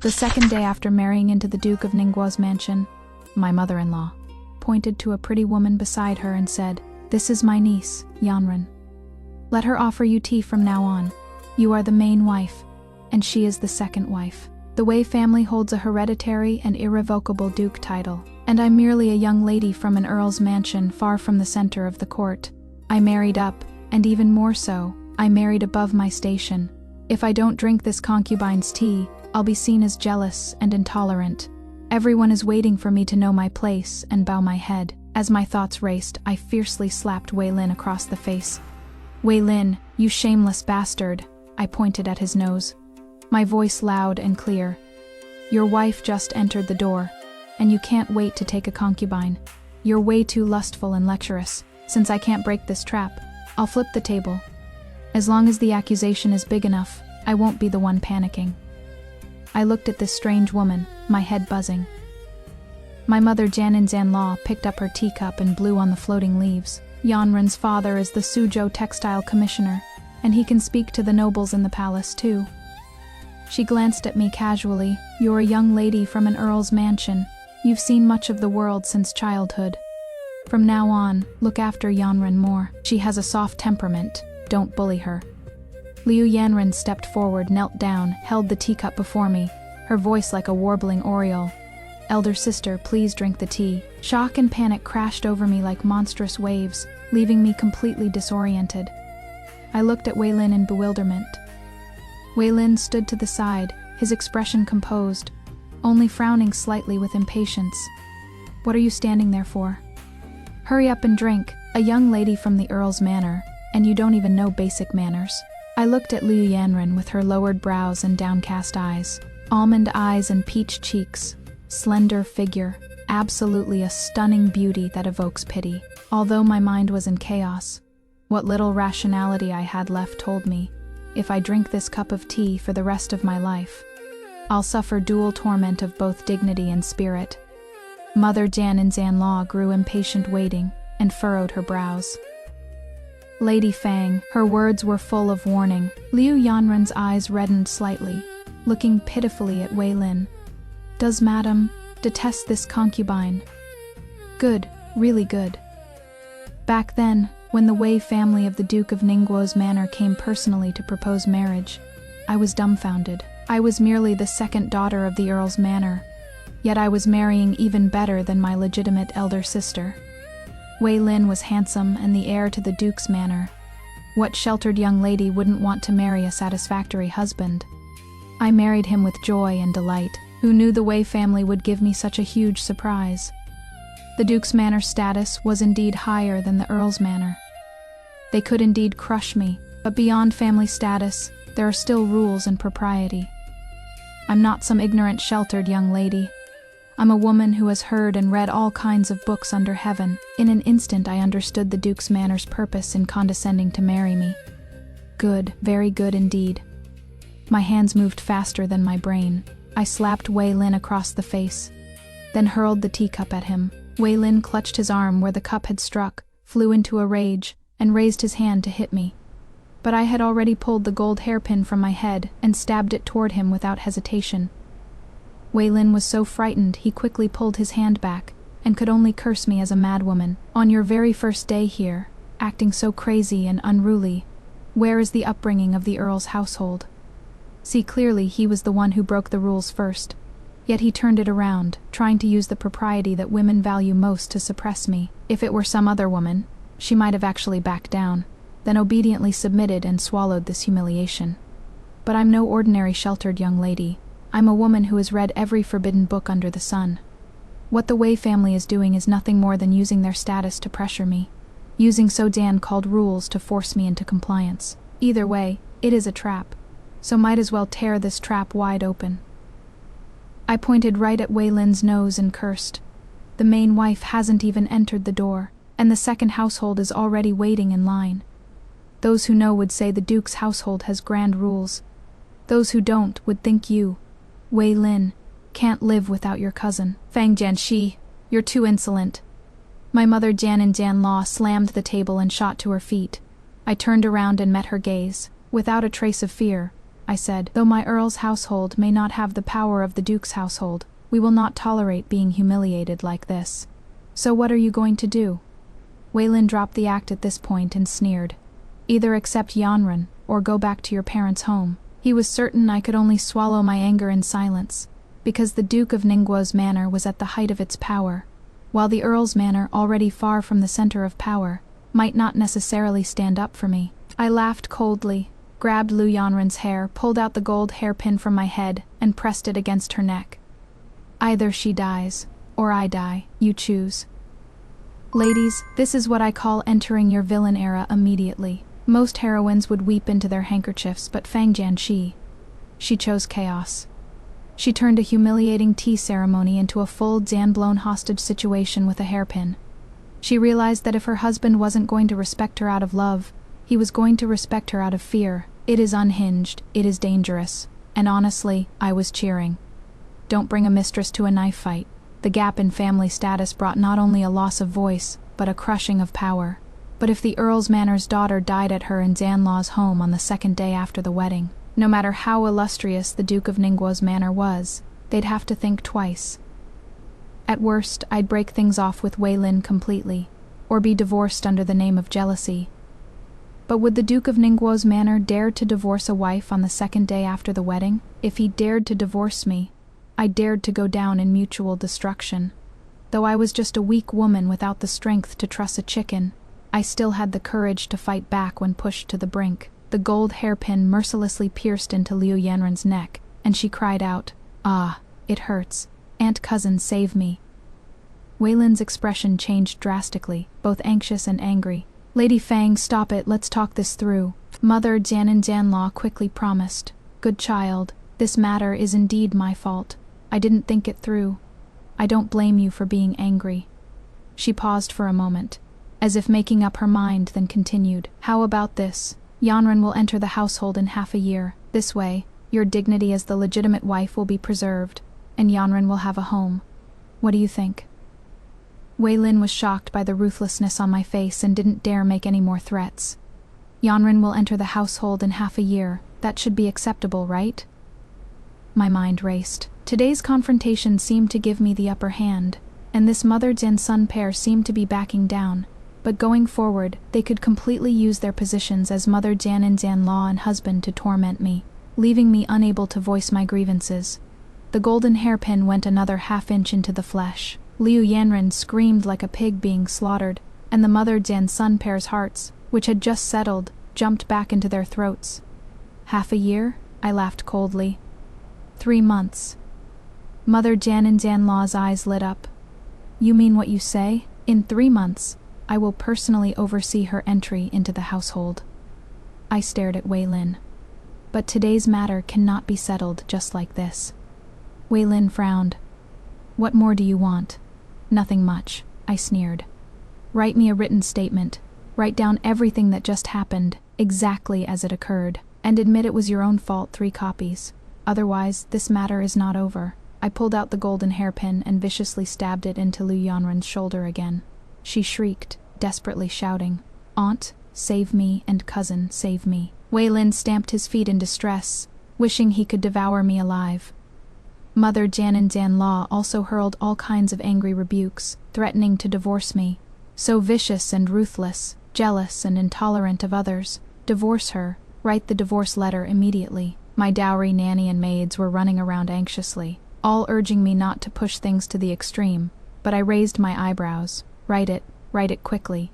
The second day after marrying into the Duke of Ningguo's mansion, my mother-in-law pointed to a pretty woman beside her and said, "This is my niece, Yanran. Let her offer you tea from now on. You are the main wife, and she is the second wife. The Wei family holds a hereditary and irrevocable duke title, and I'm merely a young lady from an earl's mansion far from the center of the court. I married up, and even more so, I married above my station. If I don't drink this concubine's tea, I'll be seen as jealous and intolerant. Everyone is waiting for me to know my place and bow my head." As my thoughts raced, I fiercely slapped Wei Lin across the face. "Wei Lin, you shameless bastard," I pointed at his nose, my voice loud and clear. "Your wife just entered the door, and you can't wait to take a concubine. You're way too lustful and lecherous. Since I can't break this trap, I'll flip the table. As long as the accusation is big enough, I won't be the one panicking." I looked at this strange woman, my head buzzing. My mother Jianin's-in-law picked up her teacup and blew on the floating leaves. "Yanran's father is the Suzhou textile commissioner, and he can speak to the nobles in the palace too." She glanced at me casually. "You're a young lady from an earl's mansion. You've seen much of the world since childhood. From now on, look after Yanran more. She has a soft temperament. Don't bully her." Liu Yanran stepped forward, knelt down, held the teacup before me, her voice like a warbling oriole. "Elder sister, please drink the tea." Shock and panic crashed over me like monstrous waves, leaving me completely disoriented. I looked at Wei Lin in bewilderment. Wei Lin stood to the side, his expression composed, only frowning slightly with impatience. "What are you standing there for? Hurry up and drink, a young lady from the Earl's manor, and you don't even know basic manners." I looked at Liu Yanran with her lowered brows and downcast eyes, almond eyes and peach cheeks, slender figure, absolutely a stunning beauty that evokes pity. Although my mind was in chaos, what little rationality I had left told me, if I drink this cup of tea for the rest of my life, I'll suffer dual torment of both dignity and spirit. Mother Jianin's-in-law grew impatient waiting and furrowed her brows. "Lady Fang," her words were full of warning. Liu Yanran's eyes reddened slightly, looking pitifully at Wei Lin. "Does Madam detest this concubine?" "Good, really good." Back then, when the Wei family of the Duke of Ningguo's manor came personally to propose marriage, I was dumbfounded. I was merely the second daughter of the Earl's manor, yet I was marrying even better than my legitimate elder sister. Wei Lin was handsome and the heir to the Duke's manor. What sheltered young lady wouldn't want to marry a satisfactory husband? I married him with joy and delight. Who knew the Wei family would give me such a huge surprise? The Duke's manor status was indeed higher than the Earl's manor. They could indeed crush me, but beyond family status, there are still rules and propriety. I'm not some ignorant, sheltered young lady. I'm a woman who has heard and read all kinds of books under heaven. In an instant I understood the Duke's manor's purpose in condescending to marry me. Good, very good indeed. My hands moved faster than my brain. I slapped Wei Lin across the face, then hurled the teacup at him. Wei Lin clutched his arm where the cup had struck, flew into a rage, and raised his hand to hit me. But I had already pulled the gold hairpin from my head and stabbed it toward him without hesitation. Wei Lin was so frightened he quickly pulled his hand back, and could only curse me as a madwoman. "On your very first day here, acting so crazy and unruly, where is the upbringing of the Earl's household?" See, clearly he was the one who broke the rules first. Yet he turned it around, trying to use the propriety that women value most to suppress me. If it were some other woman, she might have actually backed down, then obediently submitted and swallowed this humiliation. But I'm no ordinary sheltered young lady. I'm a woman who has read every forbidden book under the sun. What the Wei family is doing is nothing more than using their status to pressure me, using so-called rules to force me into compliance. Either way, it is a trap, so might as well tear this trap wide open. I pointed right at Wei Lin's nose and cursed. The main wife hasn't even entered the door, and the second household is already waiting in line. Those who know would say the Duke's household has grand rules. Those who don't would think you, Wei Lin, can't live without your cousin. Fang Jianxi, you're too insolent. My mother Jianin's-in-law slammed the table and shot to her feet. I turned around and met her gaze. Without a trace of fear, I said. Though my Earl's household may not have the power of the Duke's household, we will not tolerate being humiliated like this. So what are you going to do? Waylin dropped the act at this point and sneered. Either accept Yanran, or go back to your parents' home. He was certain I could only swallow my anger in silence, because the Duke of Ningguo's manor was at the height of its power, while the Earl's manor, already far from the center of power, might not necessarily stand up for me. I laughed coldly, grabbed Lu Yanran's hair, pulled out the gold hairpin from my head, and pressed it against her neck. Either she dies, or I die, you choose. Ladies, this is what I call entering your villain era immediately. Most heroines would weep into their handkerchiefs, but Fang Jianxi, she chose chaos. She turned a humiliating tea ceremony into a full Zan-blown hostage situation with a hairpin. She realized that if her husband wasn't going to respect her out of love, he was going to respect her out of fear. It is unhinged, it is dangerous, and honestly, I was cheering. Don't bring a mistress to a knife fight. The gap in family status brought not only a loss of voice, but a crushing of power. But if the Earl's manor's daughter died at her and Zanlaw's home on the second day after the wedding, no matter how illustrious the Duke of Ningguo's manor was, they'd have to think twice. At worst, I'd break things off with Waylin completely, or be divorced under the name of jealousy. But would the Duke of Ningguo's manor dare to divorce a wife on the second day after the wedding? If he dared to divorce me, I dared to go down in mutual destruction. Though I was just a weak woman without the strength to truss a chicken, I still had the courage to fight back when pushed to the brink. The gold hairpin mercilessly pierced into Liu Yanran's neck, and she cried out, "Ah, it hurts. Aunt cousin, save me." Waylin's expression changed drastically, both anxious and angry. "Lady Fang, stop it, let's talk this through." Mother Jianan Jianlaw quickly promised, "Good child, this matter is indeed my fault. I didn't think it through. I don't blame you for being angry." She paused for a moment, as if making up her mind, then continued, "How about this? Yanran will enter the household in half a year. This way, your dignity as the legitimate wife will be preserved, and Yanran will have a home. What do you think?" Waylin was shocked by the ruthlessness on my face and didn't dare make any more threats. "Yanran will enter the household in half a year. That should be acceptable, right?" My mind raced. Today's confrontation seemed to give me the upper hand, and this mother and son pair seemed to be backing down. But going forward, they could completely use their positions as Mother Jianan Jianlaw and husband to torment me, leaving me unable to voice my grievances. The golden hairpin went another half-inch into the flesh. Liu Yanran screamed like a pig being slaughtered, and the Mother Jian son pair's hearts, which had just settled, jumped back into their throats. "Half a year?" I laughed coldly. 3 months. Mother Jianan Jianlaw's eyes lit up. "You mean what you say? In 3 months, I will personally oversee her entry into the household." I stared at Waylin. "But today's matter cannot be settled just like this." Waylin frowned. "What more do you want?" "Nothing much," I sneered. "Write me a written statement. Write down everything that just happened, exactly as it occurred, and admit it was your own fault, 3 copies. Otherwise, this matter is not over." I pulled out the golden hairpin and viciously stabbed it into Liu Yanran's shoulder again. She shrieked, desperately shouting, "Aunt, save me, and cousin, save me." Waylin stamped his feet in distress, wishing he could devour me alive. Mother Jianan Jianlaw also hurled all kinds of angry rebukes, threatening to divorce me. So vicious and ruthless, jealous and intolerant of others. Divorce her, write the divorce letter immediately. My dowry nanny and maids were running around anxiously, all urging me not to push things to the extreme, but I raised my eyebrows. Write it quickly.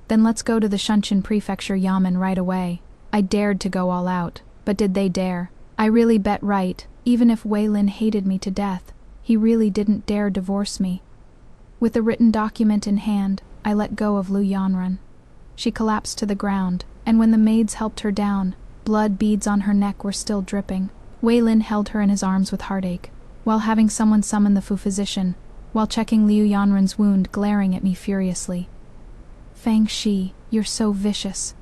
Then let's go to the Shunshin Prefecture Yamen right away. I dared to go all out, but did they dare? I really bet right, even if Waylin hated me to death, he really didn't dare divorce me. With the written document in hand, I let go of Liu Yanran. She collapsed to the ground, and when the maids helped her down, blood beads on her neck were still dripping. Waylin held her in his arms with heartache, while having someone summon the physician, while checking Liu Yanran's wound, glaring at me furiously. "Fang Shi, you're so vicious."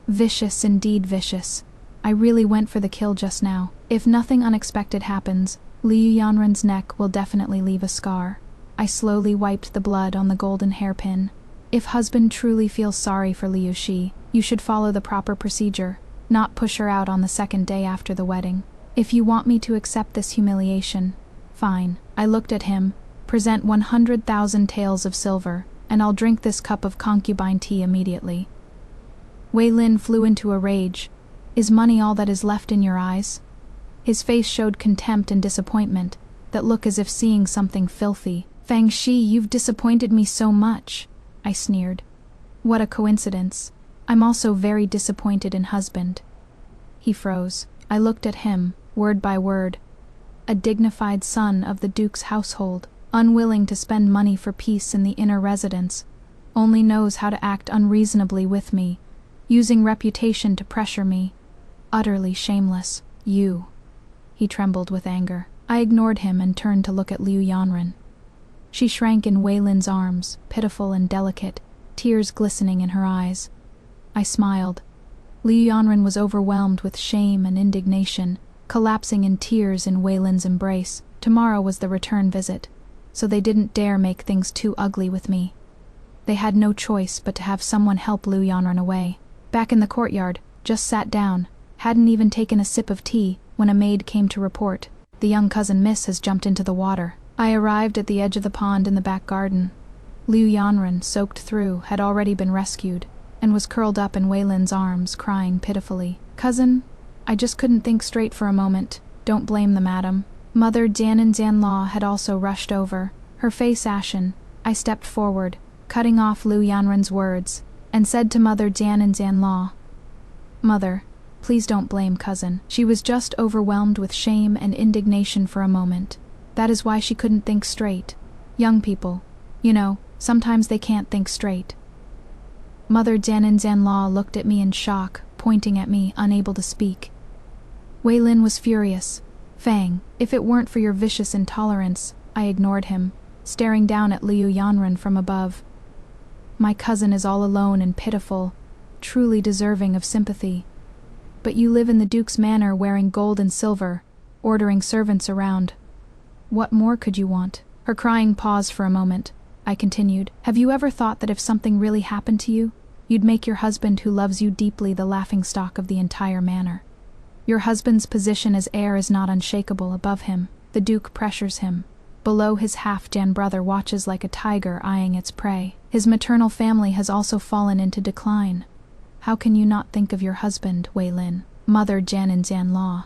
Vicious, indeed vicious. I really went for the kill just now. If nothing unexpected happens, Liu Yanran's neck will definitely leave a scar. I slowly wiped the blood on the golden hairpin. If husband truly feels sorry for Liu Shi, you should follow the proper procedure. not push her out on the second day after the wedding. If you want me to accept this humiliation, fine. I looked at him. Present 100,000 taels of silver, and I'll drink this cup of concubine tea immediately. Wei Lin flew into a rage. Is money all that is left in your eyes? His face showed contempt and disappointment, that look as if seeing something filthy. Fang Shi, you've disappointed me so much, I sneered. What a coincidence. I'm also very disappointed in husband. He froze. I looked at him, word by word. A dignified son of the Duke's household, unwilling to spend money for peace in the inner residence, only knows how to act unreasonably with me, using reputation to pressure me. Utterly shameless. You. He trembled with anger. I ignored him and turned to look at Liu Yanren. She shrank in Wei Lin's arms, pitiful and delicate, tears glistening in her eyes. I smiled. Liu Yanren was overwhelmed with shame and indignation, collapsing in tears in Wei Lin's embrace. Tomorrow was the return visit, so they didn't dare make things too ugly with me. They had no choice but to have someone help Liu Yanren away. Back in the courtyard, just sat down, hadn't even taken a sip of tea, when a maid came to report. The young cousin Miss has jumped into the water. I arrived at the edge of the pond in the back garden. Liu Yanren, soaked through, had already been rescued, and was curled up in Wei Lin's arms, crying pitifully. Cousin, I just couldn't think straight for a moment. Don't blame the madam. Mother Jian-in-Jian-Law had also rushed over, her face ashen. I stepped forward, cutting off Liu Yanren's words, and said to Mother Jian-in-Jian-Law, Mother, please don't blame cousin. She was just overwhelmed with shame and indignation for a moment. That is why she couldn't think straight. Young people, you know, sometimes they can't think straight. Mother Jian-in-Jian-Law looked at me in shock, pointing at me, unable to speak. Wei Lin was furious. Fang, if it weren't for your vicious intolerance, I ignored him, staring down at Liu Yanren from above. My cousin is all alone and pitiful, truly deserving of sympathy. But you live in the Duke's manor wearing gold and silver, ordering servants around. What more could you want? Her crying paused for a moment. I continued, have you ever thought that if something really happened to you, you'd make your husband who loves you deeply the laughingstock of the entire manor? Your husband's position as heir is not unshakable above him. The Duke pressures him. Below, his half-Jan brother watches like a tiger eyeing its prey. His maternal family has also fallen into decline. How can you not think of your husband, Wei Lin? Mother Jian-in-Jian-Law.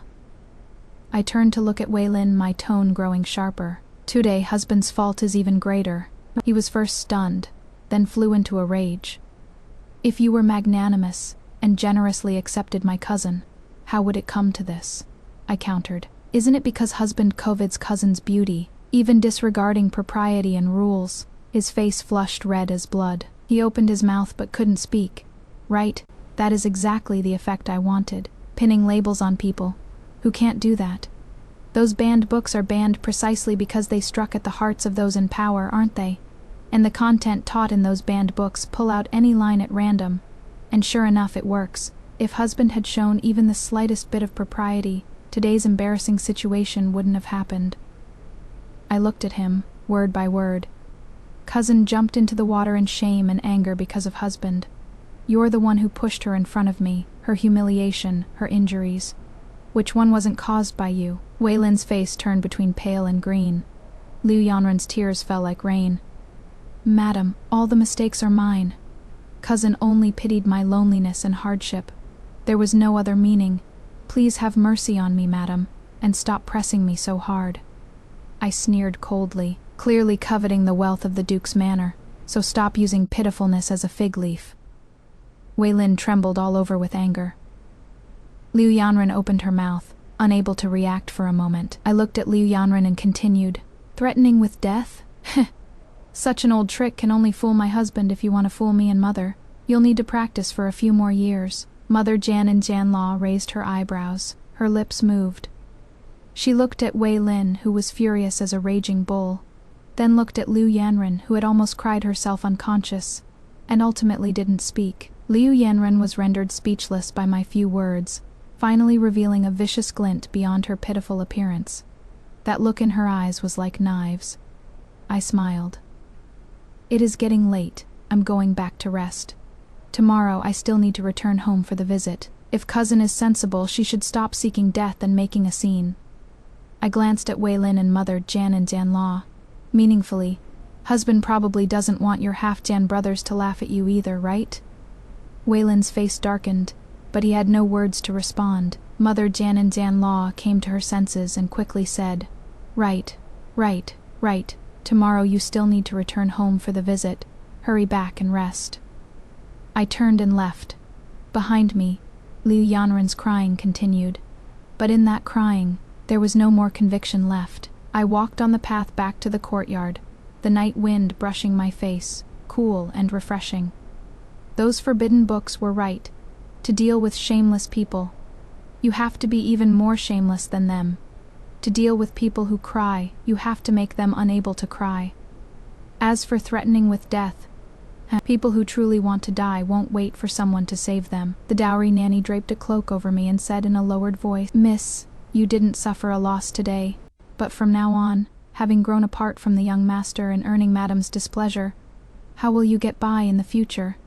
I turned to look at Wei Lin, my tone growing sharper. Today, husband's fault is even greater. He was first stunned, then flew into a rage. If you were magnanimous and generously accepted my cousin, how would it come to this? I countered. Isn't it because husband covet's cousin's beauty, even disregarding propriety and rules? His face flushed red as blood. He opened his mouth but couldn't speak. Right, that is exactly the effect I wanted. Pinning labels on people who can't do that. Those banned books are banned precisely because they struck at the hearts of those in power, aren't they? And the content taught in those banned books pull out any line at random. And sure enough, it works. If husband had shown even the slightest bit of propriety, today's embarrassing situation wouldn't have happened. I looked at him, word by word. Cousin jumped into the water in shame and anger because of husband. You're the one who pushed her in front of me, her humiliation, her injuries. Which one wasn't caused by you? Wei Lin's face turned between pale and green. Liu Yanren's tears fell like rain. Madam, all the mistakes are mine. Cousin only pitied my loneliness and hardship. There was no other meaning. Please have mercy on me, madam, and stop pressing me so hard. I sneered coldly, clearly coveting the wealth of the Duke's manor, so stop using pitifulness as a fig leaf. Wei Lin trembled all over with anger. Liu Yanren opened her mouth, unable to react for a moment. I looked at Liu Yanren and continued, threatening with death? Such an old trick can only fool my husband if you want to fool me and mother. You'll need to practice for a few more years. Mother Jian-in-Jian-Law raised her eyebrows. Her lips moved. She looked at Wei Lin, who was furious as a raging bull, then looked at Liu Yanren, who had almost cried herself unconscious, and ultimately didn't speak. Liu Yanren was rendered speechless by my few words, finally revealing a vicious glint beyond her pitiful appearance. That look in her eyes was like knives. I smiled. It is getting late. I'm going back to rest. Tomorrow I still need to return home for the visit. If cousin is sensible, she should stop seeking death and making a scene. I glanced at Wei Lin and mother Jan and Jan Law. Meaningfully, husband probably doesn't want your half-Jan brothers to laugh at you either, right? Wei Lin's face darkened, but he had no words to respond. Mother Jan and Jan Law came to her senses and quickly said, Right. Tomorrow you still need to return home for the visit. Hurry back and rest. I turned and left. Behind me, Liu Yanren's crying continued. But in that crying, there was no more conviction left. I walked on the path back to the courtyard, the night wind brushing my face, cool and refreshing. Those forbidden books were right. To deal with shameless people, you have to be even more shameless than them. To deal with people who cry, you have to make them unable to cry. As for threatening with death, people who truly want to die won't wait for someone to save them. The dowry nanny draped a cloak over me and said in a lowered voice, Miss, you didn't suffer a loss today, but from now on, having grown apart from the young master and earning Madam's displeasure, how will you get by in the future?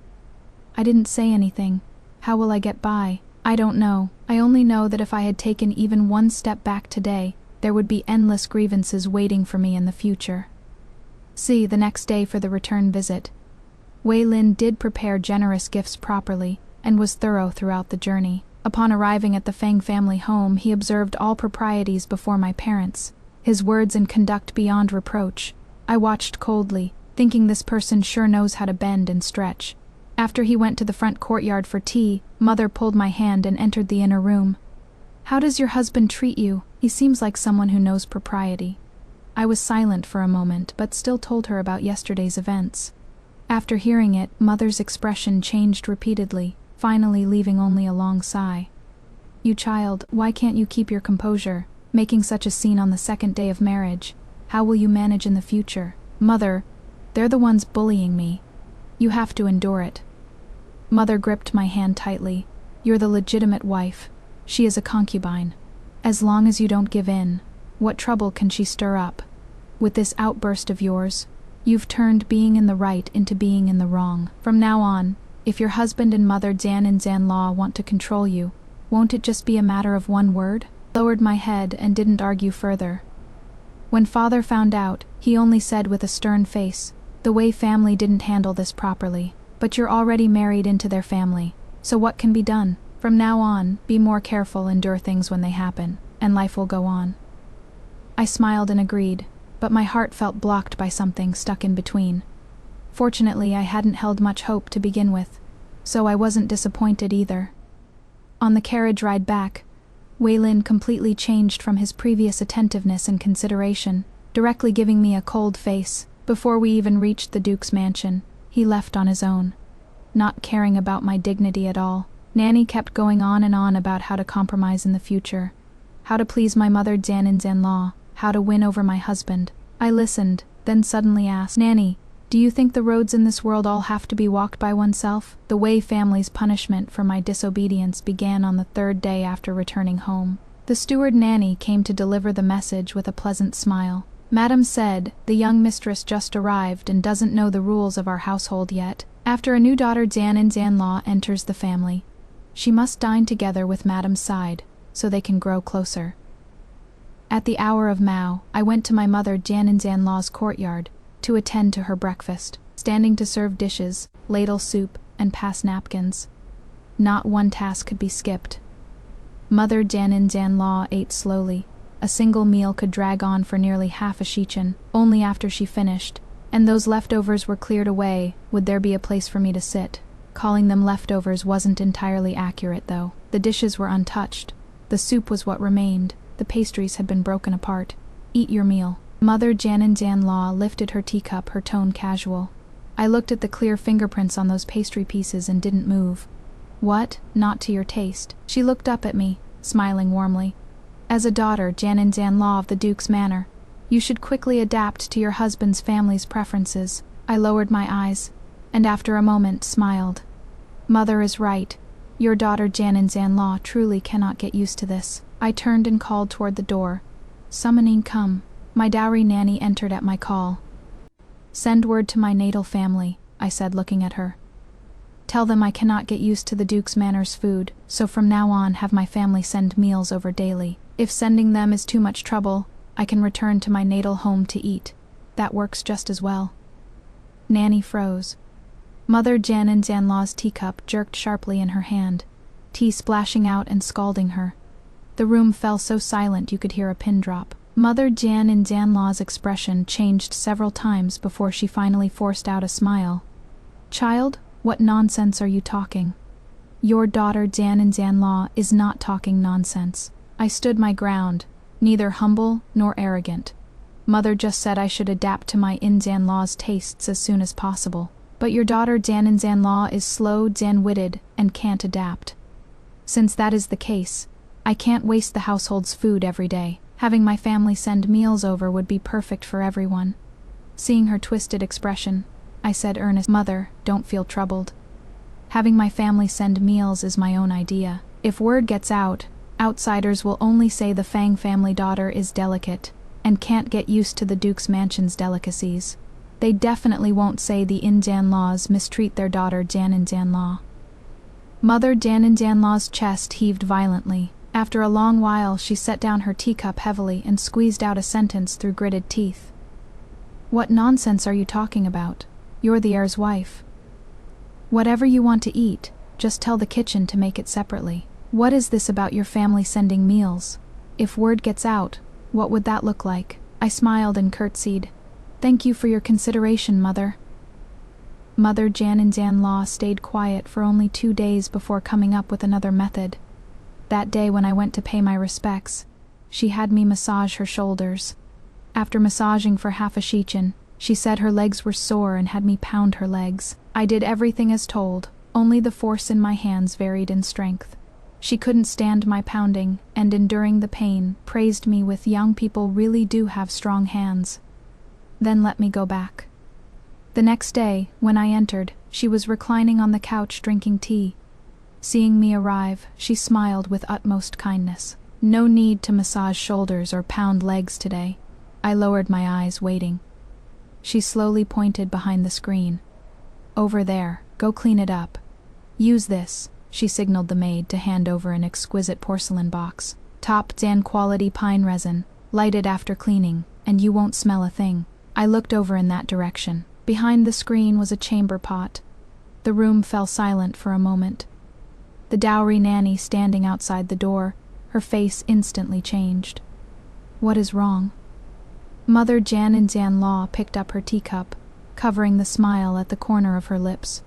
I didn't say anything. How will I get by? I don't know. I only know that if I had taken even one step back today, there would be endless grievances waiting for me in the future. See, the next day for the return visit. Wei Lin did prepare generous gifts properly, and was thorough throughout the journey. Upon arriving at the Fang family home, he observed all proprieties before my parents, his words and conduct beyond reproach. I watched coldly, thinking this person sure knows how to bend and stretch. After he went to the front courtyard for tea, Mother pulled my hand and entered the inner room. How does your husband treat you? He seems like someone who knows propriety. I was silent for a moment, but still told her about yesterday's events. After hearing it, Mother's expression changed repeatedly, finally leaving only a long sigh. You child, why can't you keep your composure, making such a scene on the second day of marriage? How will you manage in the future? Mother, they're the ones bullying me. You have to endure it. Mother gripped my hand tightly. You're the legitimate wife. She is a concubine. As long as you don't give in, what trouble can she stir up? With this outburst of yours, you've turned being in the right into being in the wrong. From now on, if your husband and mother Jan and Zan Law want to control you, won't it just be a matter of one word? Lowered my head and didn't argue further. When father found out, he only said with a stern face, the Wei family didn't handle this properly, but you're already married into their family, so what can be done? From now on, be more careful, endure things when they happen, and life will go on. I smiled and agreed, but my heart felt blocked by something stuck in between. Fortunately, I hadn't held much hope to begin with, so I wasn't disappointed either. On the carriage ride back, Wei Lin completely changed from his previous attentiveness and consideration, directly giving me a cold face. Before we even reached the Duke's mansion, he left on his own, not caring about my dignity at all. Nanny kept going on and on about how to compromise in the future, how to please my mother Jan and Zan Law, how to win over my husband. I listened, then suddenly asked, Nanny, do you think the roads in this world all have to be walked by oneself? The Wei family's punishment for my disobedience began on the third day after returning home. The steward Nanny came to deliver the message with a pleasant smile. Madam said, the young mistress just arrived and doesn't know the rules of our household yet. After a new daughter Jan and Zan Law enters the family, she must dine together with Madam's side, so they can grow closer. At the hour of Mao, I went to my mother Jan and Zan Law's courtyard to attend to her breakfast, standing to serve dishes, ladle soup, and pass napkins. Not one task could be skipped. Mother Jan and Zan Law ate slowly. A single meal could drag on for nearly half a shichen. Only after she finished, and those leftovers were cleared away, would there be a place for me to sit. Calling them leftovers wasn't entirely accurate, though. The dishes were untouched. The soup was what remained. The pastries had been broken apart. Eat your meal. Mother Jan and Zan Law lifted her teacup, her tone casual. I looked at the clear fingerprints on those pastry pieces and didn't move. What? Not to your taste? She looked up at me, smiling warmly. As a daughter Jan and Zan Law of the Duke's manor, you should quickly adapt to your husband's family's preferences. I lowered my eyes, and after a moment smiled. Mother is right. Your daughter Jan and Zan Law truly cannot get used to this. I turned and called toward the door. Summoning come. My dowry nanny entered at my call. Send word to my natal family, I said, looking at her. Tell them I cannot get used to the Duke's Manor's food, so from now on have my family send meals over daily. If sending them is too much trouble, I can return to my natal home to eat. That works just as well." Nanny froze. Mother Jian-Law's teacup jerked sharply in her hand, tea splashing out and scalding her. The room fell so silent you could hear a pin drop. Mother Jian-Law's expression changed several times before she finally forced out a smile. "Child, what nonsense are you talking? Your daughter Jian-Law is not talking nonsense." I stood my ground, neither humble nor arrogant. Mother just said I should adapt to my Jian-Law's tastes as soon as possible. But your daughter Jian-Law is slow, Jian-witted, and can't adapt. Since that is the case, I can't waste the household's food every day. Having my family send meals over would be perfect for everyone. Seeing her twisted expression, I said earnestly, "Mother, don't feel troubled. Having my family send meals is my own idea. If word gets out, outsiders will only say the Fang family daughter is delicate and can't get used to the Duke's mansion's delicacies. They definitely won't say the Jian-Laws mistreat their daughter Jian-Law." Mother Jian-Law's chest heaved violently. After a long while, she set down her teacup heavily and squeezed out a sentence through gritted teeth. "What nonsense are you talking about? You're the heir's wife. Whatever you want to eat, just tell the kitchen to make it separately. What is this about your family sending meals? If word gets out, what would that look like?" I smiled and curtsied. "Thank you for your consideration, Mother." Mother Jian-Law stayed quiet for only 2 days before coming up with another method. That day when I went to pay my respects, she had me massage her shoulders. After massaging for half a shichen, she said her legs were sore and had me pound her legs. I did everything as told, only the force in my hands varied in strength. She couldn't stand my pounding, and enduring the pain, praised me with "Young people really do have strong hands." Then let me go back. The next day, when I entered, she was reclining on the couch drinking tea. Seeing me arrive, she smiled with utmost kindness. "No need to massage shoulders or pound legs today." I lowered my eyes, waiting. She slowly pointed behind the screen. "Over there, go clean it up. Use this," she signaled the maid to hand over an exquisite porcelain box. "Top Dan quality pine resin, light it after cleaning, and you won't smell a thing." I looked over in that direction. Behind the screen was a chamber pot. The room fell silent for a moment. The dowry nanny standing outside the door, her face instantly changed. "What is wrong?" Mother Jian-Law picked up her teacup, covering the smile at the corner of her lips.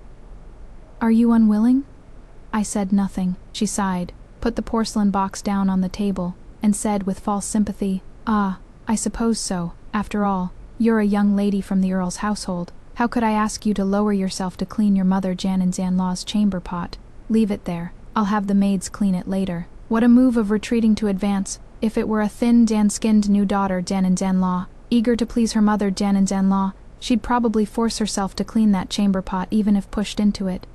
"Are you unwilling?" I said nothing. She sighed, put the porcelain box down on the table, and said with false sympathy, "Ah, I suppose so. After all, you're a young lady from the Earl's household. How could I ask you to lower yourself to clean your mother Jian-Law's chamber pot? Leave it there. I'll have the maids clean it later." What a move of retreating to advance. If it were a thin, Dan-skinned new daughter Jian-Law, eager to please her mother Jian-Law, she'd probably force herself to clean that chamber pot even if pushed into it.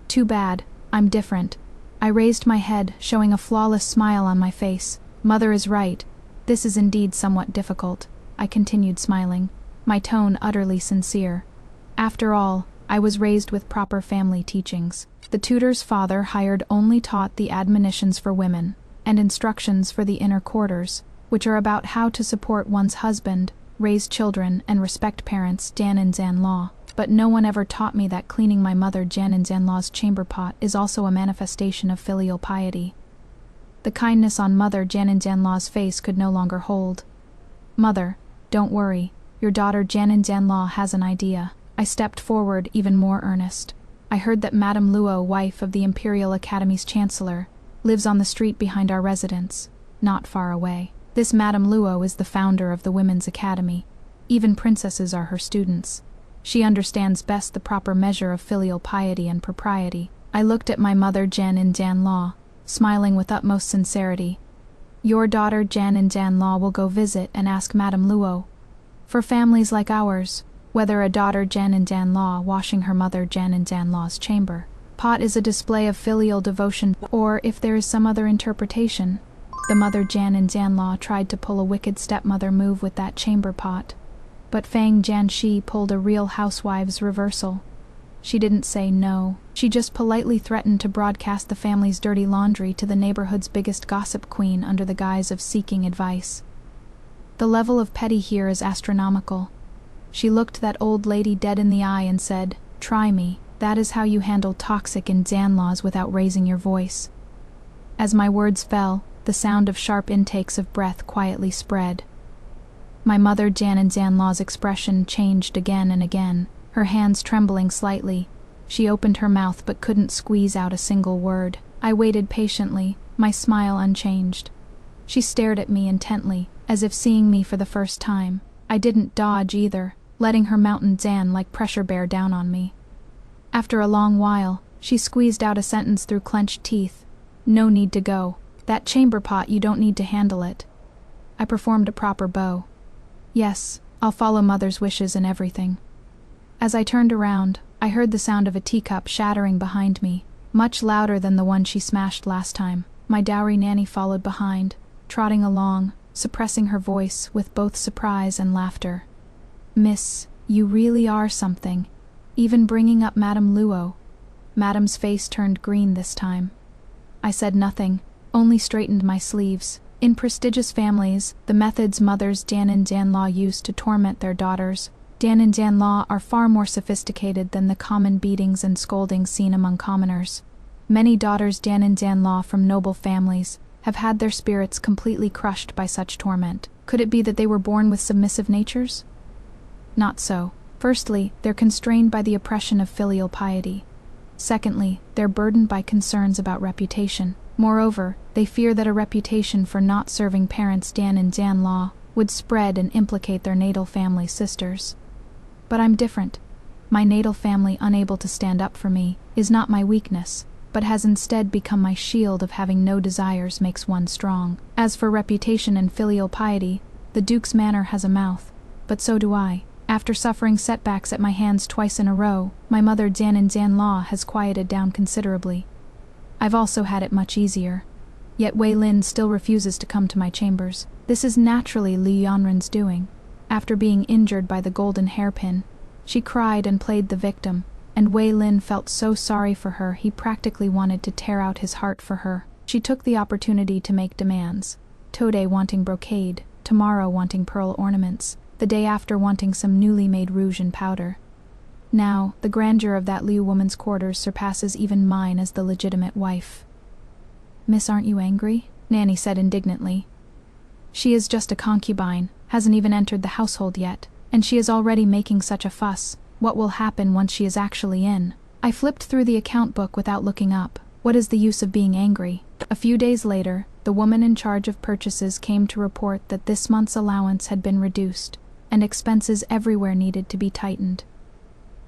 Too bad, I'm different. I raised my head, showing a flawless smile on my face. Mother is right. This is indeed somewhat difficult. I continued smiling, my tone utterly sincere. After all, I was raised with proper family teachings. The tutor's father hired only taught the admonitions for women, and instructions for the inner quarters, which are about how to support one's husband, raise children, and respect parents Jian-Law. But no one ever taught me that cleaning my mother Jian-Law's chamber pot is also a manifestation of filial piety. The kindness on mother Jian-Law's face could no longer hold. "Mother, don't worry. Your daughter Jian-Law has an idea." I stepped forward, even more earnest. "I heard that Madame Luo, wife of the Imperial Academy's chancellor, lives on the street behind our residence, not far away. This Madame Luo is the founder of the Women's Academy. Even princesses are her students. She understands best the proper measure of filial piety and propriety." I looked at my mother Jian-Law, smiling with utmost sincerity. "Your daughter Jian-Law will go visit and ask Madame Luo. For families like ours, whether a daughter Jian-Law washing her mother Jian-Law's chamber pot is a display of filial devotion, or if there is some other interpretation." The mother Jian-Law tried to pull a wicked stepmother move with that chamber pot, but Fang Jianxi pulled a real housewife's reversal. She didn't say no. She just politely threatened to broadcast the family's dirty laundry to the neighborhood's biggest gossip queen under the guise of seeking advice. The level of petty here is astronomical. She looked that old lady dead in the eye and said, "Try me. That is how you handle toxic and Zan laws without raising your voice." As my words fell, the sound of sharp intakes of breath quietly spread. My mother Jan and Zan law's expression changed again and again, her hands trembling slightly. She opened her mouth but couldn't squeeze out a single word. I waited patiently, my smile unchanged. She stared at me intently, as if seeing me for the first time. I didn't dodge either, letting her mountain Zan like pressure bear down on me. After a long while, she squeezed out a sentence through clenched teeth. "No need to go. That chamber pot, you don't need to handle it." I performed a proper bow. "Yes, I'll follow Mother's wishes and everything." As I turned around, I heard the sound of a teacup shattering behind me, much louder than the one she smashed last time. My dowry nanny followed behind, trotting along, suppressing her voice with both surprise and laughter. "Miss, you really are something. Even bringing up Madame Luo." Madame's face turned green this time. I said nothing, only straightened my sleeves. In prestigious families, the methods mothers Dan and Dan Law use to torment their daughters, Dan and Dan Law are far more sophisticated than the common beatings and scoldings seen among commoners. Many daughters Dan and Dan Law from noble families have had their spirits completely crushed by such torment. Could it be that they were born with submissive natures? Not so. Firstly, they're constrained by the oppression of filial piety. Secondly, they're burdened by concerns about reputation. Moreover, they fear that a reputation for not serving parents Dan and Dan Law would spread and implicate their natal family sisters. But I'm different. My natal family, unable to stand up for me, is not my weakness, but has instead become my shield of having no desires makes one strong. As for reputation and filial piety, the Duke's manor has a mouth, but so do I. After suffering setbacks at my hands twice in a row, my mother Dan and Dan Law has quieted down considerably. I've also had it much easier. Yet Wei Lin still refuses to come to my chambers. This is naturally Li Yanren's doing. After being injured by the golden hairpin, she cried and played the victim, and Wei Lin felt so sorry for her he practically wanted to tear out his heart for her. She took the opportunity to make demands. Today wanting brocade, tomorrow wanting pearl ornaments, the day after wanting some newly made rouge and powder. Now, the grandeur of that Liu woman's quarters surpasses even mine as the legitimate wife. "Miss, aren't you angry?" Nanny said indignantly. "She is just a concubine, hasn't even entered the household yet, and she is already making such a fuss. What will happen once she is actually in?" I flipped through the account book without looking up. What is the use of being angry? A few days later, the woman in charge of purchases came to report that this month's allowance had been reduced, and expenses everywhere needed to be tightened.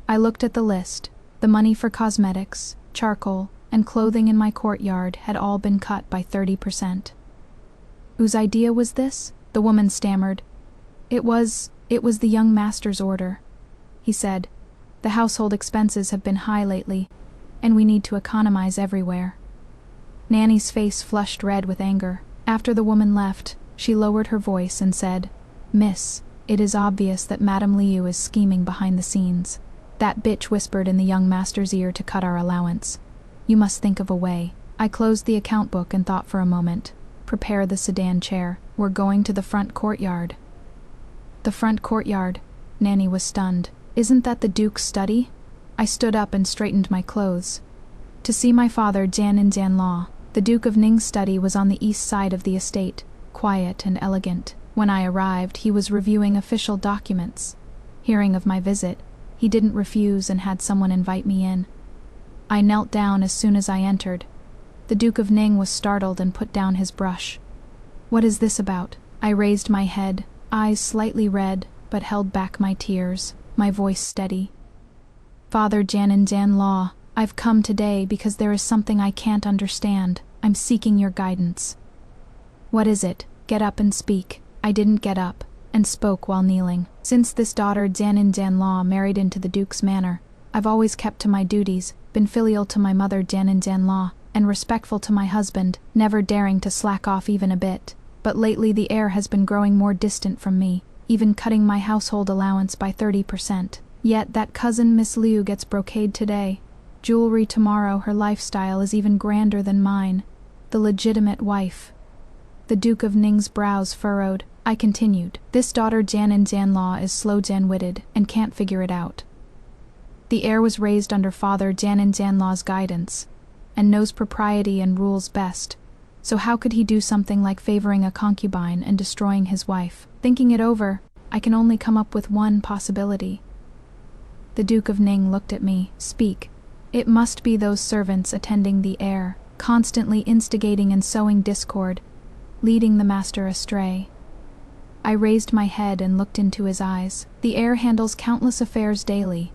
I looked at the list. The money for cosmetics, charcoal, and clothing in my courtyard had all been cut by 30%. "Whose idea was this?" the woman stammered. It was the young master's order," he said. "The household expenses have been high lately, and we need to economize everywhere." Nanny's face flushed red with anger. After the woman left, she lowered her voice and said, "Miss, it is obvious that Madame Liu is scheming behind the scenes. That bitch whispered in the young master's ear to cut our allowance. You must think of a way." I closed the account book and thought for a moment. Prepare the sedan chair. We're going to the front courtyard. The front courtyard? Nanny was stunned. Isn't that the Duke's study? I stood up and straightened my clothes. To see my father, Jan and Jan Law. The Duke of Ning's study was on the east side of the estate, quiet and elegant. When I arrived, he was reviewing official documents. Hearing of my visit, he didn't refuse and had someone invite me in. I knelt down as soon as I entered. The Duke of Ning was startled and put down his brush. "What is this about?" I raised my head, eyes slightly red, but held back my tears, my voice steady. "Father Jan and Jan Law, I've come today because there is something I can't understand. I'm seeking your guidance." "What is it? Get up and speak." I didn't get up, and spoke while kneeling. "Since this daughter Jan and Jan Law married into the Duke's manor, I've always kept to my duties, been filial to my mother Jan and Jan Law, and respectful to my husband, never daring to slack off even a bit. But lately the heir has been growing more distant from me, even cutting my household allowance by 30%. Yet that cousin Miss Liu gets brocade today, jewelry tomorrow, her lifestyle is even grander than mine. The legitimate wife. The Duke of Ning's brows furrowed. I continued, this daughter Jian-in-Jian-Law is slow Jian-witted and can't figure it out. The heir was raised under Father Jian-in-Jian-Law's guidance, and knows propriety and rules best, so how could he do something like favoring a concubine and destroying his wife? Thinking it over, I can only come up with one possibility. The Duke of Ning looked at me. Speak. It must be those servants attending the heir, constantly instigating and sowing discord, leading the master astray. I raised my head and looked into his eyes. The heir handles countless affairs daily.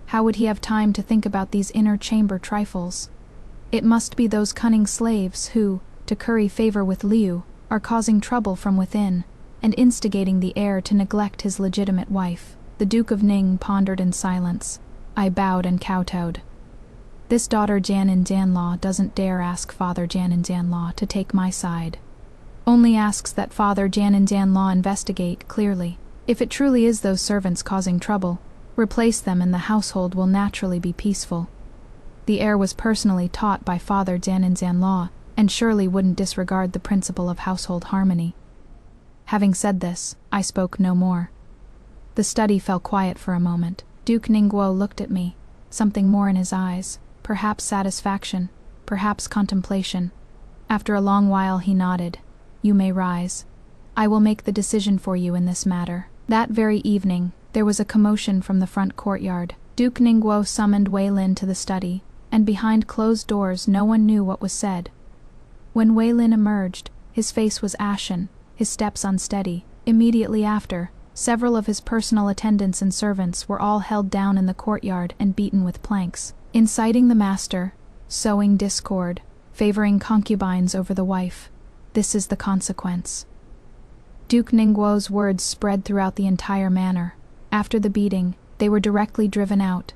How would he have time to think about these inner chamber trifles? It must be those cunning slaves who, to curry favor with Liu, are causing trouble from within, and instigating the heir to neglect his legitimate wife. The Duke of Ning pondered in silence. I bowed and kowtowed. This daughter Jian-in-Jian-Law doesn't dare ask Father Jian-in-Jian-Law to take my side. Only asks that Father Jian-in-Jian-Law investigate clearly. If it truly is those servants causing trouble, replace them and the household will naturally be peaceful. The heir was personally taught by Father Jian-in-Jian-Law, and surely wouldn't disregard the principle of household harmony. Having said this, I spoke no more. The study fell quiet for a moment. Duke Ningguo looked at me, something more in his eyes, perhaps satisfaction, perhaps contemplation. After a long while he nodded. You may rise. I will make the decision for you in this matter. That very evening, there was a commotion from the front courtyard. Duke Ningguo summoned Wei Lin to the study, and behind closed doors no one knew what was said. When Wei Lin emerged, his face was ashen, his steps unsteady. Immediately after, several of his personal attendants and servants were all held down in the courtyard and beaten with planks, inciting the master, sowing discord, favoring concubines over the wife. This is the consequence. Duke Ningguo's words spread throughout the entire manor. After the beating, they were directly driven out.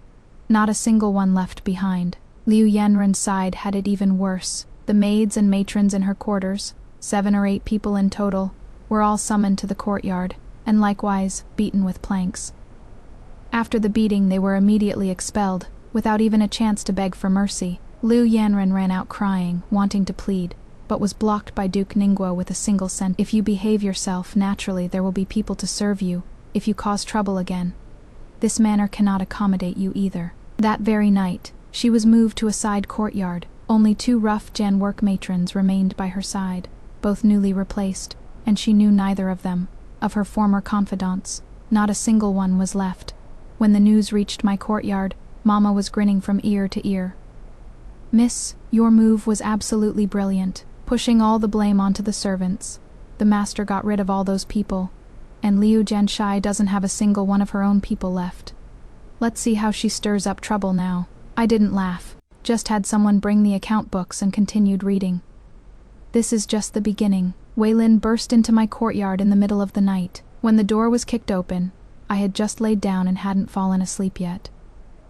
Not a single one left behind. Liu Yanren's side had it even worse. The maids and matrons in her quarters, 7 or 8 people in total, were all summoned to the courtyard, and likewise beaten with planks. After the beating, they were immediately expelled, without even a chance to beg for mercy. Liu Yanren ran out crying, wanting to plead, but was blocked by Duke Ningguo with a single sentence. If you behave yourself, naturally there will be people to serve you, if you cause trouble again. This manor cannot accommodate you either. That very night, she was moved to a side courtyard. Only 2 rough Jan work matrons remained by her side, both newly replaced, and she knew neither of them. Of her former confidants, not a single one was left. When the news reached my courtyard, Mama was grinning from ear to ear. Miss, your move was absolutely brilliant, pushing all the blame onto the servants. The master got rid of all those people, and Liu Jianshai doesn't have a single one of her own people left. Let's see how she stirs up trouble now. I didn't laugh, just had someone bring the account books and continued reading. This is just the beginning. Wei Lin burst into my courtyard in the middle of the night. When the door was kicked open, I had just laid down and hadn't fallen asleep yet.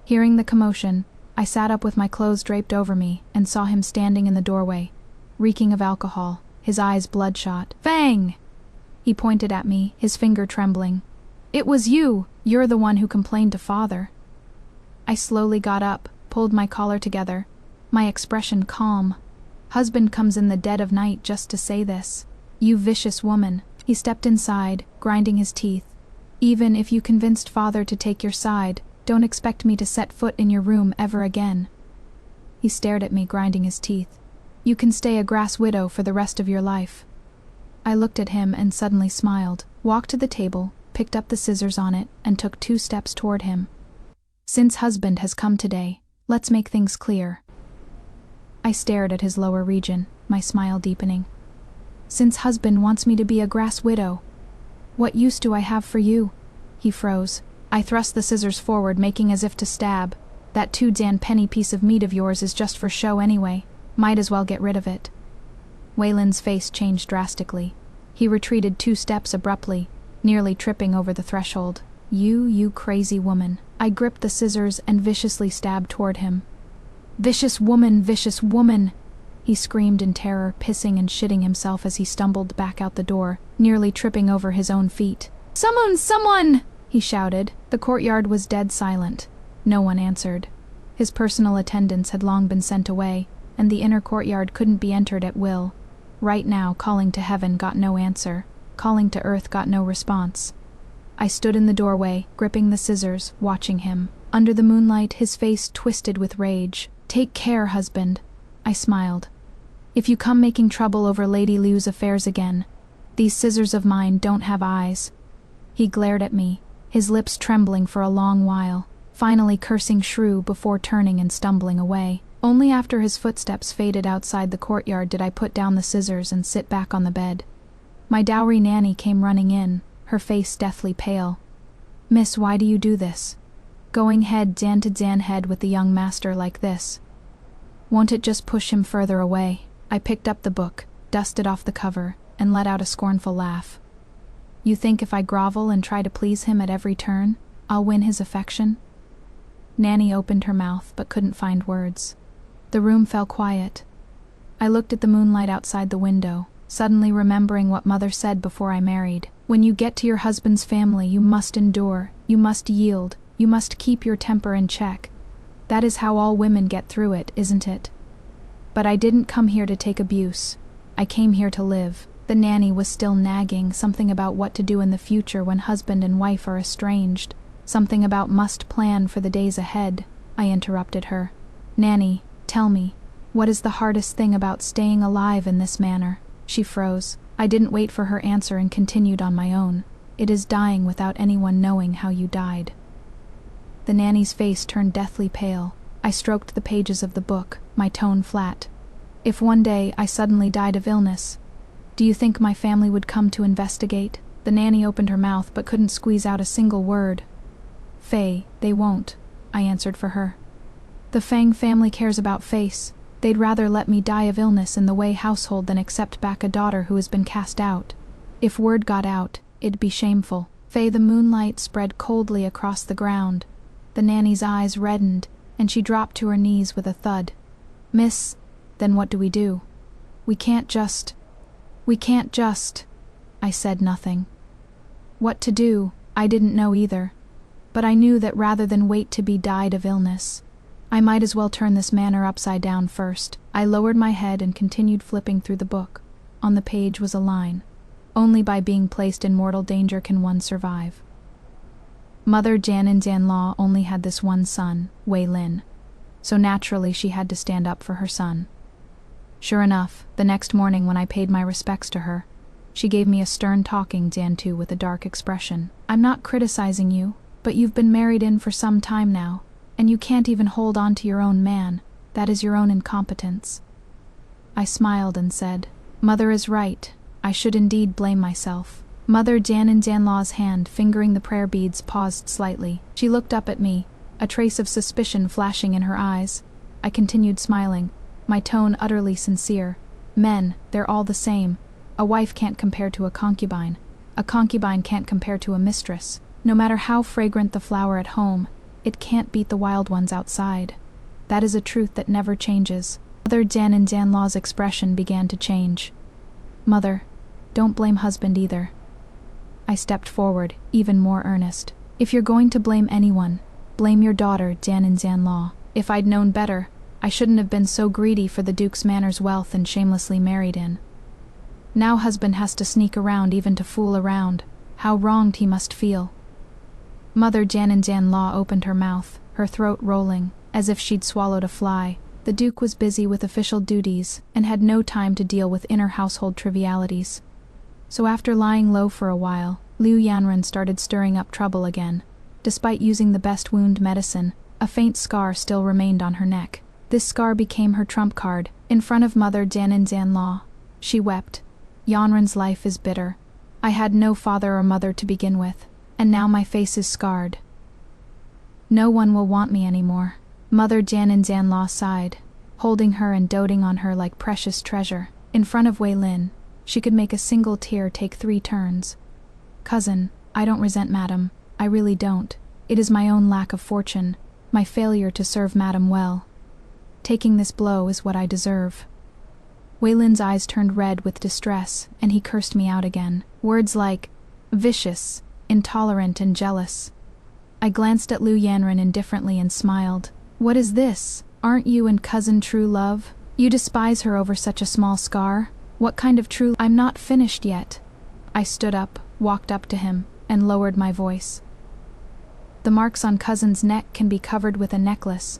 Hearing the commotion, I sat up with my clothes draped over me and saw him standing in the doorway, reeking of alcohol, his eyes bloodshot. Fang! He pointed at me, his finger trembling. It was you! You're the one who complained to Father. I slowly got up, pulled my collar together, my expression calm. Husband comes in the dead of night just to say this. You vicious woman. He stepped inside, grinding his teeth. Even if you convinced Father to take your side, don't expect me to set foot in your room ever again. He stared at me, grinding his teeth. You can stay a grass widow for the rest of your life. I looked at him and suddenly smiled, walked to the table, picked up the scissors on it, and took 2 steps toward him. Since husband has come today, let's make things clear. I stared at his lower region, my smile deepening. Since husband wants me to be a grass widow, what use do I have for you? He froze. I thrust the scissors forward, making as if to stab. That 2 Dan penny piece of meat of yours is just for show anyway. Might as well get rid of it. Wei Lin's face changed drastically. He retreated 2 steps abruptly, nearly tripping over the threshold. You crazy woman. I gripped the scissors and viciously stabbed toward him. Vicious woman, he screamed in terror, pissing and shitting himself as he stumbled back out the door, nearly tripping over his own feet. Someone! he shouted. The courtyard was dead silent. No one answered. His personal attendants had long been sent away, and the inner courtyard couldn't be entered at will. Right now, calling to heaven got no answer. Calling to earth got no response. I stood in the doorway, gripping the scissors, watching him. Under the moonlight, his face twisted with rage. "Take care, husband," I smiled. "If you come making trouble over Lady Liu's affairs again, these scissors of mine don't have eyes." He glared at me, his lips trembling for a long while, finally cursing shrew before turning and stumbling away. Only after his footsteps faded outside the courtyard did I put down the scissors and sit back on the bed. My dowry nanny came running in, her face deathly pale. "Miss, why do you do this? Going head to head with the young master like this? Won't it just push him further away?" I picked up the book, dusted off the cover, and let out a scornful laugh. "You think if I grovel and try to please him at every turn, I'll win his affection?" Nanny opened her mouth but couldn't find words. The room fell quiet. I looked at the moonlight outside the window, suddenly remembering what Mother said before I married. When you get to your husband's family, you must endure, you must yield, you must keep your temper in check. That is how all women get through it, isn't it? But I didn't come here to take abuse. I came here to live. The nanny was still nagging, something about what to do in the future when husband and wife are estranged. Something about must plan for the days ahead. I interrupted her. "Nanny, tell me, what is the hardest thing about staying alive in this manner?" She froze. I didn't wait for her answer and continued on my own. "It is dying without anyone knowing how you died." The nanny's face turned deathly pale. I stroked the pages of the book, my tone flat. "If one day I suddenly died of illness, do you think my family would come to investigate?" The nanny opened her mouth but couldn't squeeze out a single word. "Faye, they won't," I answered for her. "The Fang family cares about face. They'd rather let me die of illness in the Wei household than accept back a daughter who has been cast out. If word got out, it'd be shameful." Faye, the moonlight spread coldly across the ground. The nanny's eyes reddened, and she dropped to her knees with a thud. "Miss, then what do we do? We can't just..." I said nothing. What to do, I didn't know either. But I knew that rather than wait to be died of illness, I might as well turn this manor upside down first. I lowered my head and continued flipping through the book. On the page was a line. "Only by being placed in mortal danger can one survive." Mother Jian-in-Jian-Law only had this one son, Wei Lin, so naturally she had to stand up for her son. Sure enough, the next morning when I paid my respects to her, she gave me a stern talking to with a dark expression. "I'm not criticizing you, but you've been married in for some time now, and you can't even hold on to your own man. That is your own incompetence." I smiled and said, "Mother is right. I should indeed blame myself." Mother Jian-in-Jian-Law's hand, fingering the prayer beads, paused slightly. She looked up at me, a trace of suspicion flashing in her eyes. I continued smiling, my tone utterly sincere. "Men, they're all the same. A wife can't compare to a concubine. A concubine can't compare to a mistress. No matter how fragrant the flower at home, it can't beat the wild ones outside. That is a truth that never changes." Mother Jian-in-Jian-Law's expression began to change. "Mother, don't blame husband either." I stepped forward, even more earnest. "If you're going to blame anyone, blame your daughter, Jian-in-Jian-Law. If I'd known better, I shouldn't have been so greedy for the Duke's manor's wealth and shamelessly married in. Now husband has to sneak around even to fool around. How wronged he must feel." Mother Jian-in-Jian-Law opened her mouth, her throat rolling, as if she'd swallowed a fly. The Duke was busy with official duties and had no time to deal with inner household trivialities. So after lying low for a while, Liu Yanren started stirring up trouble again. Despite using the best wound medicine, a faint scar still remained on her neck. This scar became her trump card. In front of Mother Jian-in-Jian-Law, she wept. "Yanren's life is bitter. I had no father or mother to begin with, and now my face is scarred. No one will want me anymore." Mother Jian-in-Jian-Law sighed, holding her and doting on her like precious treasure. In front of Wei Lin, she could make a single tear take 3 turns. "Cousin, I don't resent Madam. I really don't. It is my own lack of fortune, my failure to serve Madam well. Taking this blow is what I deserve." Wei Lin's eyes turned red with distress, and he cursed me out again. Words like vicious, intolerant and jealous. I glanced at Liu Yanren indifferently and smiled. What is this? Aren't you and cousin true love? You despise her over such a small scar? What kind of true— I'm not finished yet. I stood up, walked up to him, and lowered my voice. The marks on cousin's neck can be covered with a necklace.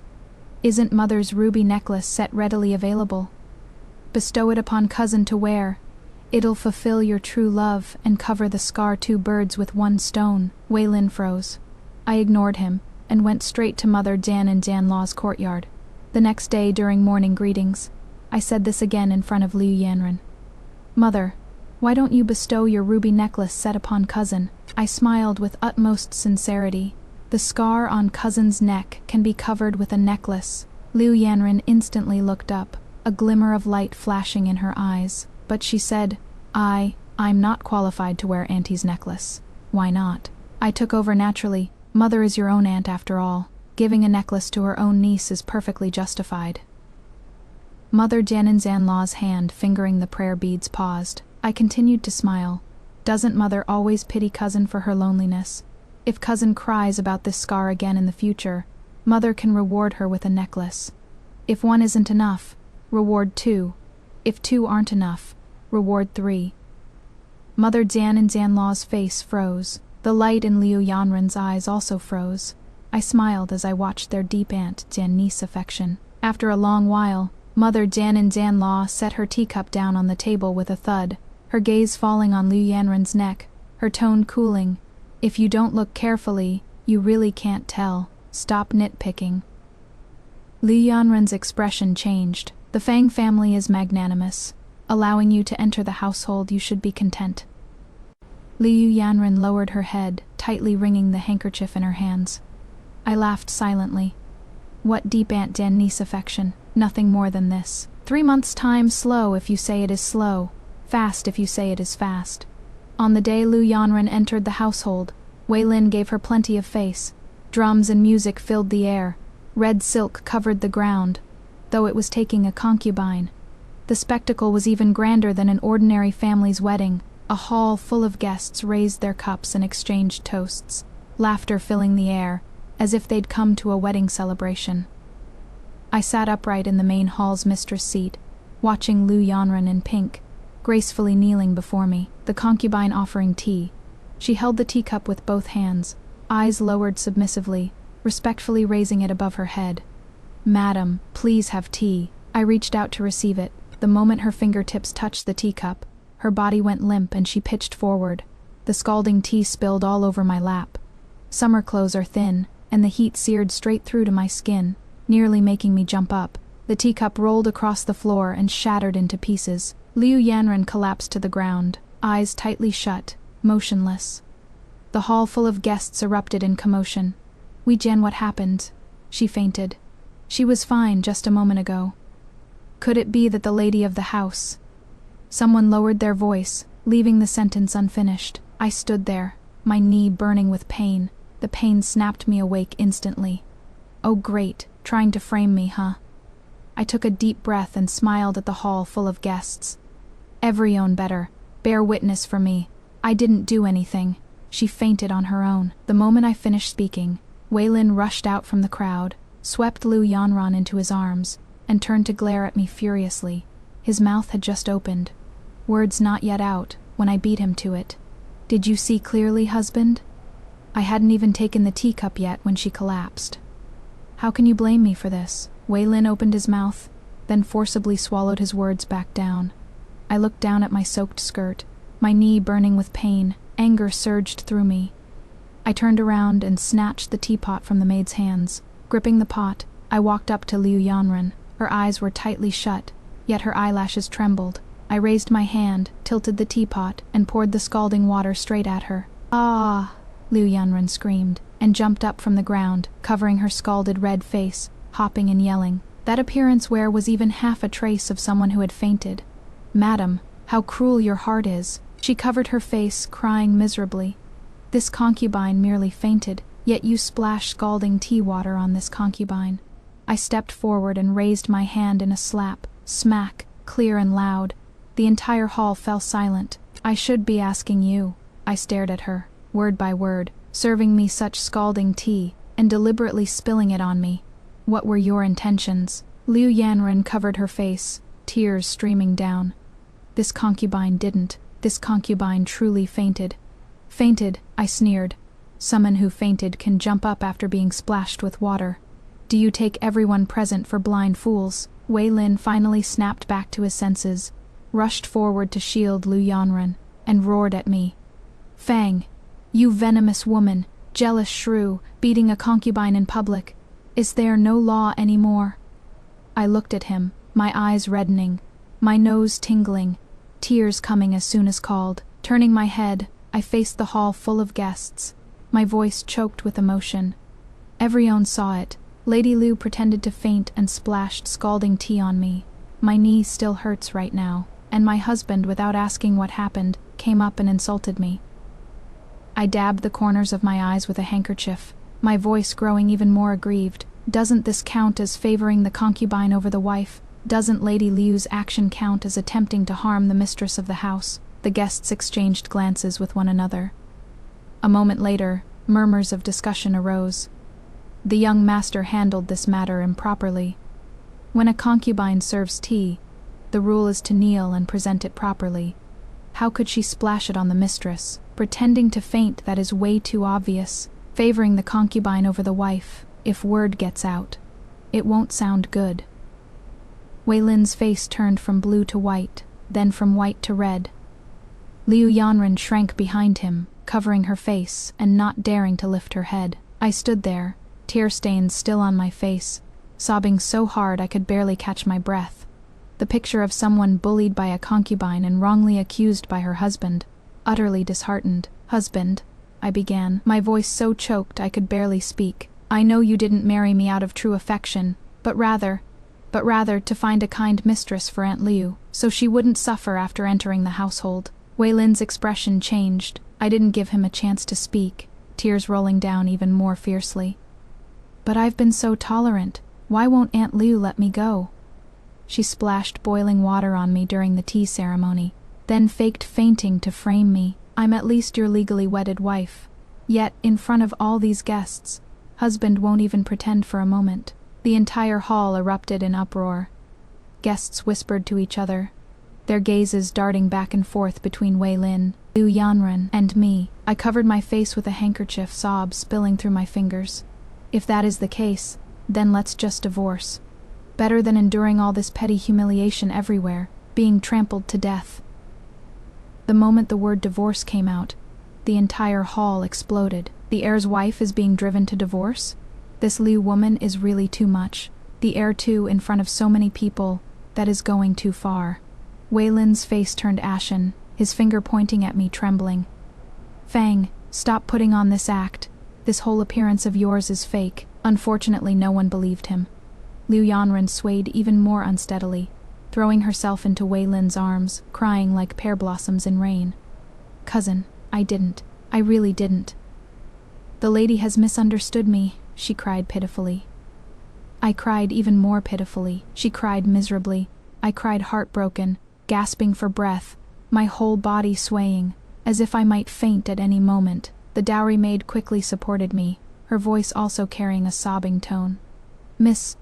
Isn't mother's ruby necklace set readily available? Bestow it upon cousin to wear. It'll fulfill your true love and cover the scar. 2 birds with 1 stone. Wei Lin froze. I ignored him and went straight to Mother Dan and Dan Law's courtyard. The next day during morning greetings, I said this again in front of Liu Yanren. Mother, why don't you bestow your ruby necklace set upon cousin? I smiled with utmost sincerity. The scar on cousin's neck can be covered with a necklace. Liu Yanren instantly looked up, a glimmer of light flashing in her eyes, but she said, I'm not qualified to wear Auntie's necklace. Why not? I took over naturally. Mother is your own aunt after all. Giving a necklace to her own niece is perfectly justified. Mother Janin Zanlaw's hand fingering the prayer beads paused. I continued to smile. Doesn't mother always pity cousin for her loneliness? If cousin cries about this scar again in the future, mother can reward her with a necklace. If 1 isn't enough, reward 2. If 2 aren't enough, reward 3. Mother Janin Zanlaw's face froze. The light in Liu Yanren's eyes also froze. I smiled as I watched their deep aunt-niece affection. After a long while, Mother Janin Zanlaw set her teacup down on the table with a thud, her gaze falling on Liu Yanren's neck, her tone cooling. If you don't look carefully, you really can't tell. Stop nitpicking. Liu Yanren's expression changed. The Fang family is magnanimous. Allowing you to enter the household, you should be content. Liu Yanren lowered her head, tightly wringing the handkerchief in her hands. I laughed silently. What deep aunt-niece affection, nothing more than this. 3 months' time, slow if you say it is slow, fast if you say it is fast. On the day Liu Yanren entered the household, Wei Lin gave her plenty of face. Drums and music filled the air. Red silk covered the ground, though it was taking a concubine. The spectacle was even grander than an ordinary family's wedding. A hall full of guests raised their cups and exchanged toasts, laughter filling the air, as if they'd come to a wedding celebration. I sat upright in the main hall's mistress seat, watching Liu Yanren in pink, gracefully kneeling before me, the concubine offering tea. She held the teacup with both hands, eyes lowered submissively, respectfully raising it above her head. Madam, please have tea. I reached out to receive it. The moment her fingertips touched the teacup, her body went limp and she pitched forward. The scalding tea spilled all over my lap. Summer clothes are thin, and the heat seared straight through to my skin, nearly making me jump up. The teacup rolled across the floor and shattered into pieces. Liu Yanren collapsed to the ground, eyes tightly shut, motionless. The hall full of guests erupted in commotion. Wei Jian, what happened? She fainted. She was fine just a moment ago. Could it be that the lady of the house— Someone lowered their voice, leaving the sentence unfinished. I stood there, my knee burning with pain. The pain snapped me awake instantly. Oh great, trying to frame me, huh? I took a deep breath and smiled at the hall full of guests. Everyone better bear witness for me. I didn't do anything. She fainted on her own. The moment I finished speaking, Wei Lin rushed out from the crowd, swept Liu Yanren into his arms, and turned to glare at me furiously. His mouth had just opened, words not yet out, when I beat him to it. Did you see clearly, husband? I hadn't even taken the teacup yet when she collapsed. How can you blame me for this? Wei Lin opened his mouth, then forcibly swallowed his words back down. I looked down at my soaked skirt, my knee burning with pain. Anger surged through me. I turned around and snatched the teapot from the maid's hands. Gripping the pot, I walked up to Liu Yanren. Her eyes were tightly shut, yet her eyelashes trembled. I raised my hand, tilted the teapot, and poured the scalding water straight at her. Ah! Liu Yanren screamed, and jumped up from the ground, covering her scalded red face, hopping and yelling. That appearance where was even half a trace of someone who had fainted. Madam, how cruel your heart is. She covered her face, crying miserably. This concubine merely fainted, yet you splash scalding tea water on this concubine. I stepped forward and raised my hand in a slap, smack, clear and loud. The entire hall fell silent. I should be asking you. I stared at her. word by word, serving me such scalding tea, and deliberately spilling it on me. What were your intentions? Liu Yanren covered her face, tears streaming down. This concubine didn't. This concubine truly fainted. Fainted, I sneered. Someone who fainted can jump up after being splashed with water. Do you take everyone present for blind fools? Wei Lin finally snapped back to his senses, rushed forward to shield Liu Yanren, and roared at me. Fang, you venomous woman, jealous shrew, beating a concubine in public. Is there no law anymore? I looked at him, my eyes reddening, my nose tingling, tears coming as soon as called. Turning my head, I faced the hall full of guests, my voice choked with emotion. Everyone saw it. Lady Liu pretended to faint and splashed scalding tea on me. My knee still hurts right now, and my husband, without asking what happened, came up and insulted me. I dabbed the corners of my eyes with a handkerchief, my voice growing even more aggrieved. Doesn't this count as favoring the concubine over the wife? Doesn't Lady Liu's action count as attempting to harm the mistress of the house? The guests exchanged glances with one another. A moment later, murmurs of discussion arose. The young master handled this matter improperly. When a concubine serves tea, the rule is to kneel and present it properly. How could she splash it on the mistress? Pretending to faint, that is way too obvious. Favoring the concubine over the wife, if word gets out. It won't sound good. Wei Lin's face turned from blue to white, then from white to red. Liu Yanren shrank behind him, covering her face and not daring to lift her head. I stood there, tear stains still on my face, sobbing so hard I could barely catch my breath. The picture of someone bullied by a concubine and wrongly accused by her husband, utterly disheartened. Husband, I began, my voice so choked I could barely speak. I know you didn't marry me out of true affection, but rather to find a kind mistress for Aunt Liu, so she wouldn't suffer after entering the household. Wei Lin's expression changed. I didn't give him a chance to speak, tears rolling down even more fiercely. But I've been so tolerant. Why won't Aunt Liu let me go? She splashed boiling water on me during the tea ceremony, then faked fainting to frame me. I'm at least your legally wedded wife. Yet, in front of all these guests, husband won't even pretend for a moment. The entire hall erupted in uproar. Guests whispered to each other, their gazes darting back and forth between Wei Lin, Liu Yanren, and me. I covered my face with a handkerchief, sobs spilling through my fingers. If that is the case, then let's just divorce. Better than enduring all this petty humiliation everywhere, being trampled to death. The moment the word divorce came out, the entire hall exploded. The heir's wife is being driven to divorce? This Liu woman is really too much. The heir too, in front of so many people, that is going too far. Wei Lin's face turned ashen, his finger pointing at me, trembling. Fang, stop putting on this act. This whole appearance of yours is fake. Unfortunately, no one believed him. Liu Yanren swayed even more unsteadily, throwing herself into Wei Lin's arms, crying like pear blossoms in rain. Cousin, I didn't. I really didn't. The lady has misunderstood me, she cried pitifully. I cried even more pitifully. She cried miserably. I cried heartbroken, gasping for breath, my whole body swaying, as if I might faint at any moment. The dowry maid quickly supported me, her voice also carrying a sobbing tone. Miss,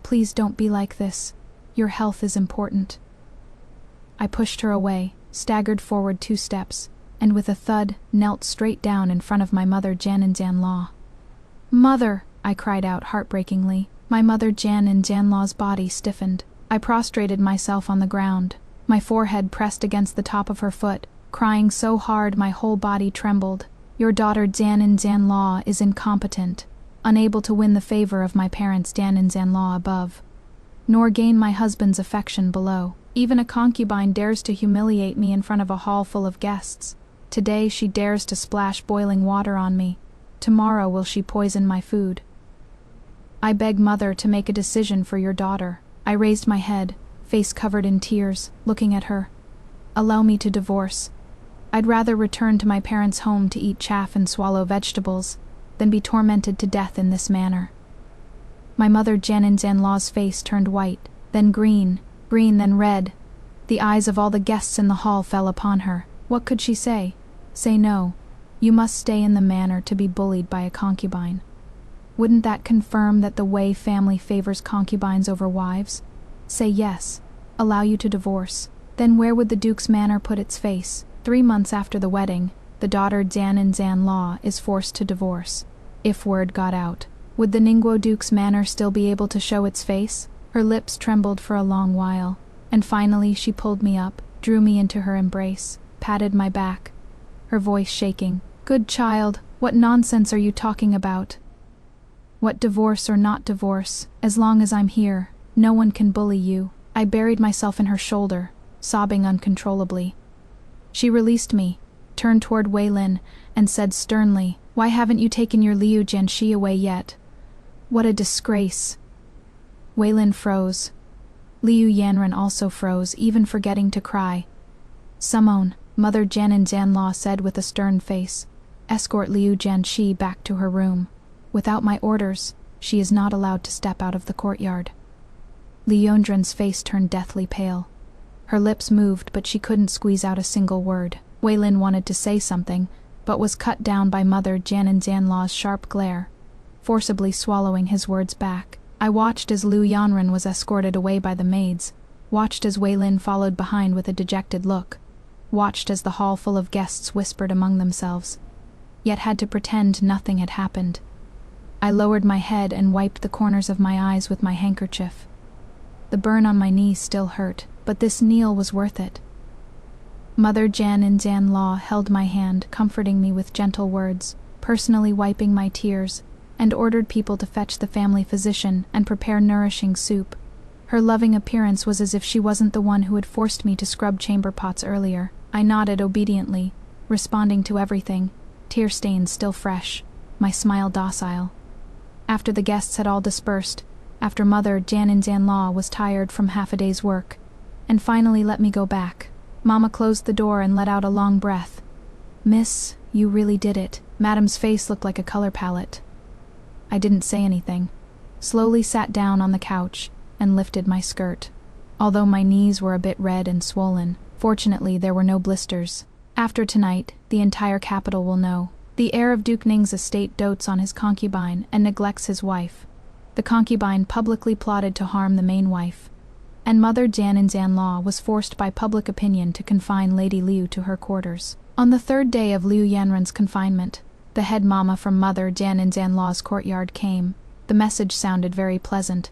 please don't be like this. Your health is important. I pushed her away, staggered forward 2 steps, and with a thud, knelt straight down in front of my mother Jian-Law. Mother, I cried out heartbreakingly. My mother Jian-Law's body stiffened. I prostrated myself on the ground, my forehead pressed against the top of her foot, crying so hard my whole body trembled. Your daughter Jian-Law is incompetent, unable to win the favor of my parents Jian-Law above, nor gain my husband's affection below. Even a concubine dares to humiliate me in front of a hall full of guests. Today she dares to splash boiling water on me. Tomorrow will she poison my food. I beg mother to make a decision for your daughter. I raised my head, face covered in tears, looking at her. Allow me to divorce. I'd rather return to my parents' home to eat chaff and swallow vegetables than be tormented to death in this manner. My mother Jian-Law's face turned white, then green, then red. The eyes of all the guests in the hall fell upon her. What could she say? Say no. You must stay in the manor to be bullied by a concubine. Wouldn't that confirm that the Wei family favors concubines over wives? Say yes. Allow you to divorce. Then where would the Duke's manor put its face? 3 months after the wedding, the daughter Jian is forced to divorce. If word got out, would the Ningguo Duke's manor still be able to show its face? Her lips trembled for a long while, and finally she pulled me up, drew me into her embrace, patted my back, her voice shaking. Good child, what nonsense are you talking about? What divorce or not divorce, as long as I'm here, no one can bully you. I buried myself in her shoulder, sobbing uncontrollably. She released me, turned toward Wei Lin, and said sternly, "Why haven't you taken your Liu Jianxi away yet? What a disgrace." Wei Lin froze. Liu Yanran also froze, even forgetting to cry. "Simone," Mother Jian said with a stern face, "escort Liu Jianxi back to her room. Without my orders, she is not allowed to step out of the courtyard." Liu face turned deathly pale. Her lips moved, but she couldn't squeeze out a single word. Wei Lin wanted to say something, but was cut down by Mother Jian's sharp glare, forcibly swallowing his words back. I watched as Liu Yanran was escorted away by the maids, watched as Wei Lin followed behind with a dejected look, watched as the hall full of guests whispered among themselves, yet had to pretend nothing had happened. I lowered my head and wiped the corners of my eyes with my handkerchief. The burn on my knee still hurt, but this kneel was worth it. Mother Jian held my hand, comforting me with gentle words, personally wiping my tears, and ordered people to fetch the family physician and prepare nourishing soup. Her loving appearance was as if she wasn't the one who had forced me to scrub chamber pots earlier. I nodded obediently, responding to everything, tear stains still fresh, my smile docile. After the guests had all dispersed, after Mother Jian was tired from half a day's work, and finally let me go back, Mama closed the door and let out a long breath. "Miss, you really did it." Madam's face looked like a color palette. I didn't say anything, slowly sat down on the couch, and lifted my skirt. Although my knees were a bit red and swollen, fortunately there were no blisters. After tonight, the entire capital will know. The heir of Duke Ning's estate dotes on his concubine and neglects his wife. The concubine publicly plotted to harm the main wife, and Mother Jian was forced by public opinion to confine Lady Liu to her quarters. On the 3rd day of Liu Yanran's confinement, the head mama from Mother Jian's courtyard came. The message sounded very pleasant.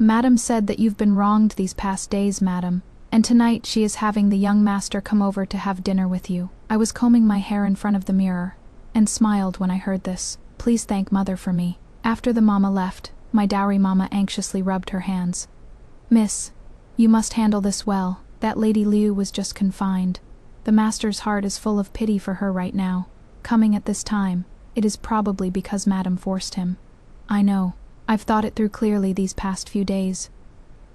"Madam said that you've been wronged these past days, madam, and tonight she is having the young master come over to have dinner with you." I was combing my hair in front of the mirror, and smiled when I heard this. "Please thank Mother for me." After the mama left, my dowry mama anxiously rubbed her hands. "Miss, you must handle this well. That Lady Liu was just confined. The master's heart is full of pity for her right now. Coming at this time, it is probably because Madam forced him. I know. I've thought it through clearly these past few days.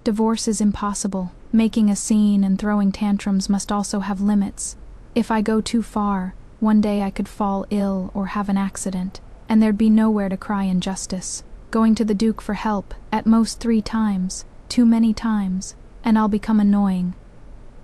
Divorce is impossible. Making a scene and throwing tantrums must also have limits. If I go too far, one day I could fall ill or have an accident, and there'd be nowhere to cry injustice. Going to the Duke for help, at most 3 times, too many times, and I'll become annoying.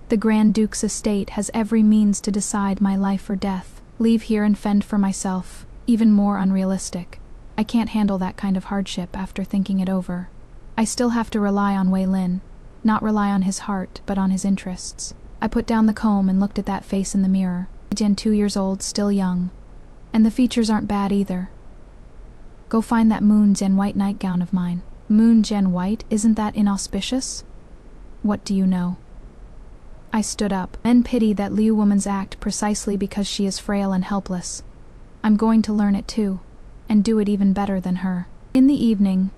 The Grand Duke's estate has every means to decide my life or death. Leave here and fend for myself, even more unrealistic. I can't handle that kind of hardship after thinking it over. I still have to rely on Wei Lin, not rely on his heart, but on his interests. I put down the comb and looked at that face in the mirror. Jian 2 years old, still young. And the features aren't bad either. Go find that Moon Jian white nightgown of mine. Moon Jian white, isn't that inauspicious? What do you know? I stood up. Men pity that Liu woman's act precisely because she is frail and helpless. I'm going to learn it too, and do it even better than her. In the evening,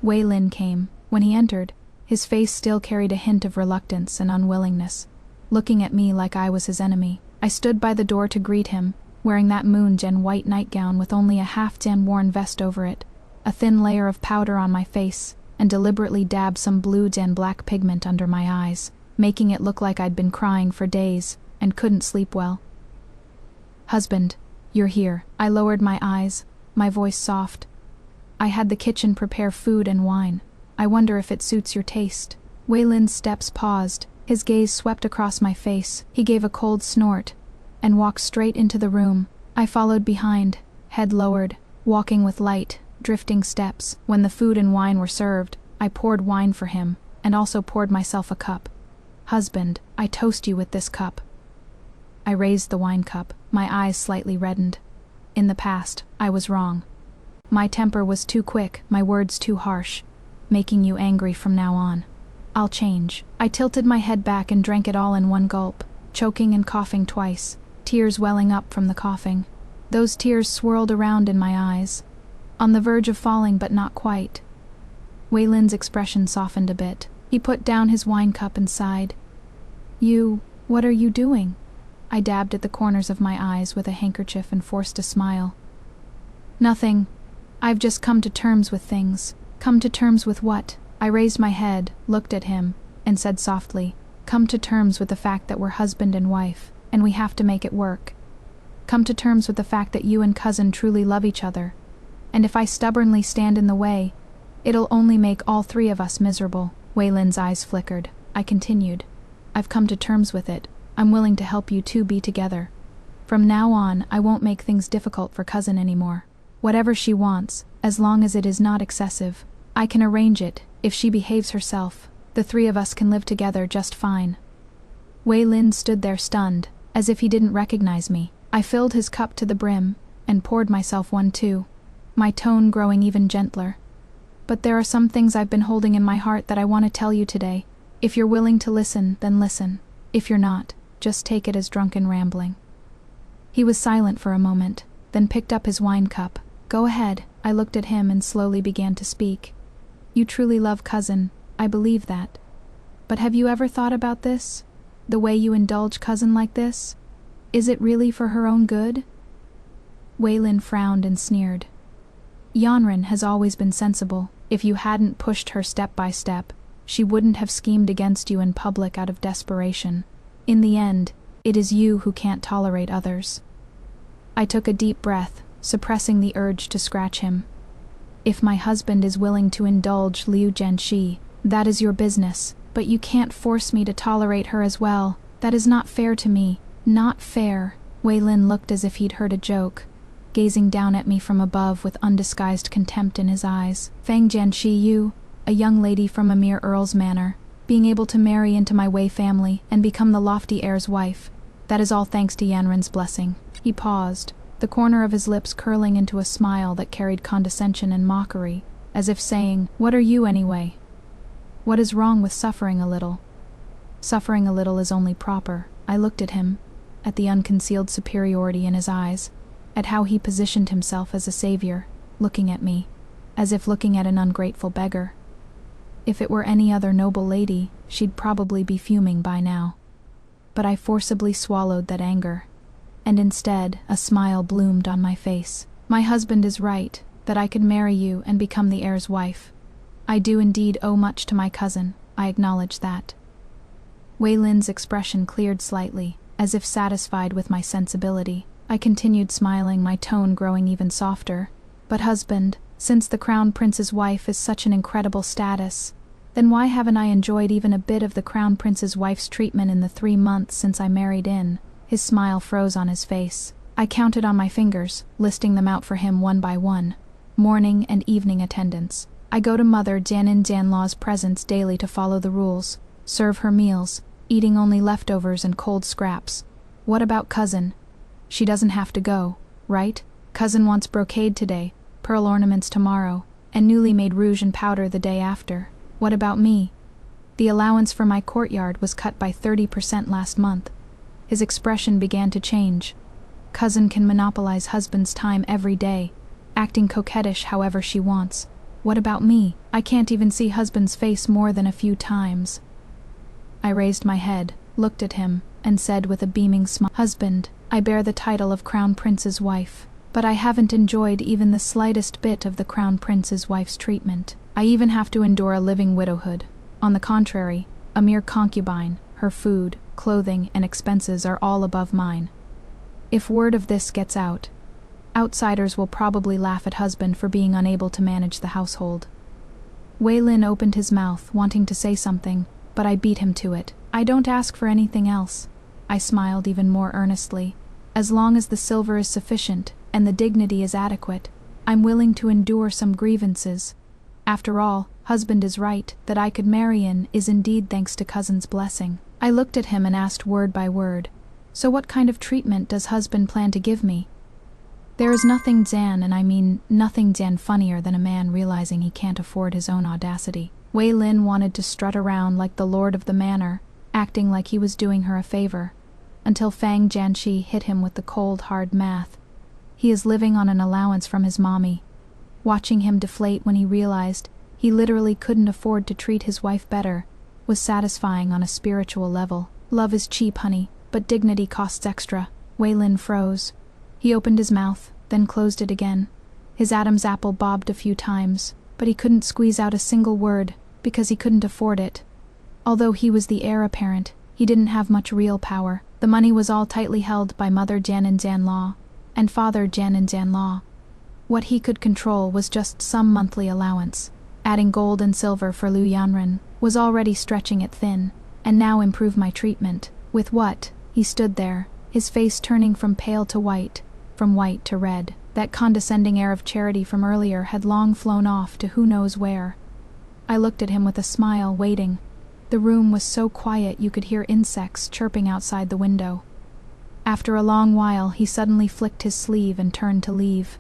Wei Lin came. When he entered, his face still carried a hint of reluctance and unwillingness, looking at me like I was his enemy. I stood by the door to greet him, wearing that Moon Jian white nightgown with only a half-Jian worn vest over it, a thin layer of powder on my face, and deliberately dabbed some blue Jian black pigment under my eyes, making it look like I'd been crying for days and couldn't sleep well. "Husband, you're here." I lowered my eyes, my voice soft. "I had the kitchen prepare food and wine. I wonder if it suits your taste." Wei Lin's steps paused, his gaze swept across my face. He gave a cold snort and walked straight into the room, I followed behind, head lowered, walking with light, drifting steps. When the food and wine were served, I poured wine for him, and also poured myself a cup. Husband, I toast you with this cup. I raised the wine cup, my eyes slightly reddened. In the past, I was wrong. My temper was too quick, my words too harsh, making you angry from now on. I'll change. I tilted my head back and drank it all in one gulp, choking and coughing twice, tears welling up from the coughing. Those tears swirled around in my eyes, on the verge of falling but not quite. Wei Lin's expression softened a bit. He put down his wine cup and sighed. What are you doing? I dabbed at the corners of my eyes with a handkerchief and forced a smile. Nothing. I've just come to terms with things. Come to terms with what? I raised my head, looked at him, and said softly, come to terms with the fact that we're husband and wife, and we have to make it work. Come to terms with the fact that you and cousin truly love each other, and if I stubbornly stand in the way, it'll only make all three of us miserable. Wei Lin's eyes flickered. I continued, I've come to terms with it. I'm willing to help you two be together. From now on, I won't make things difficult for cousin anymore. Whatever she wants, as long as it is not excessive, I can arrange it. If she behaves herself, the three of us can live together just fine. Wei Lin stood there stunned, as if he didn't recognize me. I filled his cup to the brim, and poured myself one too, my tone growing even gentler. But there are some things I've been holding in my heart that I want to tell you today. If you're willing to listen, then listen. If you're not, just take it as drunken rambling. He was silent for a moment, then picked up his wine cup. Go ahead. I looked at him and slowly began to speak. You truly love cousin, I believe that. But have you ever thought about this? The way you indulge cousin like this? Is it really for her own good? Wei Lin frowned and sneered. Yanren has always been sensible. If you hadn't pushed her step by step, she wouldn't have schemed against you in public out of desperation. In the end, it is you who can't tolerate others. I took a deep breath, suppressing the urge to scratch him. If my husband is willing to indulge Liu Jianxi, that is your business, but you can't force me to tolerate her as well. That is not fair to me. Not fair. Wei Lin looked as if he'd heard a joke, gazing down at me from above with undisguised contempt in his eyes. Fang Jianxi, you, a young lady from a mere earl's manor, being able to marry into my Wei family and become the lofty heir's wife. That is all thanks to Yanren's blessing. He paused, the corner of his lips curling into a smile that carried condescension and mockery, as if saying, what are you anyway? What is wrong with suffering a little? Suffering a little is only proper. I looked at him, at the unconcealed superiority in his eyes, at how he positioned himself as a savior, looking at me, as if looking at an ungrateful beggar. If it were any other noble lady, she'd probably be fuming by now. But I forcibly swallowed that anger, and instead a smile bloomed on my face. My husband is right, that I could marry you and become the heir's wife. I do indeed owe much to my cousin, I acknowledge that. Wei Lin's expression cleared slightly, as if satisfied with my sensibility. I continued smiling, my tone growing even softer. But husband, since the crown prince's wife is such an incredible status, then why haven't I enjoyed even a bit of the crown prince's wife's treatment in the 3 months since I married in? His smile froze on his face. I counted on my fingers, listing them out for him one by one. Morning and evening attendance. I go to Mother Jianin Jianlao's presence daily to follow the rules, serve her meals, eating only leftovers and cold scraps. What about cousin? She doesn't have to go, right? Cousin wants brocade today, pearl ornaments tomorrow, and newly made rouge and powder the day after. What about me? The allowance for my courtyard was cut by 30% last month. His expression began to change. Cousin can monopolize husband's time every day, acting coquettish however she wants. What about me? I can't even see husband's face more than a few times. I raised my head, looked at him, and said with a beaming smile, Husband, I bear the title of Crown Prince's wife, but I haven't enjoyed even the slightest bit of the Crown Prince's wife's treatment. I even have to endure a living widowhood. On the contrary, a mere concubine, her food, clothing, and expenses are all above mine. If word of this gets out, outsiders will probably laugh at husband for being unable to manage the household. Wei Lin opened his mouth, wanting to say something, but I beat him to it. I don't ask for anything else. I smiled even more earnestly. As long as the silver is sufficient and the dignity is adequate, I'm willing to endure some grievances. After all, husband is right, that I could marry in is indeed thanks to cousin's blessing. I looked at him and asked word by word, so what kind of treatment does husband plan to give me? There is nothing Zan, and I mean nothing Zan, funnier than a man realizing he can't afford his own audacity. Wei Lin wanted to strut around like the lord of the manor, acting like he was doing her a favor, until Fang Jianxi hit him with the cold, hard math. He is living on an allowance from his mommy. Watching him deflate when he realized he literally couldn't afford to treat his wife better was satisfying on a spiritual level. Love is cheap, honey, but dignity costs extra. Wei Lin froze. He opened his mouth, then closed it again. His Adam's apple bobbed a few times, but he couldn't squeeze out a single word because he couldn't afford it. Although he was the heir apparent, he didn't have much real power. The money was all tightly held by Mother Jian and Zan Law and Father Jian and Zan Law. What he could control was just some monthly allowance. Adding gold and silver for Lu Yanren was already stretching it thin, and now improve my treatment. With what? He stood there, his face turning from pale to white, from white to red. That condescending air of charity from earlier had long flown off to who knows where. I looked at him with a smile, waiting. The room was so quiet you could hear insects chirping outside the window. After a long while, he suddenly flicked his sleeve and turned to leave.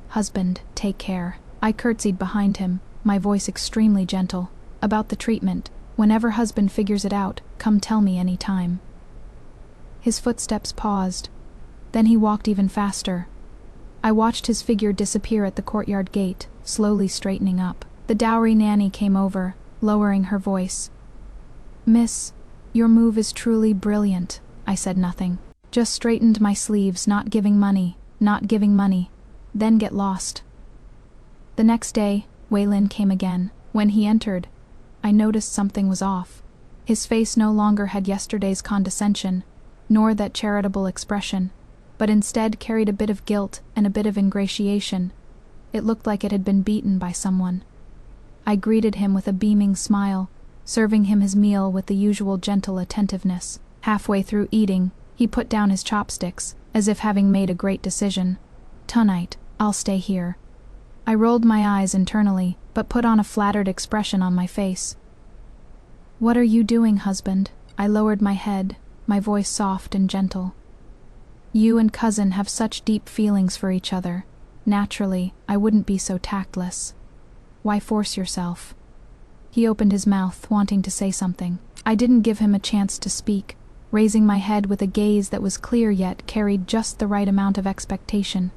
Husband, take care. I curtsied behind him, my voice extremely gentle. About the treatment, whenever husband figures it out, come tell me any time. His footsteps paused. Then he walked even faster. I watched his figure disappear at the courtyard gate, slowly straightening up. The dowry nanny came over, lowering her voice. Miss, your move is truly brilliant. I said nothing. Just straightened my sleeves, not giving money, then get lost. The next day, Wei Lin came again. When he entered, I noticed something was off. His face no longer had yesterday's condescension, nor that charitable expression, but instead carried a bit of guilt and a bit of ingratiation. It looked like it had been beaten by someone. I greeted him with a beaming smile, serving him his meal with the usual gentle attentiveness. Halfway through eating, he put down his chopsticks, as if having made a great decision. Tonight, I'll stay here. I rolled my eyes internally, but put on a flattered expression on my face. What are you doing, husband? I lowered my head, my voice soft and gentle. You and cousin have such deep feelings for each other. Naturally, I wouldn't be so tactless. Why force yourself? He opened his mouth, wanting to say something. I didn't give him a chance to speak, raising my head with a gaze that was clear yet carried just the right amount of expectation.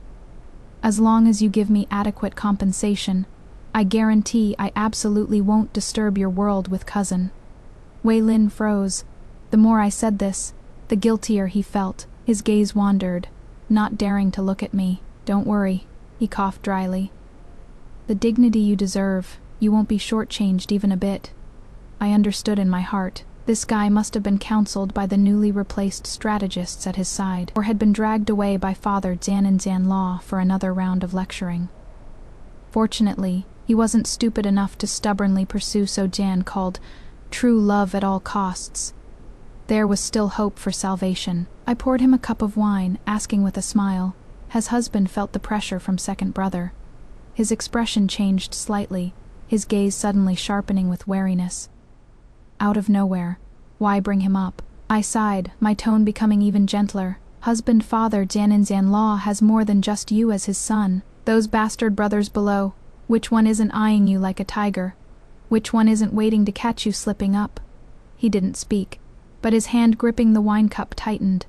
As long as you give me adequate compensation, I guarantee I absolutely won't disturb your world with cousin. Wei Lin froze. The more I said this, the guiltier he felt. His gaze wandered, not daring to look at me. Don't worry, he coughed dryly. The dignity you deserve, you won't be shortchanged even a bit. I understood in my heart. This guy must have been counseled by the newly replaced strategists at his side, or had been dragged away by Father Jian and Zan Law for another round of lecturing. Fortunately, he wasn't stupid enough to stubbornly pursue so Jian called true love at all costs. There was still hope for salvation. I poured him a cup of wine, asking with a smile, has husband felt the pressure from second brother? His expression changed slightly, his gaze suddenly sharpening with wariness. Out of nowhere. Why bring him up? I sighed, my tone becoming even gentler. Husband Father Jian and Zan Law has more than just you as his son. Those bastard brothers below, which one isn't eyeing you like a tiger? Which one isn't waiting to catch you slipping up? He didn't speak, but his hand gripping the wine cup tightened.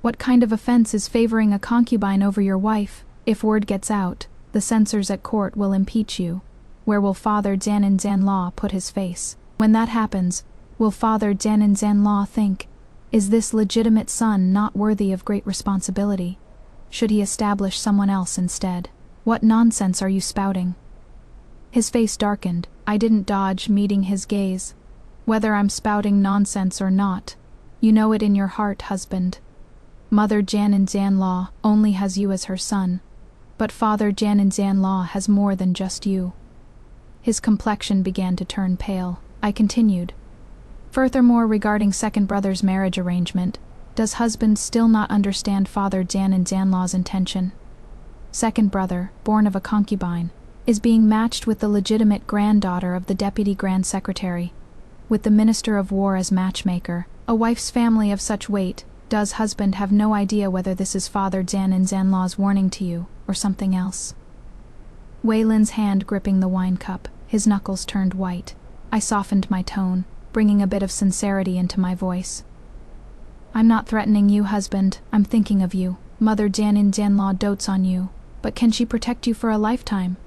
What kind of offense is favoring a concubine over your wife? If word gets out, the censors at court will impeach you. Where will Father Jian and Zan Law put his face? When that happens, will Father Jian and Zan Law think, is this legitimate son not worthy of great responsibility? Should he establish someone else instead? What nonsense are you spouting? His face darkened. I didn't dodge, meeting his gaze. Whether I'm spouting nonsense or not, you know it in your heart, husband. Mother Jian and Zan Law only has you as her son, but Father Jian and Zan Law has more than just you. His complexion began to turn pale. I continued. Furthermore, regarding second brother's marriage arrangement, Does husband still not understand Father Jan and Zanlaw's intention? Second brother, born of a concubine, is being matched with the legitimate granddaughter of the Deputy Grand Secretary, with the Minister of War as matchmaker. A wife's family of such weight. Does husband have no idea whether this is Father Jan and Zanlaw's warning to you, or something else? Wei Lin's hand gripping the wine cup, his knuckles turned white. I softened my tone, bringing a bit of sincerity into my voice. I'm not threatening you, husband, I'm thinking of you. Mother Jan and Zanlaw dotes on you, but can she protect you for a lifetime?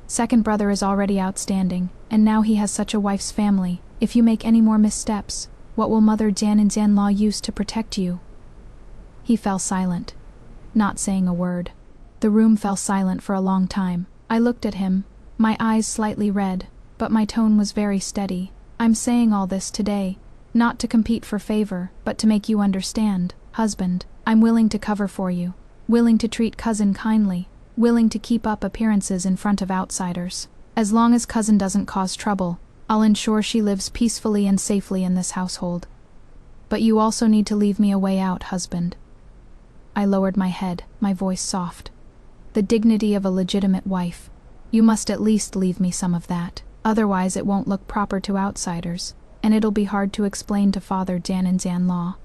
Second brother is already outstanding, and now he has such a wife's family. If you make any more missteps, what will Mother Jan and Zanlaw use to protect you? He fell silent, not saying a word. The room fell silent for a long time. I looked at him, my eyes slightly red, but my tone was very steady. I'm saying all this today, not to compete for favor, but to make you understand. Husband, I'm willing to cover for you, willing to treat cousin kindly, willing to keep up appearances in front of outsiders. As long as cousin doesn't cause trouble, I'll ensure she lives peacefully and safely in this household. But you also need to leave me a way out, husband. I lowered my head, my voice soft. The dignity of a legitimate wife. You must at least leave me some of that. Otherwise it won't look proper to outsiders, and it'll be hard to explain to Father Jan and Zanlaw.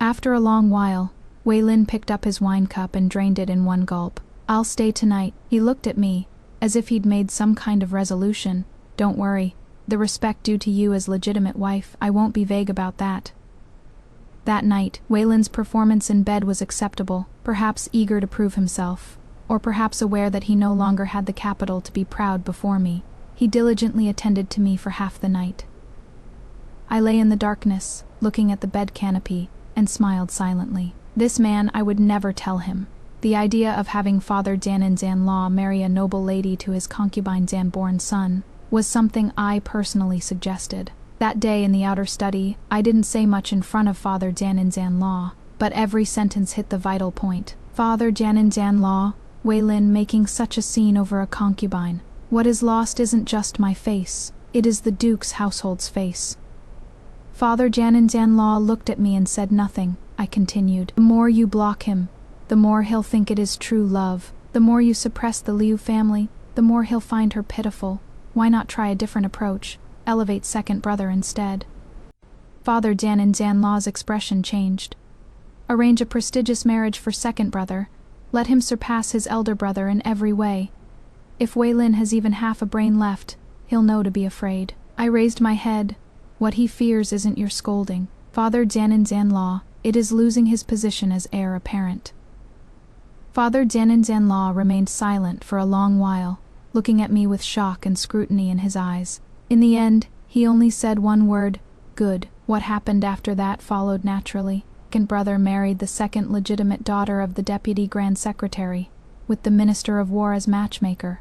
After a long while, Wei Lin picked up his wine cup and drained it in one gulp. I'll stay tonight. He looked at me, as if he'd made some kind of resolution. Don't worry, the respect due to you as legitimate wife, I won't be vague about that. That night, Wei Lin's performance in bed was acceptable, perhaps eager to prove himself, or perhaps aware that he no longer had the capital to be proud before me. He diligently attended to me for half the night. I lay in the darkness, looking at the bed canopy, and smiled silently. This man, I would never tell him. The idea of having Father Jan and Zanlaw marry a noble lady to his concubine Zanborn's son was something I personally suggested. That day in the outer study, I didn't say much in front of Father Jan and Zanlaw, but every sentence hit the vital point. Father Jan and Zanlaw, Wei Lin making such a scene over a concubine. What is lost isn't just my face, it is the Duke's household's face. Father Jan and Zanlaw looked at me and said nothing. I continued. The more you block him, the more he'll think it is true love. The more you suppress the Liu family, the more he'll find her pitiful. Why not try a different approach? Elevate second brother instead. Father Jan and Zanlaw's expression changed. Arrange a prestigious marriage for second brother. Let him surpass his elder brother in every way. If Wei Lin has even half a brain left, he'll know to be afraid. I raised my head. What he fears isn't your scolding, Father Jan and Zanlaw, it is losing his position as heir apparent. Father Jan and Zanlaw remained silent for a long while, looking at me with shock and scrutiny in his eyes. In the end, he only said one word, good. What happened after that followed naturally. Second brother married the second legitimate daughter of the Deputy Grand Secretary, with the Minister of War as matchmaker.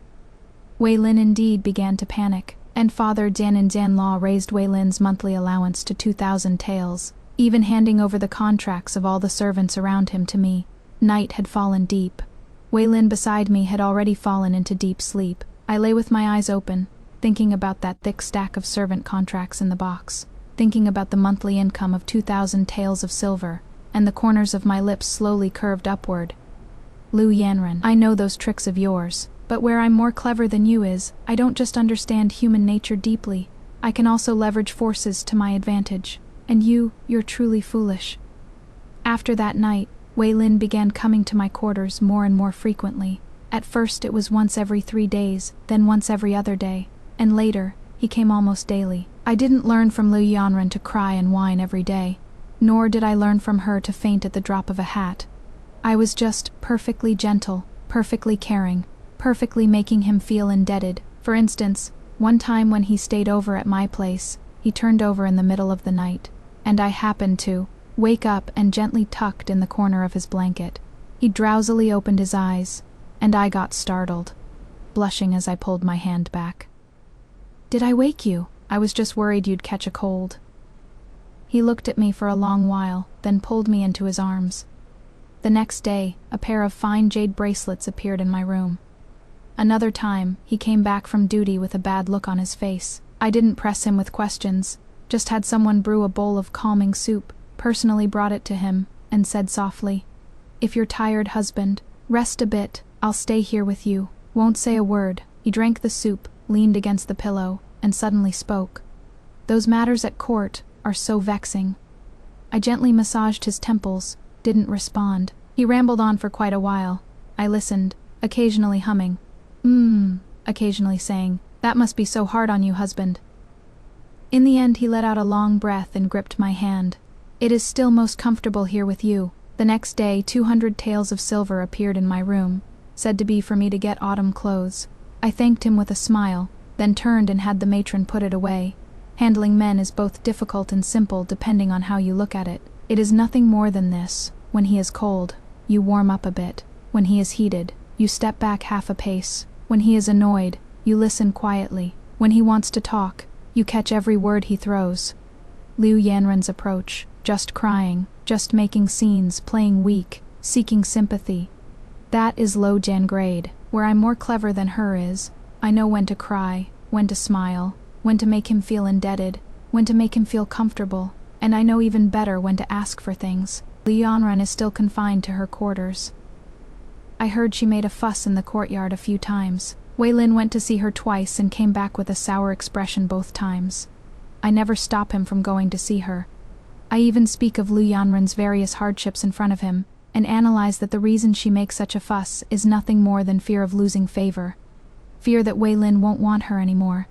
Wei Lin indeed began to panic, and Father Jan and Zanlaw raised Wei Lin's monthly allowance to 2,000 taels, even handing over the contracts of all the servants around him to me. Night had fallen deep. Wei Lin beside me had already fallen into deep sleep. I lay with my eyes open, thinking about that thick stack of servant contracts in the box, thinking about the monthly income of 2,000 taels of silver, and the corners of my lips slowly curved upward. Liu Yanren, I know those tricks of yours, but where I'm more clever than you is, I don't just understand human nature deeply, I can also leverage forces to my advantage. And you're truly foolish. After that night, Wei Lin began coming to my quarters more and more frequently. At first it was once every 3 days, then once every other day, and later, he came almost daily. I didn't learn from Liu Yanren to cry and whine every day, nor did I learn from her to faint at the drop of a hat. I was just perfectly gentle, perfectly caring, perfectly making him feel indebted. For instance, one time when he stayed over at my place, he turned over in the middle of the night, and I happened to wake up and gently tucked in the corner of his blanket. He drowsily opened his eyes, and I got startled, blushing as I pulled my hand back. Did I wake you? I was just worried you'd catch a cold. He looked at me for a long while, then pulled me into his arms. The next day, a pair of fine jade bracelets appeared in my room. Another time, he came back from duty with a bad look on his face. I didn't press him with questions, just had someone brew a bowl of calming soup, personally brought it to him, and said softly, "If you're tired, husband, rest a bit, I'll stay here with you." Won't say a word. He drank the soup, leaned against the pillow, and suddenly spoke. "Those matters at court are so vexing." I gently massaged his temples, didn't respond. He rambled on for quite a while. I listened, occasionally humming. Occasionally saying, "That must be so hard on you, husband." In the end he let out a long breath and gripped my hand. "It is still most comfortable here with you." The next day 200 taels of silver appeared in my room, said to be for me to get autumn clothes. I thanked him with a smile, then turned and had the matron put it away. Handling men is both difficult and simple depending on how you look at it. It is nothing more than this. When he is cold, you warm up a bit. When he is heated, you step back half a pace. When he is annoyed, you listen quietly. When he wants to talk, you catch every word he throws. Liu Yanren's approach, just crying, just making scenes, playing weak, seeking sympathy. That is low Jan grade, where I'm more clever than her is. I know when to cry, when to smile, when to make him feel indebted, when to make him feel comfortable, and I know even better when to ask for things. Liu Yanren is still confined to her quarters. I heard she made a fuss in the courtyard a few times. Wei Lin went to see her twice and came back with a sour expression both times. I never stop him from going to see her. I even speak of Liu Yanren's various hardships in front of him, and analyze that the reason she makes such a fuss is nothing more than fear of losing favor. Fear that Wei Lin won't want her anymore.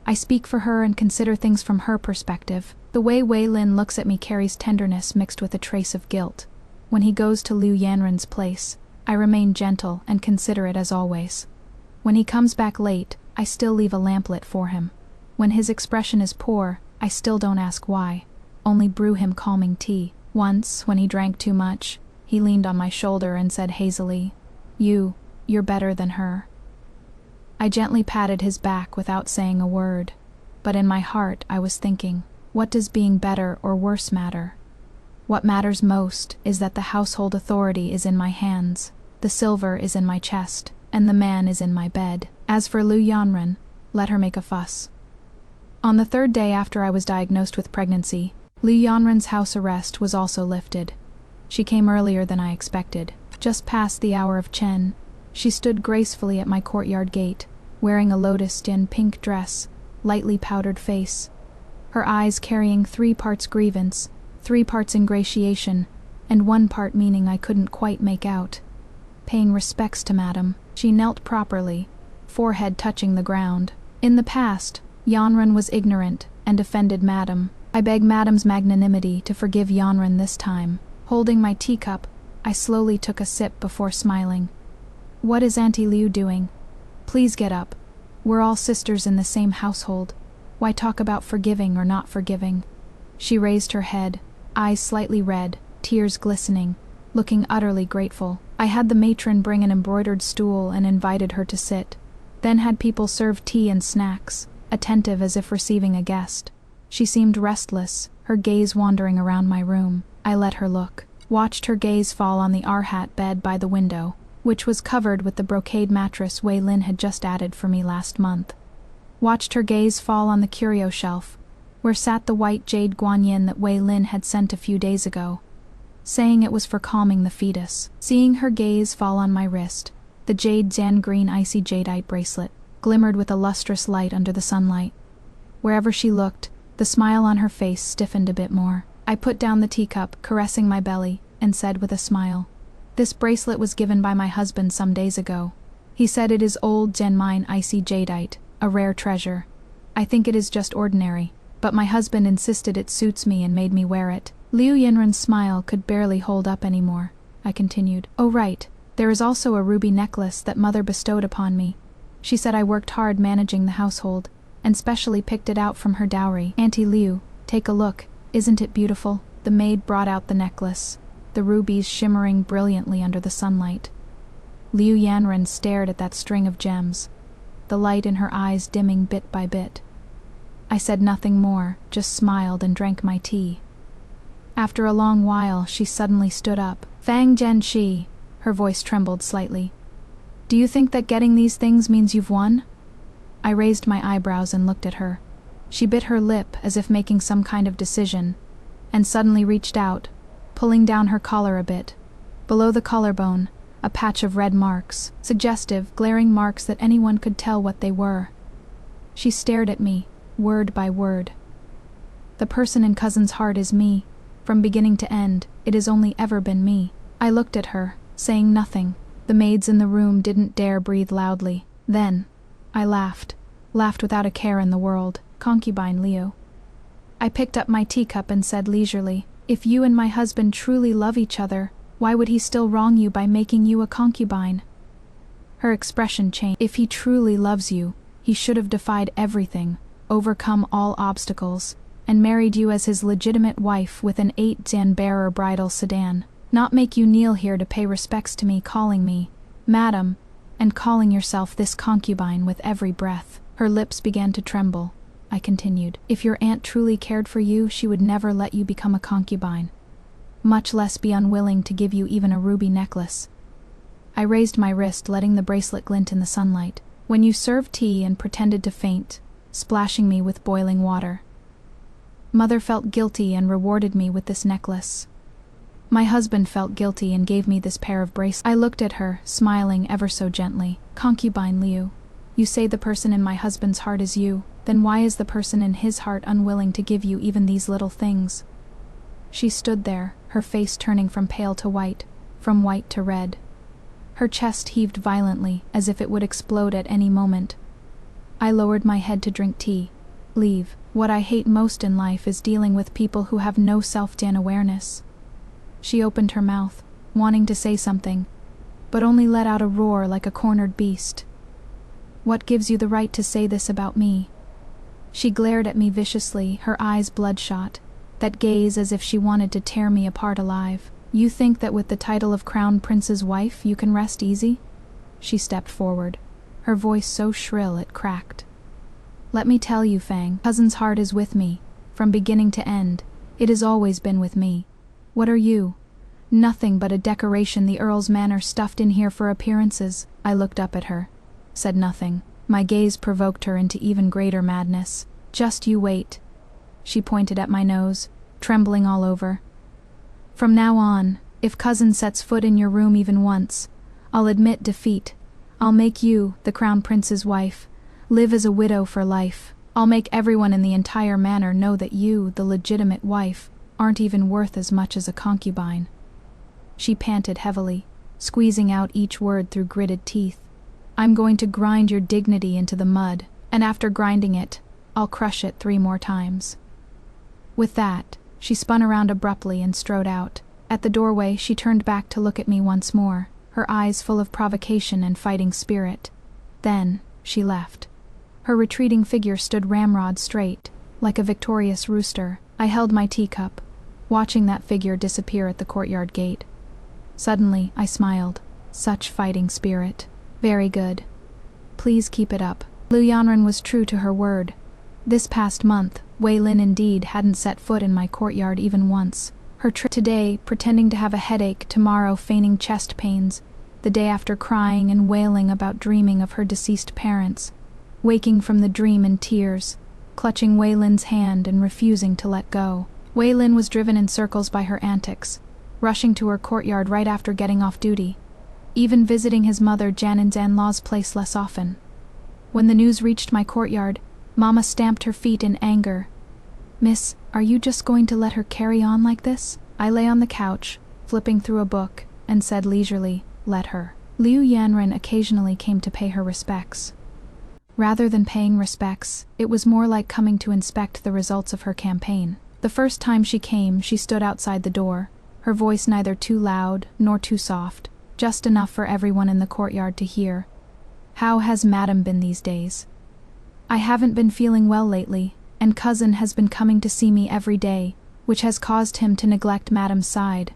I speak for her and consider things from her perspective. The way Wei Lin looks at me carries tenderness mixed with a trace of guilt. When he goes to Liu Yanren's place, I remain gentle and considerate as always. When he comes back late, I still leave a lamplit for him. When his expression is poor, I still don't ask why, only brew him calming tea. Once, when he drank too much, he leaned on my shoulder and said hazily, You're better than her." I gently patted his back without saying a word, but in my heart I was thinking, what does being better or worse matter? What matters most is that the household authority is in my hands, the silver is in my chest, and the man is in my bed. As for Liu Yanren, let her make a fuss. On the third day after I was diagnosed with pregnancy, Liu Yanren's house arrest was also lifted. She came earlier than I expected, just past the hour of Chen. She stood gracefully at my courtyard gate, wearing a lotus-skin pink dress, lightly powdered face. Her eyes carrying 3 parts grievance, 3 parts ingratiation, and 1 part meaning I couldn't quite make out. Paying respects to Madam, she knelt properly, forehead touching the ground. In the past, Yanren was ignorant and offended Madam. I beg Madam's magnanimity to forgive Yanren this time. Holding my teacup, I slowly took a sip before smiling. "What is Auntie Liu doing? Please get up. We're all sisters in the same household. Why talk about forgiving or not forgiving?" She raised her head, eyes slightly red, tears glistening, looking utterly grateful. I had the matron bring an embroidered stool and invited her to sit, then had people serve tea and snacks, attentive as if receiving a guest. She seemed restless, her gaze wandering around my room. I let her look, watched her gaze fall on the Arhat bed by the window, which was covered with the brocade mattress Wei Lin had just added for me last month. Watched her gaze fall on the curio shelf, where sat the white jade guanyin that Wei Lin had sent a few days ago, saying it was for calming the fetus. Seeing her gaze fall on my wrist, the jade Zan green icy jadeite bracelet glimmered with a lustrous light under the sunlight. Wherever she looked, the smile on her face stiffened a bit more. I put down the teacup, caressing my belly, and said with a smile, "This bracelet was given by my husband some days ago. He said it is old Zhenmine icy jadeite, a rare treasure. I think it is just ordinary, but my husband insisted it suits me and made me wear it." Liu Yanren's smile could barely hold up anymore. I continued, "Oh right, there is also a ruby necklace that Mother bestowed upon me. She said I worked hard managing the household, and specially picked it out from her dowry. Auntie Liu, take a look, isn't it beautiful?" The maid brought out the necklace, the rubies shimmering brilliantly under the sunlight. Liu Yanren stared at that string of gems, the light in her eyes dimming bit by bit. I said nothing more, just smiled and drank my tea. After a long while, she suddenly stood up. "Fang Zhenshi," her voice trembled slightly. "Do you think that getting these things means you've won?" I raised my eyebrows and looked at her. She bit her lip as if making some kind of decision, and suddenly reached out, pulling down her collar a bit. Below the collarbone, a patch of red marks, suggestive, glaring marks that anyone could tell what they were. She stared at me, word by word. The person in Cousin's heart is me. From beginning to end, it has only ever been me. I looked at her, saying nothing. The maids in the room didn't dare breathe loudly. Then, I laughed without a care in the world. Concubine Liu. I picked up my teacup and said leisurely, "If you and my husband truly love each other, why would he still wrong you by making you a concubine?" Her expression changed. If he truly loves you, he should have defied everything, overcome all obstacles, and married you as his legitimate wife with an 8-bearer bridal sedan, not make you kneel here to pay respects to me, calling me Madam, and calling yourself this concubine with every breath. Her lips began to tremble. I continued, "If your aunt truly cared for you, she would never let you become a concubine, much less be unwilling to give you even a ruby necklace." I raised my wrist, letting the bracelet glint in the sunlight. "When you served tea and pretended to faint, splashing me with boiling water. Mother felt guilty and rewarded me with this necklace. My husband felt guilty and gave me this pair of bracelets." I looked at her, smiling ever so gently. "Concubine Liu, you say the person in my husband's heart is you, then why is the person in his heart unwilling to give you even these little things?" She stood there, her face turning from pale to white, from white to red. Her chest heaved violently, as if it would explode at any moment. I lowered my head to drink tea. "Leave. What I hate most in life is dealing with people who have no self-awareness." She opened her mouth, wanting to say something, but only let out a roar like a cornered beast. "What gives you the right to say this about me?" She glared at me viciously, her eyes bloodshot, that gaze as if she wanted to tear me apart alive. "You think that with the title of Crown Prince's wife you can rest easy?" She stepped forward, her voice so shrill it cracked. "Let me tell you, Fang, Cousin's heart is with me, from beginning to end. It has always been with me. What are you? Nothing but a decoration the Earl's manor stuffed in here for appearances." I looked up at her, said nothing. My gaze provoked her into even greater madness. "Just you wait." She pointed at my nose, trembling all over. "From now on, if Cousin sets foot in your room even once, I'll admit defeat. I'll make you, the Crown Prince's wife, live as a widow for life. I'll make everyone in the entire manor know that you, the legitimate wife, aren't even worth as much as a concubine." She panted heavily, squeezing out each word through gritted teeth. "I'm going to grind your dignity into the mud, and after grinding it, I'll crush it 3 more times." With that, she spun around abruptly and strode out. At the doorway, she turned back to look at me once more, her eyes full of provocation and fighting spirit. Then, she left. Her retreating figure stood ramrod straight, like a victorious rooster. I held my teacup, watching that figure disappear at the courtyard gate. Suddenly, I smiled. Such fighting spirit. Very good. Please keep it up. Liu Yanran was true to her word. This past month, Wei Lin indeed hadn't set foot in my courtyard even once. Her trip today, pretending to have a headache, tomorrow feigning chest pains, the day after crying and wailing about dreaming of her deceased parents, waking from the dream in tears, clutching Wei Lin's hand and refusing to let go. Wei Lin was driven in circles by her antics, rushing to her courtyard right after getting off duty, even visiting his mother Jan in Zanlaw's place less often. When the news reached my courtyard, Mama stamped her feet in anger. "Miss, are you just going to let her carry on like this?" I lay on the couch, flipping through a book, and said leisurely, "Let her." Liu Yanran occasionally came to pay her respects. Rather than paying respects, it was more like coming to inspect the results of her campaign. The first time she came, she stood outside the door, her voice neither too loud nor too soft, just enough for everyone in the courtyard to hear. "How has Madam been these days? I haven't been feeling well lately, and Cousin has been coming to see me every day, which has caused him to neglect Madam's side.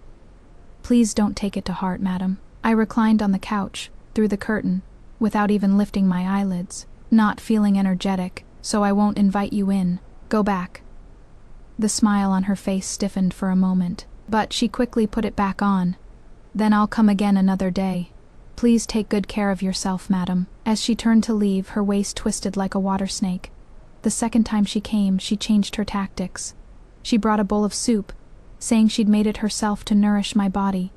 Please don't take it to heart, Madam." I reclined on the couch, through the curtain, without even lifting my eyelids. "Not feeling energetic, so I won't invite you in. Go back." The smile on her face stiffened for a moment, but she quickly put it back on. "Then I'll come again another day. Please take good care of yourself, Madam." As she turned to leave, her waist twisted like a water snake. The second time she came, she changed her tactics. She brought a bowl of soup, saying she'd made it herself to nourish my body.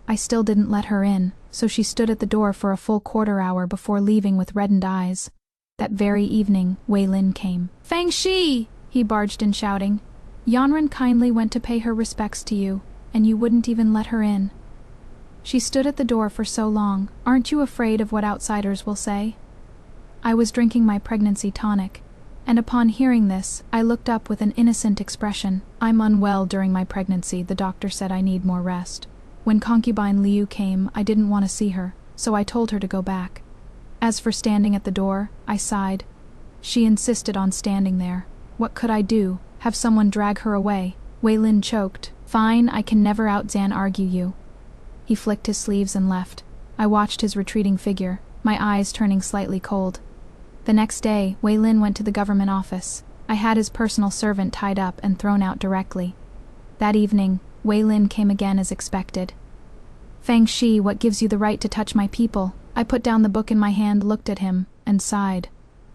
I still didn't let her in, so she stood at the door for a full quarter hour before leaving with reddened eyes. That very evening, Wei Lin came. "Fang Shi!" he barged in shouting. "Yanren kindly went to pay her respects to you, and you wouldn't even let her in. She stood at the door for so long. Aren't you afraid of what outsiders will say?" I was drinking my pregnancy tonic, and upon hearing this, I looked up with an innocent expression. "I'm unwell during my pregnancy. The doctor said I need more rest. When concubine Liu came, I didn't want to see her, so I told her to go back. As for standing at the door, I sighed. She insisted on standing there. What could I do? Have someone drag her away?" Wei Lin choked. "Fine, I can never out-argue you." He flicked his sleeves and left. I watched his retreating figure, my eyes turning slightly cold. The next day, Wei Lin went to the government office. I had his personal servant tied up and thrown out directly. That evening, Wei Lin came again as expected. "Fang Shi, what gives you the right to touch my people?" I put down the book in my hand, looked at him, and sighed.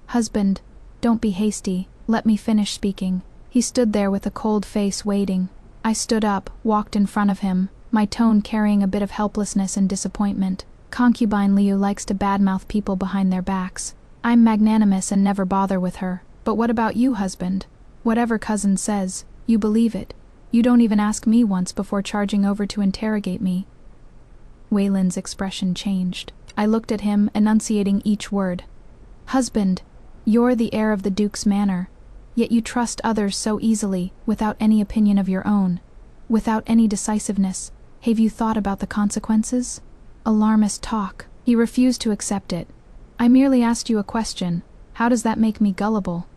"Husband, don't be hasty, let me finish speaking." He stood there with a cold face waiting. I stood up, walked in front of him, my tone carrying a bit of helplessness and disappointment. "Concubine Liu likes to badmouth people behind their backs. I'm magnanimous and never bother with her. But what about you, husband? Whatever cousin says, you believe it. You don't even ask me once before charging over to interrogate me." Wei Lin's expression changed. I looked at him, enunciating each word. "Husband, you're the heir of the Duke's manor, yet you trust others so easily, without any opinion of your own, without any decisiveness. Have you thought about the consequences?" Alarmist talk. He refused to accept it. "I merely asked you a question. How does that make me gullible?"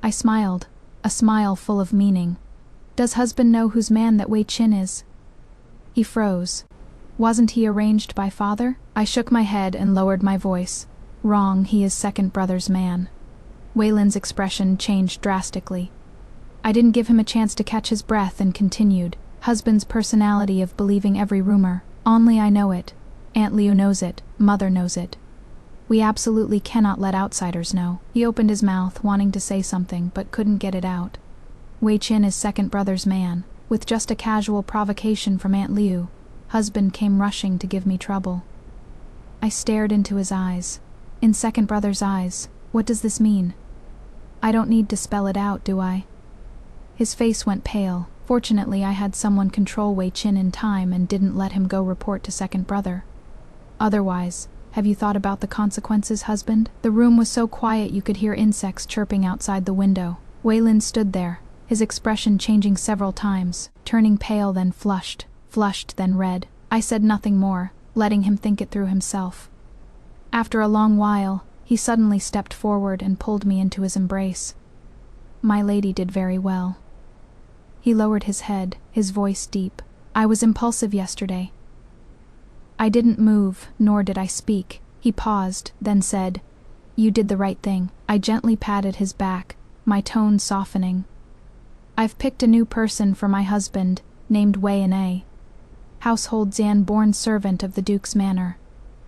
I smiled, a smile full of meaning. "Does husband know whose man that Wei Qin is?" He froze. "Wasn't he arranged by father?" I shook my head and lowered my voice. "Wrong, he is second brother's man." Wei Lin's expression changed drastically. I didn't give him a chance to catch his breath and continued. "Husband's personality of believing every rumor. Only I know it. Aunt Liu knows it. Mother knows it. We absolutely cannot let outsiders know." He opened his mouth, wanting to say something, but couldn't get it out. "Wei Qin is second brother's man. With just a casual provocation from Aunt Liu, husband came rushing to give me trouble." I stared into his eyes. In second brother's eyes, what does this mean? I don't need to spell it out, do I? His face went pale. Fortunately, I had someone control Wei Qin in time and didn't let him go report to second brother. "Otherwise, have you thought about the consequences, husband?" The room was so quiet you could hear insects chirping outside the window. Wei Lin stood there, his expression changing several times, turning pale then flushed then red. I said nothing more, letting him think it through himself. After a long while, he suddenly stepped forward and pulled me into his embrace. "My lady did very well." He lowered his head, his voice deep. "I was impulsive yesterday. I didn't move, nor did I speak." He paused, then said, "You did the right thing." I gently patted his back, my tone softening. "I've picked a new person for my husband, named Wei, household Zan-born servant of the Duke's manor,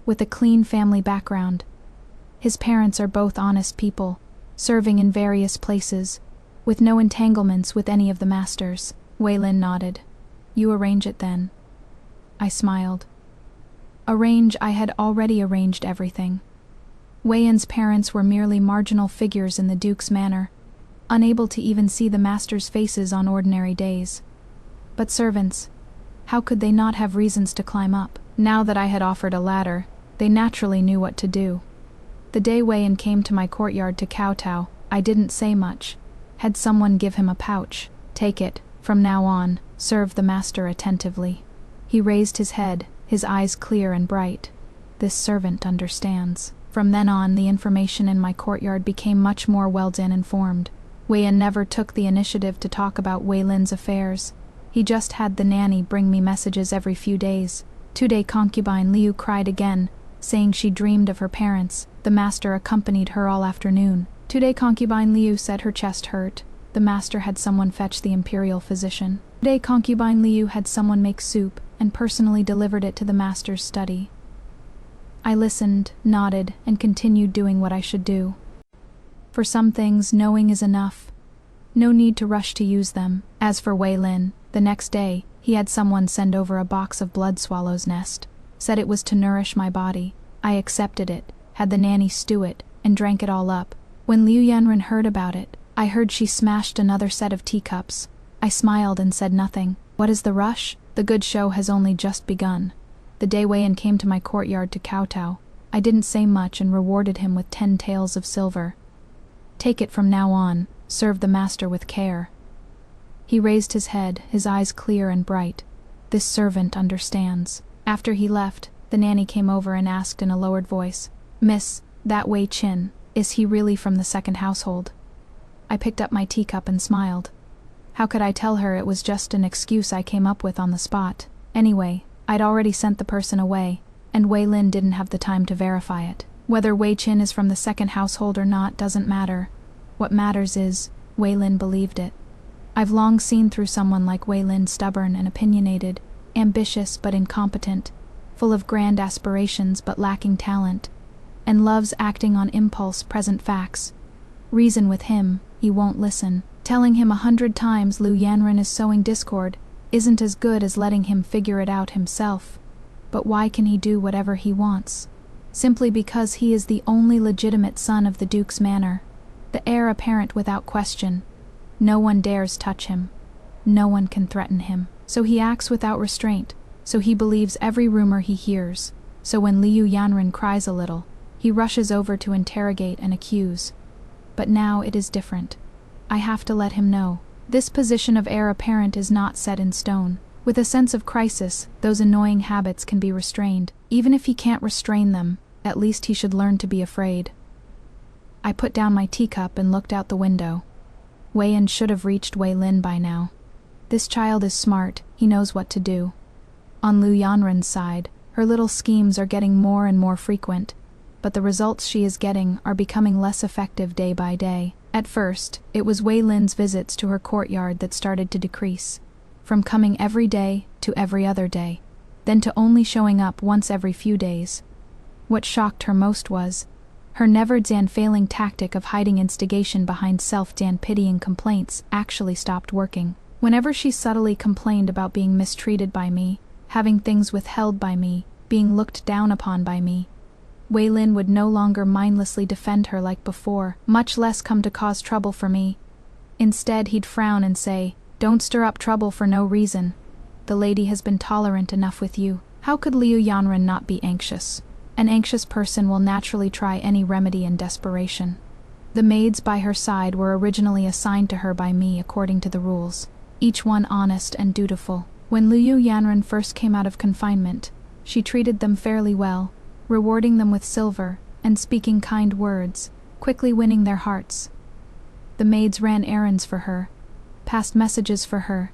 with a clean family background. His parents are both honest people, serving in various places, with no entanglements with any of the masters." Wei Lin nodded. "You arrange it then." I smiled. Arrange, I had already arranged everything. Wei Yin's parents were merely marginal figures in the Duke's manor, unable to even see the masters' faces on ordinary days. But servants, how could they not have reasons to climb up? Now that I had offered a ladder, they naturally knew what to do. The day Wei Yin came to my courtyard to kowtow, I didn't say much. Had someone give him a pouch. "Take it, from now on, serve the master attentively." He raised his head, his eyes clear and bright. "This servant understands." From then on, the information in my courtyard became much more well-informed. Wei Yin never took the initiative to talk about Wei Lin's affairs. He just had the nanny bring me messages every few days. Today concubine Liu cried again, saying she dreamed of her parents. The master accompanied her all afternoon. Today concubine Liu said her chest hurt. The master had someone fetch the imperial physician. Today concubine Liu had someone make soup and personally delivered it to the master's study. I listened, nodded, and continued doing what I should do. For some things, knowing is enough. No need to rush to use them. As for Wei Lin, The next day, he had someone send over a box of blood swallow's nest. Said it was to nourish my body. I accepted it, had the nanny stew it, and drank it all up. When Liu Yanren heard about it, I heard she smashed another set of teacups. I smiled and said nothing. What is the rush? The good show has only just begun. The day Wei Yin came to my courtyard to kowtow, I didn't say much and rewarded him with 10 taels of silver. Take it from now on, serve the master with care. He raised his head, his eyes clear and bright. This servant understands. After he left, the nanny came over and asked in a lowered voice, Miss, that Wei Qin, is he really from the second household? I picked up my teacup and smiled. How could I tell her it was just an excuse I came up with on the spot? Anyway, I'd already sent the person away, and Wei Lin didn't have the time to verify it. Whether Wei Qin is from the second household or not doesn't matter. What matters is, Wei Lin believed it. I've long seen through someone like Wei Lin, stubborn and opinionated, ambitious but incompetent, full of grand aspirations but lacking talent, and loves acting on impulse, present facts. Reason with him, he won't listen. Telling him 100 times Liu Yanren is sowing discord isn't as good as letting him figure it out himself. But why can he do whatever he wants? Simply because he is the only legitimate son of the Duke's manor, the heir apparent without question. No one dares touch him. No one can threaten him. So he acts without restraint. So he believes every rumor he hears. So when Liu Yanren cries a little, he rushes over to interrogate and accuse. But now it is different. I have to let him know. This position of heir apparent is not set in stone. With a sense of crisis, those annoying habits can be restrained. Even if he can't restrain them, at least he should learn to be afraid. I put down my teacup and looked out the window. Wei Yin should have reached Wei Lin by now. This child is smart, he knows what to do. On Liu Yanren's side, her little schemes are getting more and more frequent, but the results she is getting are becoming less effective day by day. At first, it was Wei Lin's visits to her courtyard that started to decrease, from coming every day to every other day, then to only showing up once every few days. What shocked her most was her never-failing tactic of hiding instigation behind self-pitying complaints actually stopped working. Whenever she subtly complained about being mistreated by me, having things withheld by me, being looked down upon by me, Wei Lin would no longer mindlessly defend her like before, much less come to cause trouble for me. Instead, he'd frown and say, "Don't stir up trouble for no reason. The lady has been tolerant enough with you." How could Liu Yanren not be anxious? An anxious person will naturally try any remedy in desperation. The maids by her side were originally assigned to her by me according to the rules, each one honest and dutiful. When Liu Yanren first came out of confinement, she treated them fairly well, rewarding them with silver and speaking kind words, quickly winning their hearts. The maids ran errands for her, passed messages for her,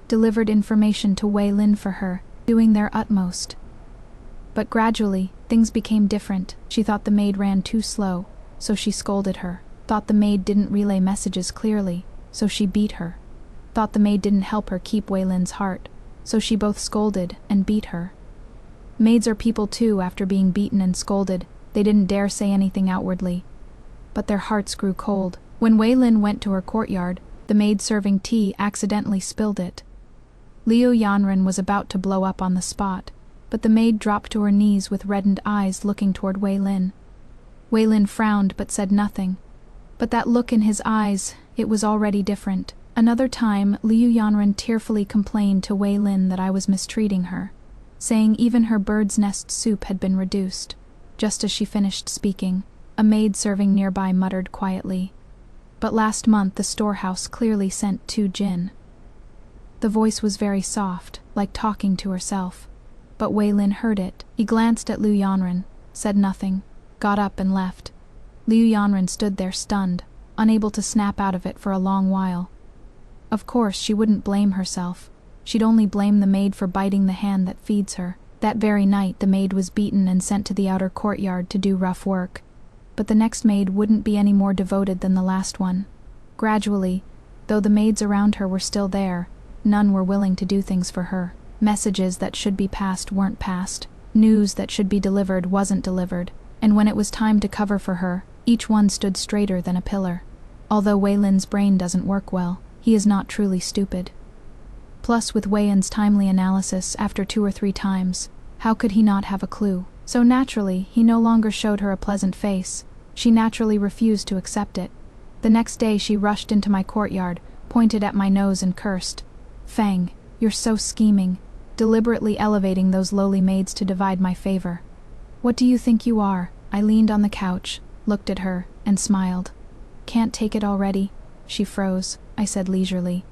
delivered information to Wei Lin for her, doing their utmost. But gradually, things became different. She thought the maid ran too slow, so she scolded her. Thought the maid didn't relay messages clearly, so she beat her. Thought the maid didn't help her keep Wei Lin's heart, so she both scolded and beat her. Maids are people too. After being beaten and scolded, they didn't dare say anything outwardly. But their hearts grew cold. When Wei Lin went to her courtyard, the maid serving tea accidentally spilled it. Liu Yanren was about to blow up on the spot, but the maid dropped to her knees with reddened eyes looking toward Wei Lin. Wei Lin frowned but said nothing. But that look in his eyes, it was already different. Another time, Liu Yanren tearfully complained to Wei Lin that I was mistreating her, saying even her bird's nest soup had been reduced. Just as she finished speaking, a maid serving nearby muttered quietly, "But last month the storehouse clearly sent 2 jinn." The voice was very soft, like talking to herself. But Wei Lin heard it. He glanced at Liu Yanren, said nothing, got up and left. Liu Yanren stood there stunned, unable to snap out of it for a long while. Of course, she wouldn't blame herself. She'd only blame the maid for biting the hand that feeds her. That very night, the maid was beaten and sent to the outer courtyard to do rough work. But the next maid wouldn't be any more devoted than the last one. Gradually, though the maids around her were still there, none were willing to do things for her. Messages that should be passed weren't passed. News that should be delivered wasn't delivered. And when it was time to cover for her, each one stood straighter than a pillar. Although Wei Lin's brain doesn't work well, he is not truly stupid. Plus, with Wei-Yin's timely analysis after 2 or 3 times, how could he not have a clue? So naturally, he no longer showed her a pleasant face. She naturally refused to accept it. The next day she rushed into my courtyard, pointed at my nose and cursed. "Fang, you're so scheming, deliberately elevating those lowly maids to divide my favor. What do you think you are?" I leaned on the couch, looked at her, and smiled. "Can't take it already?" She froze. I said leisurely.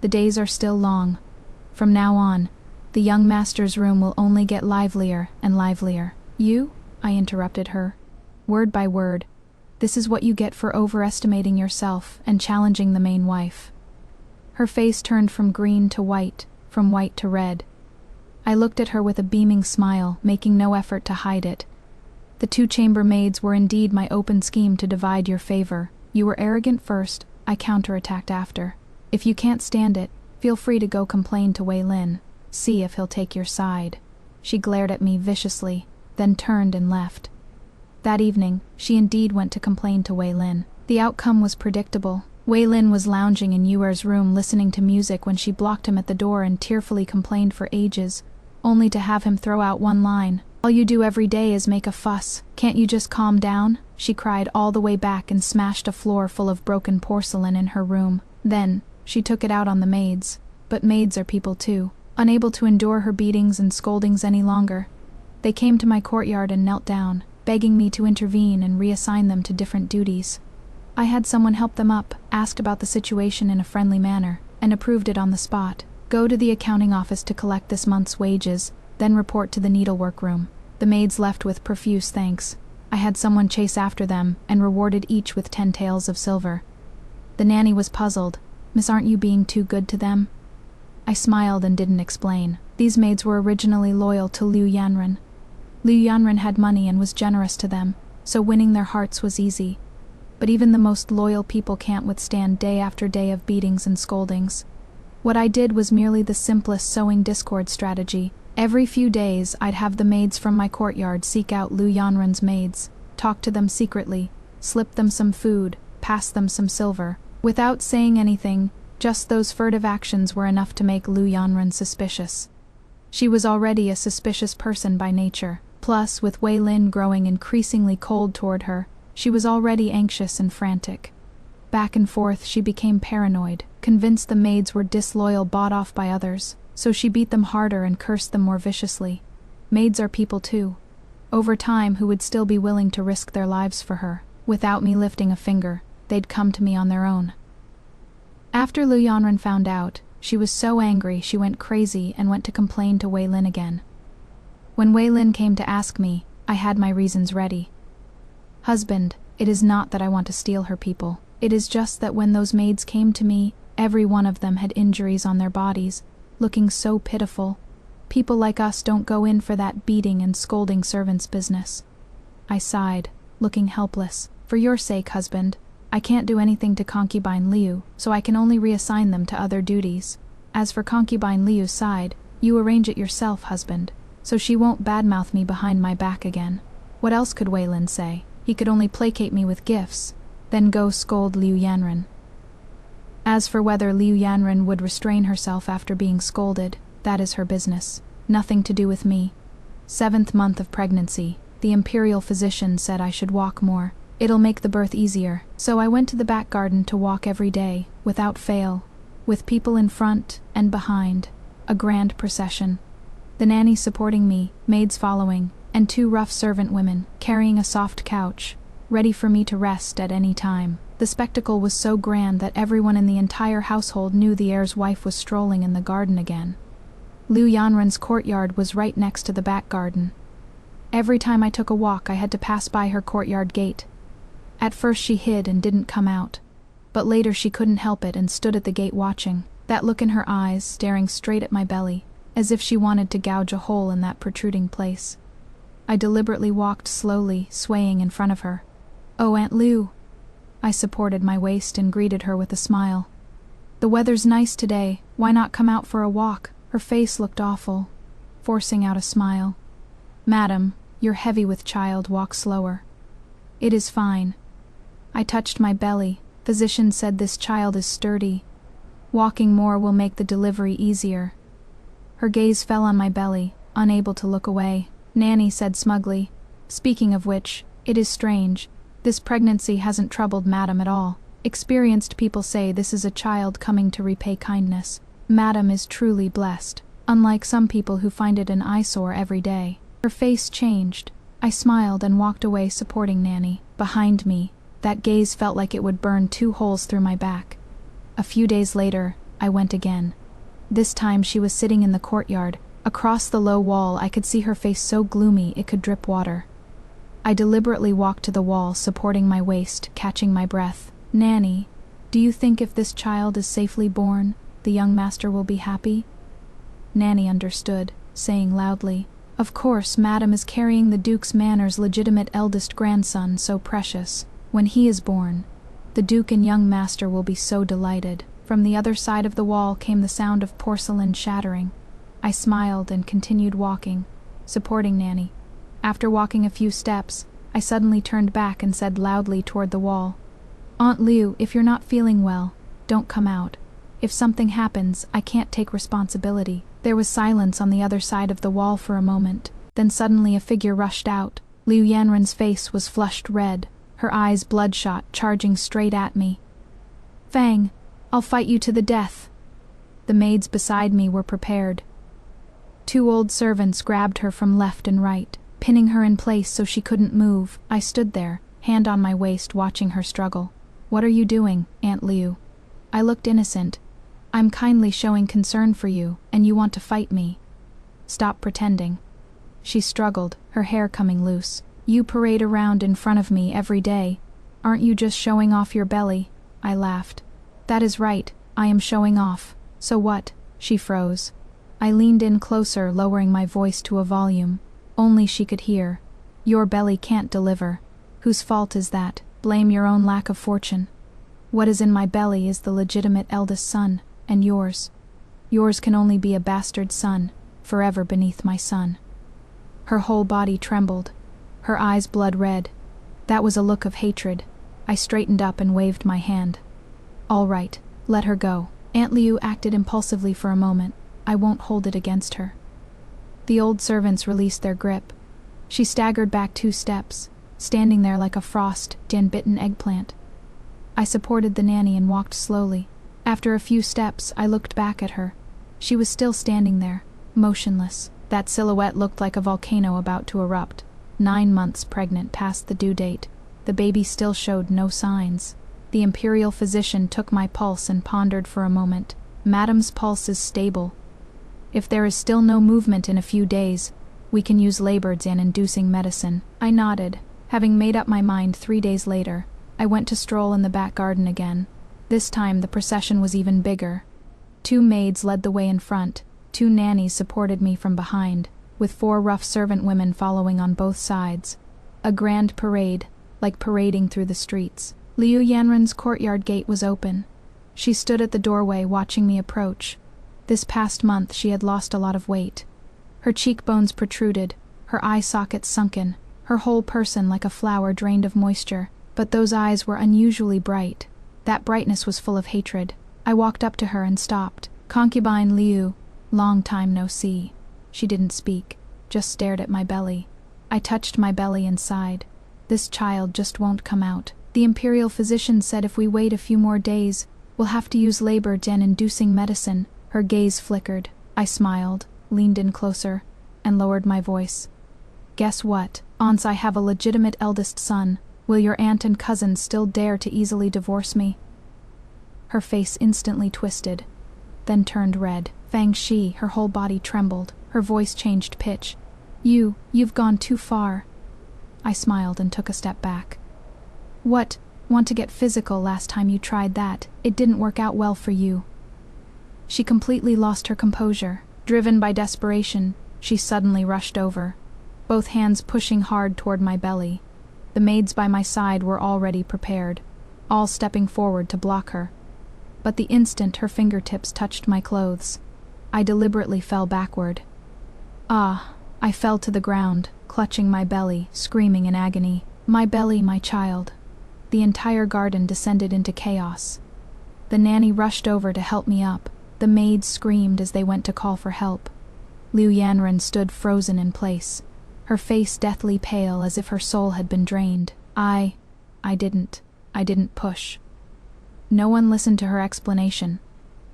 "The days are still long. From now on, the young master's room will only get livelier and livelier." "You?" I interrupted her. Word by word. "This is what you get for overestimating yourself and challenging the main wife." Her face turned from green to white, from white to red. I looked at her with a beaming smile, making no effort to hide it. "The 2 chambermaids were indeed my open scheme to divide your favor. You were arrogant first, I counterattacked after. If you can't stand it, feel free to go complain to Wei-Lin. See if he'll take your side." She glared at me viciously, then turned and left. That evening, she indeed went to complain to Wei-Lin. The outcome was predictable. Wei-Lin was lounging in Yuer's room listening to music when she blocked him at the door and tearfully complained for ages, only to have him throw out one line. "All you do every day is make a fuss. Can't you just calm down?" She cried all the way back and smashed a floor full of broken porcelain in her room. Then, she took it out on the maids. But maids are people too. Unable to endure her beatings and scoldings any longer, they came to my courtyard and knelt down, begging me to intervene and reassign them to different duties. I had someone help them up, asked about the situation in a friendly manner, and approved it on the spot. "Go to the accounting office to collect this month's wages, then report to the needlework room." The maids left with profuse thanks. I had someone chase after them and rewarded each with 10 taels of silver. The nanny was puzzled. "Miss, aren't you being too good to them?" I smiled and didn't explain. These maids were originally loyal to Liu Yanren. Liu Yanren had money and was generous to them, so winning their hearts was easy. But even the most loyal people can't withstand day after day of beatings and scoldings. What I did was merely the simplest sowing discord strategy. Every few days, I'd have the maids from my courtyard seek out Liu Yanren's maids, talk to them secretly, slip them some food, pass them some silver. Without saying anything, just those furtive actions were enough to make Liu Yanren suspicious. She was already a suspicious person by nature. Plus, with Wei-Lin growing increasingly cold toward her, she was already anxious and frantic. Back and forth, she became paranoid, convinced the maids were disloyal, bought off by others, so she beat them harder and cursed them more viciously. Maids are people too. Over time, who would still be willing to risk their lives for her. Without me lifting a finger, they'd come to me on their own. After Liu Yanren found out, she was so angry she went crazy and went to complain to Wei-Lin again. When Wei-Lin came to ask me, I had my reasons ready. "Husband, it is not that I want to steal her people. It is just that when those maids came to me, every one of them had injuries on their bodies, looking so pitiful. People like us don't go in for that beating and scolding servants business." I sighed, looking helpless. "For your sake, husband, I can't do anything to concubine Liu, so I can only reassign them to other duties. As for concubine Liu's side, you arrange it yourself, husband, so she won't badmouth me behind my back again." What else could Wei-Lin say? He could only placate me with gifts, then go scold Liu Yanren. As for whether Liu Yanren would restrain herself after being scolded, that is her business. Nothing to do with me. 7th month of pregnancy. The imperial physician said I should walk more. It'll make the birth easier. So I went to the back garden to walk every day, without fail, with people in front and behind. A grand procession. The nanny supporting me, maids following, and 2 rough servant women carrying a soft couch, ready for me to rest at any time. The spectacle was so grand that everyone in the entire household knew the heir's wife was strolling in the garden again. Liu Yanren's courtyard was right next to the back garden. Every time I took a walk, I had to pass by her courtyard gate. At first she hid and didn't come out, but later she couldn't help it and stood at the gate watching, that look in her eyes staring straight at my belly, as if she wanted to gouge a hole in that protruding place. I deliberately walked slowly, swaying in front of her. "Oh, Aunt Liu." I supported my waist and greeted her with a smile. "The weather's nice today, why not come out for a walk?" Her face looked awful, forcing out a smile. "Madam, you're heavy with child, walk slower." "It is fine." I touched my belly. Physician said this child is sturdy. Walking more will make the delivery easier." Her gaze fell on my belly, unable to look away. Nanny said smugly, "Speaking of which, it is strange. This pregnancy hasn't troubled Madam at all. Experienced people say this is a child coming to repay kindness. Madam is truly blessed, unlike some people who find it an eyesore every day." Her face changed. I smiled and walked away, supporting Nanny. Behind me, that gaze felt like it would burn 2 holes through my back. A few days later, I went again. This time she was sitting in the courtyard. Across the low wall, I could see her face so gloomy it could drip water. I deliberately walked to the wall, supporting my waist, catching my breath. "Nanny, do you think if this child is safely born, the young master will be happy?" Nanny understood, saying loudly, "Of course, Madam is carrying the Duke's Manor's legitimate eldest grandson, so precious. When he is born, the Duke and young master will be so delighted." From the other side of the wall came the sound of porcelain shattering. I smiled and continued walking, supporting Nanny. After walking a few steps, I suddenly turned back and said loudly toward the wall, "Aunt Liu, if you're not feeling well, don't come out. If something happens, I can't take responsibility." There was silence on the other side of the wall for a moment, then suddenly a figure rushed out. Liu Yanren's face was flushed red, her eyes bloodshot, charging straight at me. "Fang, I'll fight you to the death." The maids beside me were prepared. 2 old servants grabbed her from left and right, pinning her in place so she couldn't move. I stood there, hand on my waist, watching her struggle. "What are you doing, Aunt Liu?" I looked innocent. "I'm kindly showing concern for you, and you want to fight me." "Stop pretending." She struggled, her hair coming loose. "You parade around in front of me every day. Aren't you just showing off your belly?" I laughed. "That is right, I am showing off. So what?" She froze. I leaned in closer, lowering my voice to a volume only she could hear. "Your belly can't deliver. Whose fault is that? Blame your own lack of fortune. What is in my belly is the legitimate eldest son, and yours. Yours can only be a bastard son, forever beneath my sun." Her whole body trembled, her eyes blood red. That was a look of hatred. I straightened up and waved my hand. "All right, let her go." Aunt Liu acted impulsively for a moment. "I won't hold it against her." The old servants released their grip. She staggered back 2 steps, standing there like a frost-bitten eggplant. I supported the nanny and walked slowly. After a few steps, I looked back at her. She was still standing there, motionless. That silhouette looked like a volcano about to erupt. 9 months pregnant past the due date. The baby still showed no signs. The imperial physician took my pulse and pondered for a moment. "Madam's pulse is stable. If there is still no movement in a few days, we can use labor-inducing medicine." I nodded. Having made up my mind 3 days later, I went to stroll in the back garden again. This time the procession was even bigger. 2 maids led the way in front, 2 nannies supported me from behind, with 4 rough servant women following on both sides. A grand parade, like parading through the streets. Liu Yanren's courtyard gate was open. She stood at the doorway watching me approach. This past month she had lost a lot of weight. Her cheekbones protruded, her eye sockets sunken, her whole person like a flower drained of moisture. But those eyes were unusually bright. That brightness was full of hatred. I walked up to her and stopped. "Concubine Liu, long time no see." She didn't speak, just stared at my belly. I touched my belly and sighed. "This child just won't come out. The imperial physician said if we wait a few more days, we'll have to use labor-inducing medicine." Her gaze flickered. I smiled, leaned in closer, and lowered my voice. "Guess what? Once I have a legitimate eldest son, will your aunt and cousins still dare to easily divorce me?" Her face instantly twisted, then turned red. Fang Shi, her whole body trembled, her voice changed pitch. You've gone too far." I smiled and took a step back. "What? Want to get physical? Last time you tried that, it didn't work out well for you." She completely lost her composure. Driven by desperation, she suddenly rushed over, both hands pushing hard toward my belly. The maids by my side were already prepared, all stepping forward to block her. But the instant her fingertips touched my clothes, I deliberately fell backward. I fell to the ground, clutching my belly, screaming in agony. "My belly, my child." The entire garden descended into chaos. The nanny rushed over to help me up. The maids screamed as they went to call for help. Liu Yanren stood frozen in place, her face deathly pale as if her soul had been drained. I didn't push. No one listened to her explanation.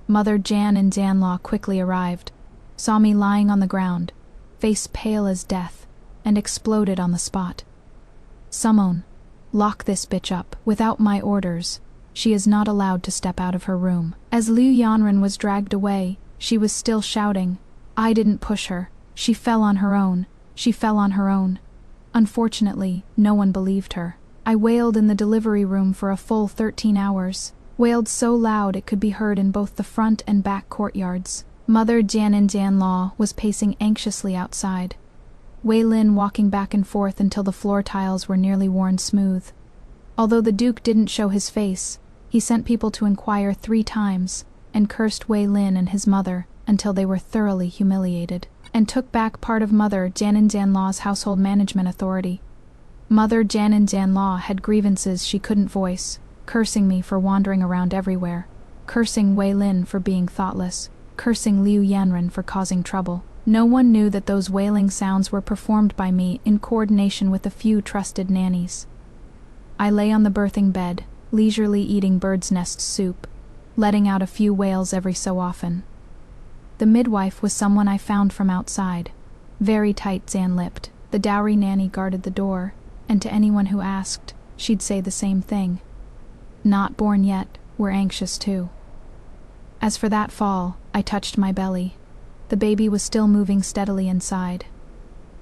Mother Jan and Danlaw quickly arrived, saw me lying on the ground, face pale as death, and exploded on the spot. "Summon, lock this bitch up. Without my orders, she is not allowed to step out of her room." As Liu Yanren was dragged away, she was still shouting, "I didn't push her. She fell on her own. She fell on her own." Unfortunately, no one believed her. I wailed in the delivery room for a full 13 hours, wailed so loud it could be heard in both the front and back courtyards. Mother Jianin Jianlaw was pacing anxiously outside, Wei Lin walking back and forth until the floor tiles were nearly worn smooth. Although the Duke didn't show his face, he sent people to inquire 3 times and cursed Wei Lin and his mother until they were thoroughly humiliated, and took back part of Mother Jianin Jianlaw's household management authority. Mother Jianin Jianlaw had grievances she couldn't voice, cursing me for wandering around everywhere, cursing Wei Lin for being thoughtless, cursing Liu Yanren for causing trouble. No one knew that those wailing sounds were performed by me in coordination with a few trusted nannies. I lay on the birthing bed, leisurely eating bird's nest soup, letting out a few wails every so often. The midwife was someone I found from outside, very tight-lipped. The dowry nanny guarded the door, and to anyone who asked, she'd say the same thing. Not born yet, we're anxious too. As for that fall, I touched my belly. The baby was still moving steadily inside.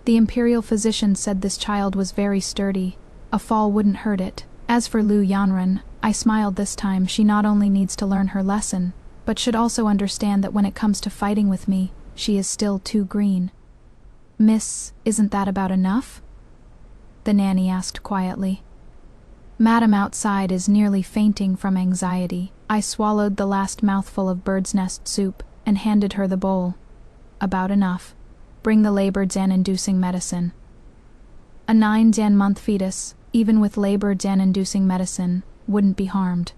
The imperial physician said this child was very sturdy, a fall wouldn't hurt it. As for Liu Yanren, I smiled this time. She not only needs to learn her lesson, but should also understand that when it comes to fighting with me, she is still too green. "Miss, isn't that about enough?" the nanny asked quietly. Madam outside is nearly fainting from anxiety. I swallowed the last mouthful of bird's nest soup and handed her the bowl. "About enough. Bring the labor Dan-inducing medicine." A 9-month fetus, even with labor Dan-inducing medicine, wouldn't be harmed.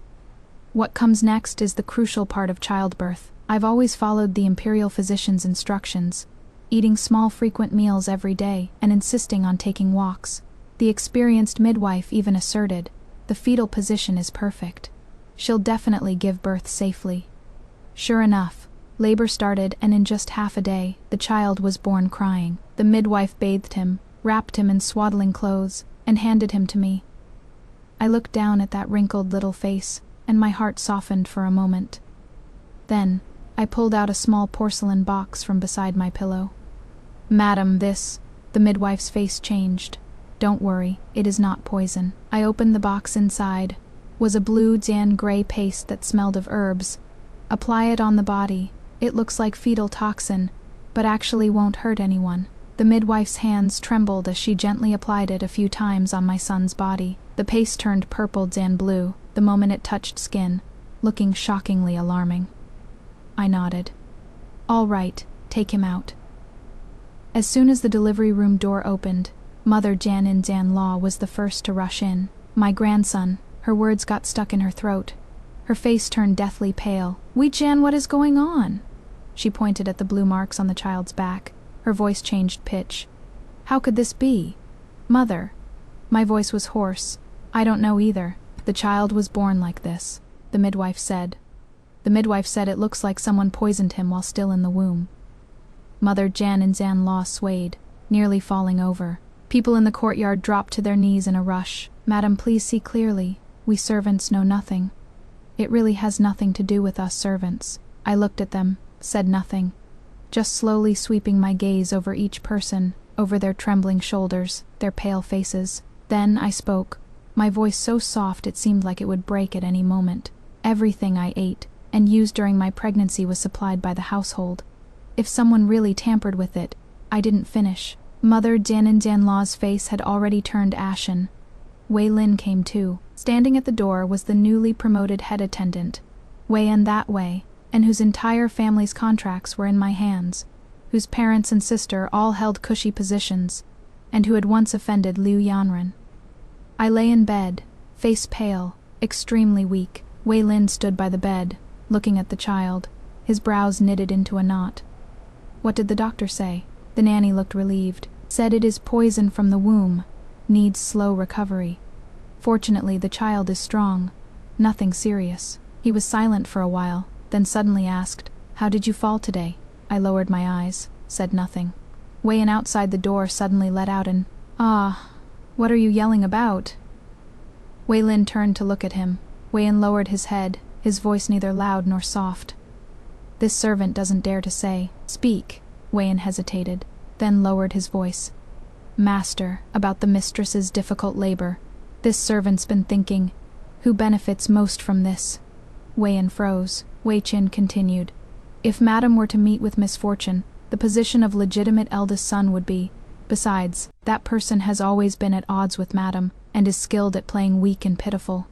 What comes next is the crucial part of childbirth. I've always followed the imperial physician's instructions, eating small frequent meals every day and insisting on taking walks. The experienced midwife even asserted, "The fetal position is perfect. She'll definitely give birth safely." Sure enough, labor started, and in just half a day, the child was born crying. The midwife bathed him, wrapped him in swaddling clothes, and handed him to me. I looked down at that wrinkled little face, and my heart softened for a moment. Then, I pulled out a small porcelain box from beside my pillow. "Madam, this..." The midwife's face changed. "Don't worry, it is not poison." I opened the box. Inside was a blue gray paste that smelled of herbs. "Apply it on the body. It looks like fetal toxin, but actually won't hurt anyone." The midwife's hands trembled as she gently applied it a few times on my son's body. The paste turned purple blue the moment it touched skin, looking shockingly alarming. I nodded. "All right, take him out." As soon as the delivery room door opened, Mother Jianin Jianlaw was the first to rush in. "My grandson," her words got stuck in her throat. Her face turned deathly pale. "Wei Jian, what is going on?" She pointed at the blue marks on the child's back. Her voice changed pitch. "How could this be? Mother." My voice was hoarse. "I don't know either. The child was born like this," the midwife said. The midwife said it looks like someone poisoned him while still in the womb. Mother Jianin Jianlaw swayed, nearly falling over. People in the courtyard dropped to their knees in a rush. "Madam, please see clearly. We servants know nothing." "It really has nothing to do with us servants." I looked at them, said nothing, just slowly sweeping my gaze over each person, over their trembling shoulders, their pale faces. Then I spoke, my voice so soft it seemed like it would break at any moment. "Everything I ate and used during my pregnancy was supplied by the household. If someone really tampered with it, I didn't finish." Mother Jianin Jianlaw's face had already turned ashen. Wei Lin came too. Standing at the door was the newly promoted head attendant, Wei and that Wei, and whose entire family's contracts were in my hands, whose parents and sister all held cushy positions, and who had once offended Liu Yanren. I lay in bed, face pale, extremely weak. Wei Lin stood by the bed, looking at the child, his brows knitted into a knot. What did the doctor say? The nanny looked relieved. Said it is poison from the womb. Needs slow recovery. Fortunately, the child is strong. Nothing serious. He was silent for a while, then suddenly asked, "How did you fall today?" I lowered my eyes, said nothing. Wei Lin outside the door suddenly let out an, "Ah, what are you yelling about?" Wei Lin turned to look at him. Wei Lin lowered his head, his voice neither loud nor soft. "This servant doesn't dare to say, 'Speak.'" Wei Lin hesitated, then lowered his voice. "Master, about the mistress's difficult labor. This servant's been thinking, who benefits most from this?" Wei Lin froze. Wei Qin continued. "If Madam were to meet with misfortune, the position of legitimate eldest son would be. Besides, that person has always been at odds with Madam, and is skilled at playing weak and pitiful."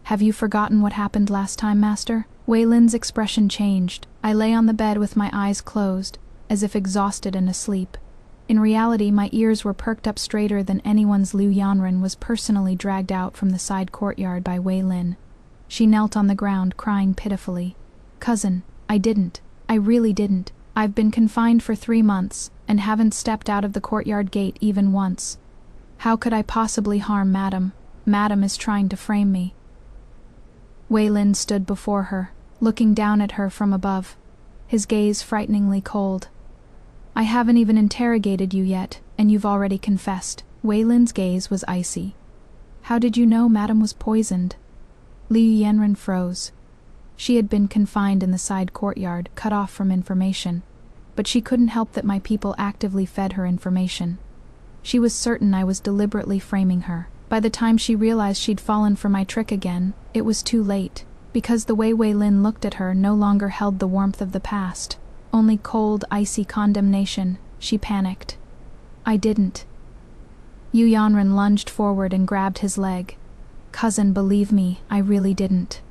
"Have you forgotten what happened last time, Master?" Wei Lin's expression changed. I lay on the bed with my eyes closed, as if exhausted and asleep. In reality, my ears were perked up straighter than anyone's. Liu Yanren was personally dragged out from the side courtyard by Wei Lin. She knelt on the ground, crying pitifully. "Cousin, I really didn't. I've been confined for 3 months, and haven't stepped out of the courtyard gate even once. How could I possibly harm Madam? Madam is trying to frame me." Wei Lin stood before her, looking down at her from above, his gaze frighteningly cold. "I haven't even interrogated you yet, and you've already confessed." Wei Lin's gaze was icy. "How did you know Madam was poisoned?" Liu Yanren froze. She had been confined in the side courtyard, cut off from information, but she couldn't help that my people actively fed her information. She was certain I was deliberately framing her. By the time she realized she'd fallen for my trick again, it was too late, because the way Wei Lin looked at her no longer held the warmth of the past, only cold, icy condemnation. She panicked. "I didn't." Yu Yanren lunged forward and grabbed his leg. "Cousin, believe me, I really didn't."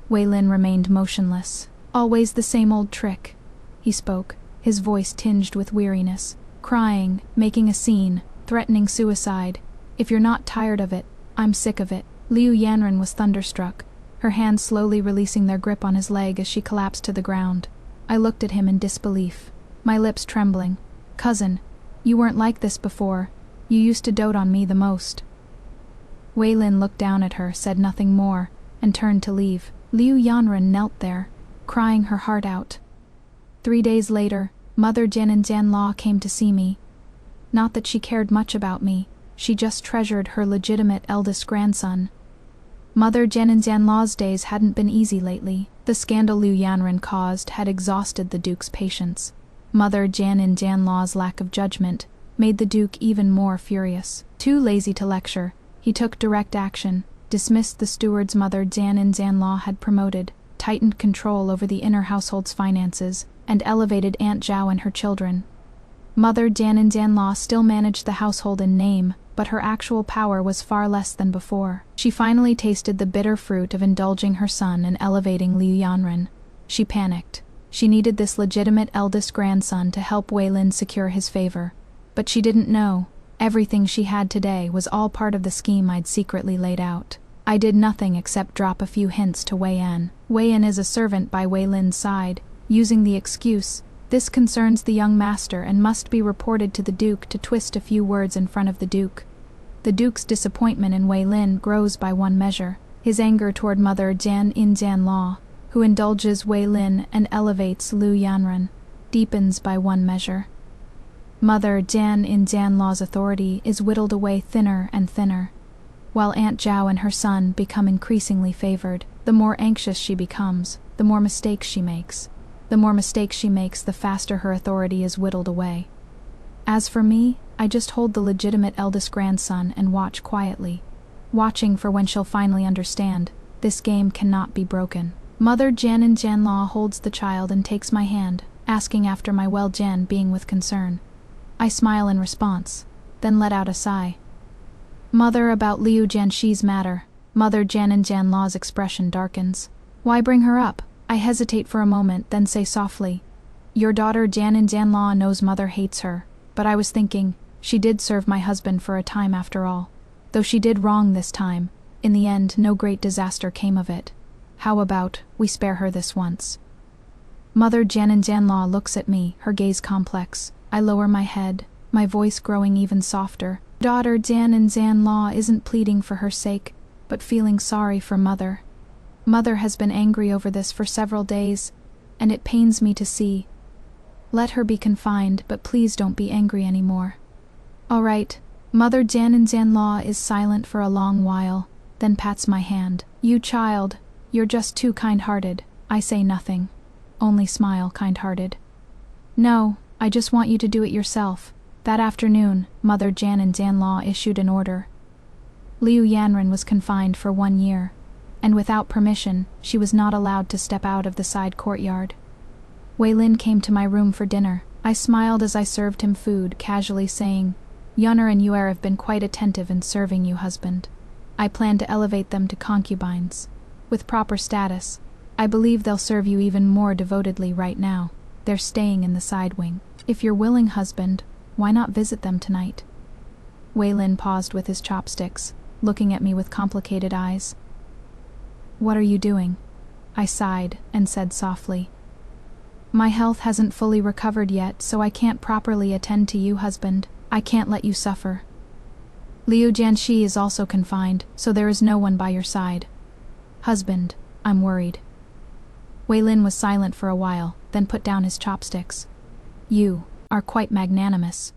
Wei Lin remained motionless. "Always the same old trick." He spoke, his voice tinged with weariness, crying, making a scene, threatening suicide. "If you're not tired of it, I'm sick of it." Liu Yanren was thunderstruck, her hands slowly releasing their grip on his leg as she collapsed to the ground. I looked at him in disbelief, my lips trembling. "Cousin, you weren't like this before. You used to dote on me the most." Wei Lin looked down at her, said nothing more, and turned to leave. Liu Yanren knelt there, crying her heart out. 3 days later, Mother Jian and Jian La came to see me. Not that she cared much about me, she just treasured her legitimate eldest grandson. Mother Jian and Jian La's days hadn't been easy lately. The scandal Liu Yanren caused had exhausted the Duke's patience. Mother Jian and Jian La's lack of judgment made the Duke even more furious. Too lazy to lecture, he took direct action, dismissed the stewards Mother Jian and Jian La had promoted, tightened control over the inner household's finances, and elevated Aunt Zhao and her children. Mother Jian and Jian La still managed the household in name, but her actual power was far less than before. She finally tasted the bitter fruit of indulging her son and elevating Liu Yanren. She panicked. She needed this legitimate eldest grandson to help Wei Lin secure his favor. But she didn't know. Everything she had today was all part of the scheme I'd secretly laid out. I did nothing except drop a few hints to Wei An. Wei An is a servant by Wei Lin's side, using the excuse, "This concerns the young master and must be reported to the Duke," to twist a few words in front of the Duke. The Duke's disappointment in Wei Lin grows by one measure. His anger toward Mother Jian in Jian La, who indulges Wei Lin and elevates Liu Yanren, deepens by one measure. Mother Jian in Jian La's authority is whittled away thinner and thinner, while Aunt Zhao and her son become increasingly favored. The more anxious she becomes, the more mistakes she makes. The more mistakes she makes, the faster her authority is whittled away. As for me, I just hold the legitimate eldest grandson and watch quietly, watching for when she'll finally understand. This game cannot be broken. Mother Jian in Jian La holds the child and takes my hand, asking after my well-Jian being with concern. I smile in response, then let out a sigh. "Mother, about Liu Jianxi's matter." Mother Jian in Jian La's expression darkens. "Why bring her up?" I hesitate for a moment, then say softly, "Your daughter Jian in Jian La knows Mother hates her, but I was thinking, she did serve my husband for a time after all. Though she did wrong this time, in the end no great disaster came of it. How about we spare her this once? Mother Jian-Law looks at me, her gaze complex. I lower my head, my voice growing even softer. Daughter Jian-Law isn't pleading for her sake, but feeling sorry for Mother. Mother has been angry over this for several days, and it pains me to see. Let her be confined, but please don't be angry anymore. All right. Mother Jian-Law is silent for a long while, then pats my hand. You child, you're just too kind-hearted. I say nothing, only smile kind-hearted. No, I just want you to do it yourself. That afternoon, Mother Jian-Law issued an order. Liu Yanren was confined for 1 year, and without permission, she was not allowed to step out of the side courtyard. Wei Lin came to my room for dinner. I smiled as I served him food, casually saying, Yunner and Yuer have been quite attentive in serving you, husband. I plan to elevate them to concubines. With proper status, I believe they'll serve you even more devotedly right now. They're staying in the side wing. If you're willing, husband, why not visit them tonight? Wei Lin paused with his chopsticks, looking at me with complicated eyes. What are you doing? I sighed and said softly. My health hasn't fully recovered yet, so I can't properly attend to you, husband. I can't let you suffer. Liu Jianxi is also confined, so there is no one by your side. Husband, I'm worried. Wei Lin was silent for a while, then put down his chopsticks. You are quite magnanimous.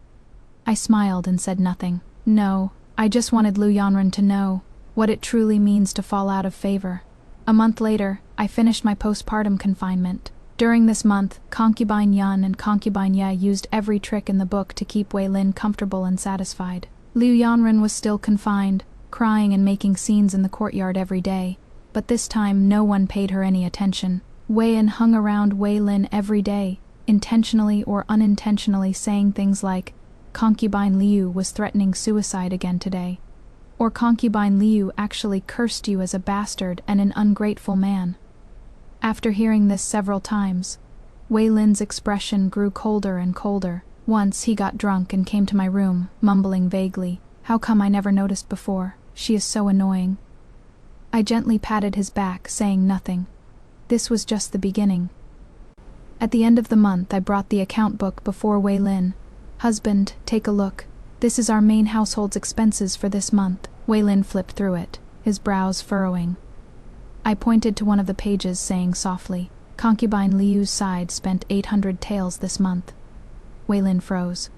I smiled and said nothing. No, I just wanted Liu Yanren to know what it truly means to fall out of favor. A month later, I finished my postpartum confinement. During this month, concubine Yan and concubine-I used every trick in the book to keep Wei Lin comfortable and satisfied. Liu Yanren was still confined, crying and making scenes in the courtyard every day, but this time no one paid her any attention. Wei Lin hung around Wei Lin every day, intentionally or unintentionally saying things like, Concubine Liu was threatening suicide again today. Or concubine Liu actually cursed you as a bastard and an ungrateful man. After hearing this several times, Wei Lin's expression grew colder and colder. Once he got drunk and came to my room, mumbling vaguely, How come I never noticed before? She is so annoying. I gently patted his back, saying nothing. This was just the beginning. At the end of the month, I brought the account book before Wei Lin. Husband, take a look. This is our main household's expenses for this month. Wei Lin flipped through it, his brows furrowing. I pointed to one of the pages, saying softly, Concubine Liu's side spent 800 taels this month. Wei Lin froze.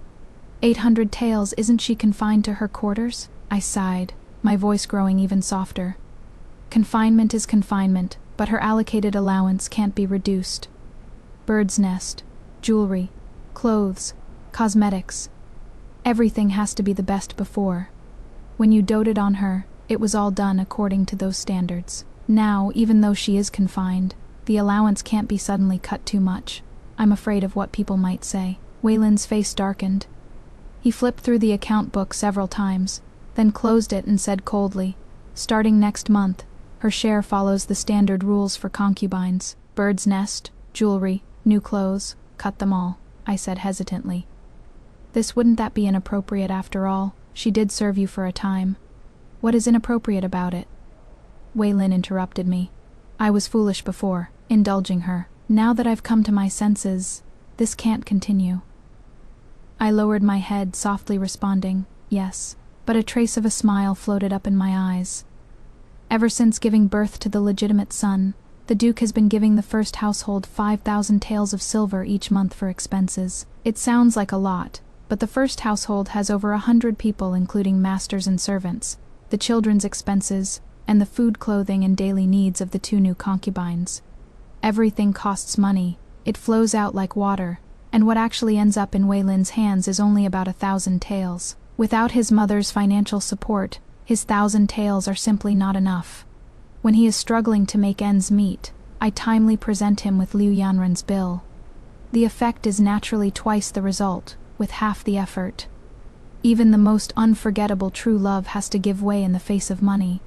800 taels, isn't she confined to her quarters? I sighed, my voice growing even softer. Confinement is confinement, but her allocated allowance can't be reduced. Bird's nest, jewelry, clothes, cosmetics. Everything has to be the best before. When you doted on her, it was all done according to those standards. Now, even though she is confined, the allowance can't be suddenly cut too much. I'm afraid of what people might say. Wei Lin's face darkened. He flipped through the account book several times, then closed it and said coldly, Starting next month, her share follows the standard rules for concubines. Bird's nest, jewelry, new clothes, cut them all, I said hesitantly. Wouldn't that be inappropriate after all? She did serve you for a time. What is inappropriate about it? Wei Lin interrupted me. I was foolish before, indulging her. Now that I've come to my senses, this can't continue. I lowered my head, softly responding, yes, but a trace of a smile floated up in my eyes. Ever since giving birth to the legitimate son, the Duke has been giving the first household 5,000 taels of silver each month for expenses. It sounds like a lot, but the first household has over 100 people, including masters and servants, the children's expenses, and the food, clothing, and daily needs of the 2 new concubines. Everything costs money, it flows out like water, and what actually ends up in Wei Lin's hands is only about 1,000 taels. Without his mother's financial support, his 1,000 taels are simply not enough. When he is struggling to make ends meet, I timely present him with Liu Yanren's bill. The effect is naturally twice the result, with half the effort. Even the most unforgettable true love has to give way in the face of money.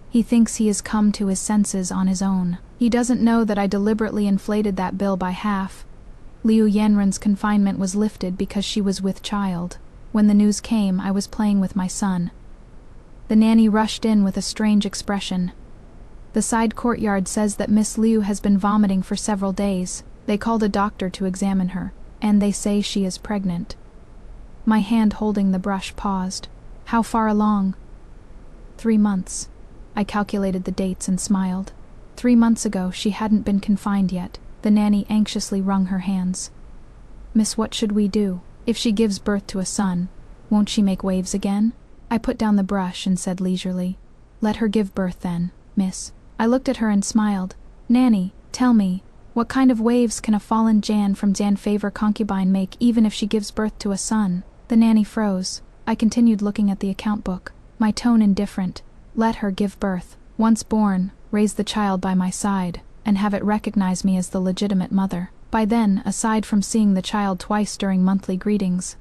He thinks he has come to his senses on his own. He doesn't know that I deliberately inflated that bill by half. Liu Yanren's confinement was lifted because she was with child. When the news came, I was playing with my son. The nanny rushed in with a strange expression. The side courtyard says that Miss Liu has been vomiting for several days. They called a doctor to examine her, and they say she is pregnant. My hand holding the brush paused. How far along? 3 months. I calculated the dates and smiled. 3 months ago, she hadn't been confined yet. The nanny anxiously wrung her hands. Miss, what should we do? If she gives birth to a son, won't she make waves again? I put down the brush and said leisurely, let her give birth then, miss. I looked at her and smiled. Nanny, tell me, what kind of waves can a fallen Jan from Jan favor concubine make even if she gives birth to a son? The nanny froze. I continued looking at the account book, my tone indifferent. Let her give birth. Once born, raise the child by my side, and have it recognize me as the legitimate mother. By then, aside from seeing the child twice during monthly greetings,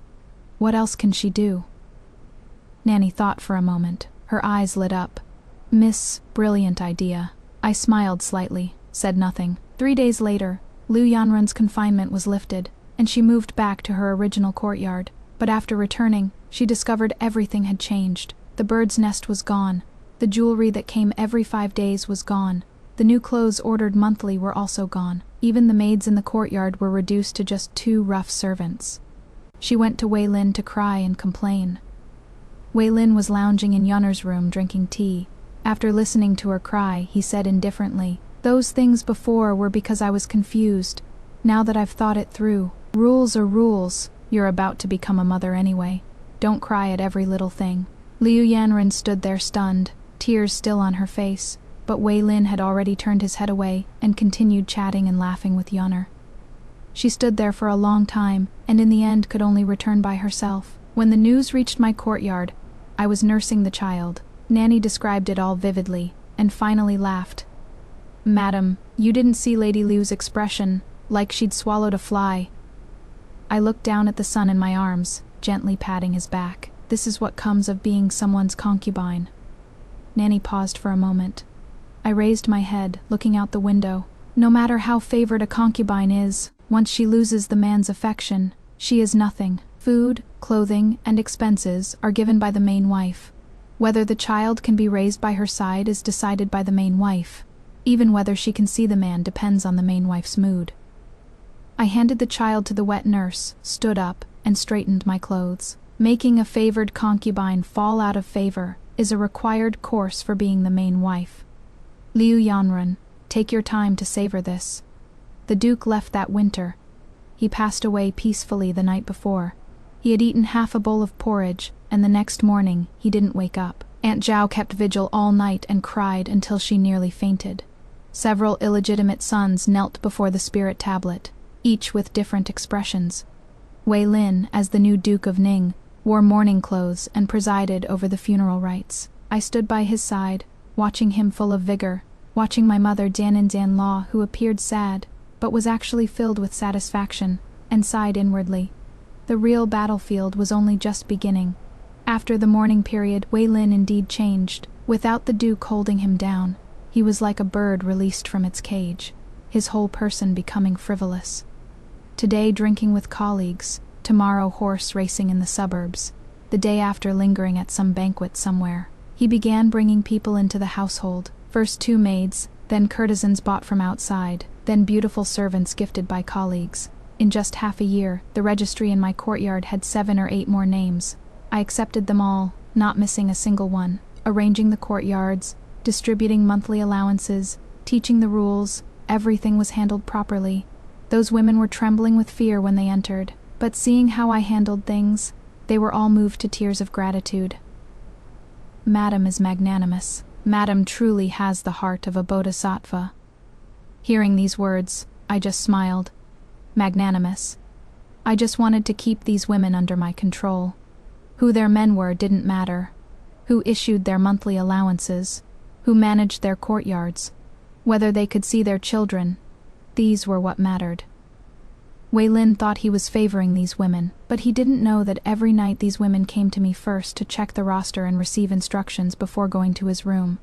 what else can she do? Nanny thought for a moment. Her eyes lit up. Miss, brilliant idea. I smiled slightly, said nothing. 3 days later, Liu Yanren's confinement was lifted, and she moved back to her original courtyard. But after returning, she discovered everything had changed. The bird's nest was gone. The jewelry that came every 5 days was gone. The new clothes ordered monthly were also gone. Even the maids in the courtyard were reduced to just 2 rough servants. She went to Wei Lin to cry and complain. Wei Lin was lounging in Yunner's room drinking tea. After listening to her cry, he said indifferently, those things before were because I was confused. Now that I've thought it through, rules are rules. You're about to become a mother anyway. Don't cry at every little thing. Liu Yanren stood there stunned, tears still on her face, but Wei Lin had already turned his head away and continued chatting and laughing with Yunner. She stood there for a long time, and in the end could only return by herself. When the news reached my courtyard, I was nursing the child. Nanny described it all vividly, and finally laughed. Madam, you didn't see Lady Liu's expression, like she'd swallowed a fly. I looked down at the son in my arms, gently patting his back. This is what comes of being someone's concubine. Nanny paused for a moment. I raised my head, looking out the window. No matter how favored a concubine is, once she loses the man's affection, she is nothing. Food, clothing, and expenses are given by the main wife. Whether the child can be raised by her side is decided by the main wife. Even whether she can see the man depends on the main wife's mood. I handed the child to the wet nurse, stood up, and straightened my clothes. Making a favored concubine fall out of favor is a required course for being the main wife. Liu Yanren, take your time to savor this. The Duke left that winter. He passed away peacefully the night before. He had eaten half a bowl of porridge, and the next morning he didn't wake up. Aunt Zhao kept vigil all night and cried until she nearly fainted. Several illegitimate sons knelt before the spirit tablet, each with different expressions. Wei Lin, as the new Duke of Ning, wore mourning clothes and presided over the funeral rites. I stood by his side, watching him full of vigor, watching my mother Jian Law, who appeared sad, but was actually filled with satisfaction, and sighed inwardly. The real battlefield was only just beginning. After the mourning period, Wei Lin indeed changed. Without the Duke holding him down, he was like a bird released from its cage, his whole person becoming frivolous. Today drinking with colleagues, tomorrow horse racing in the suburbs, the day after lingering at some banquet somewhere. He began bringing people into the household, first 2 maids, then courtesans bought from outside, then beautiful servants gifted by colleagues. In just half a year, the registry in my courtyard had 7 or 8 more names. I accepted them all, not missing a single one, arranging the courtyards, distributing monthly allowances, teaching the rules. Everything was handled properly. Those women were trembling with fear when they entered, but seeing how I handled things, they were all moved to tears of gratitude. Madam is magnanimous. Madam truly has the heart of a bodhisattva. Hearing these words, I just smiled. Magnanimous. I just wanted to keep these women under my control. Who their men were didn't matter. Who issued their monthly allowances, who managed their courtyards, whether they could see their children, these were what mattered. Wei Lin thought he was favoring these women, but he didn't know that every night these women came to me first to check the roster and receive instructions before going to his room.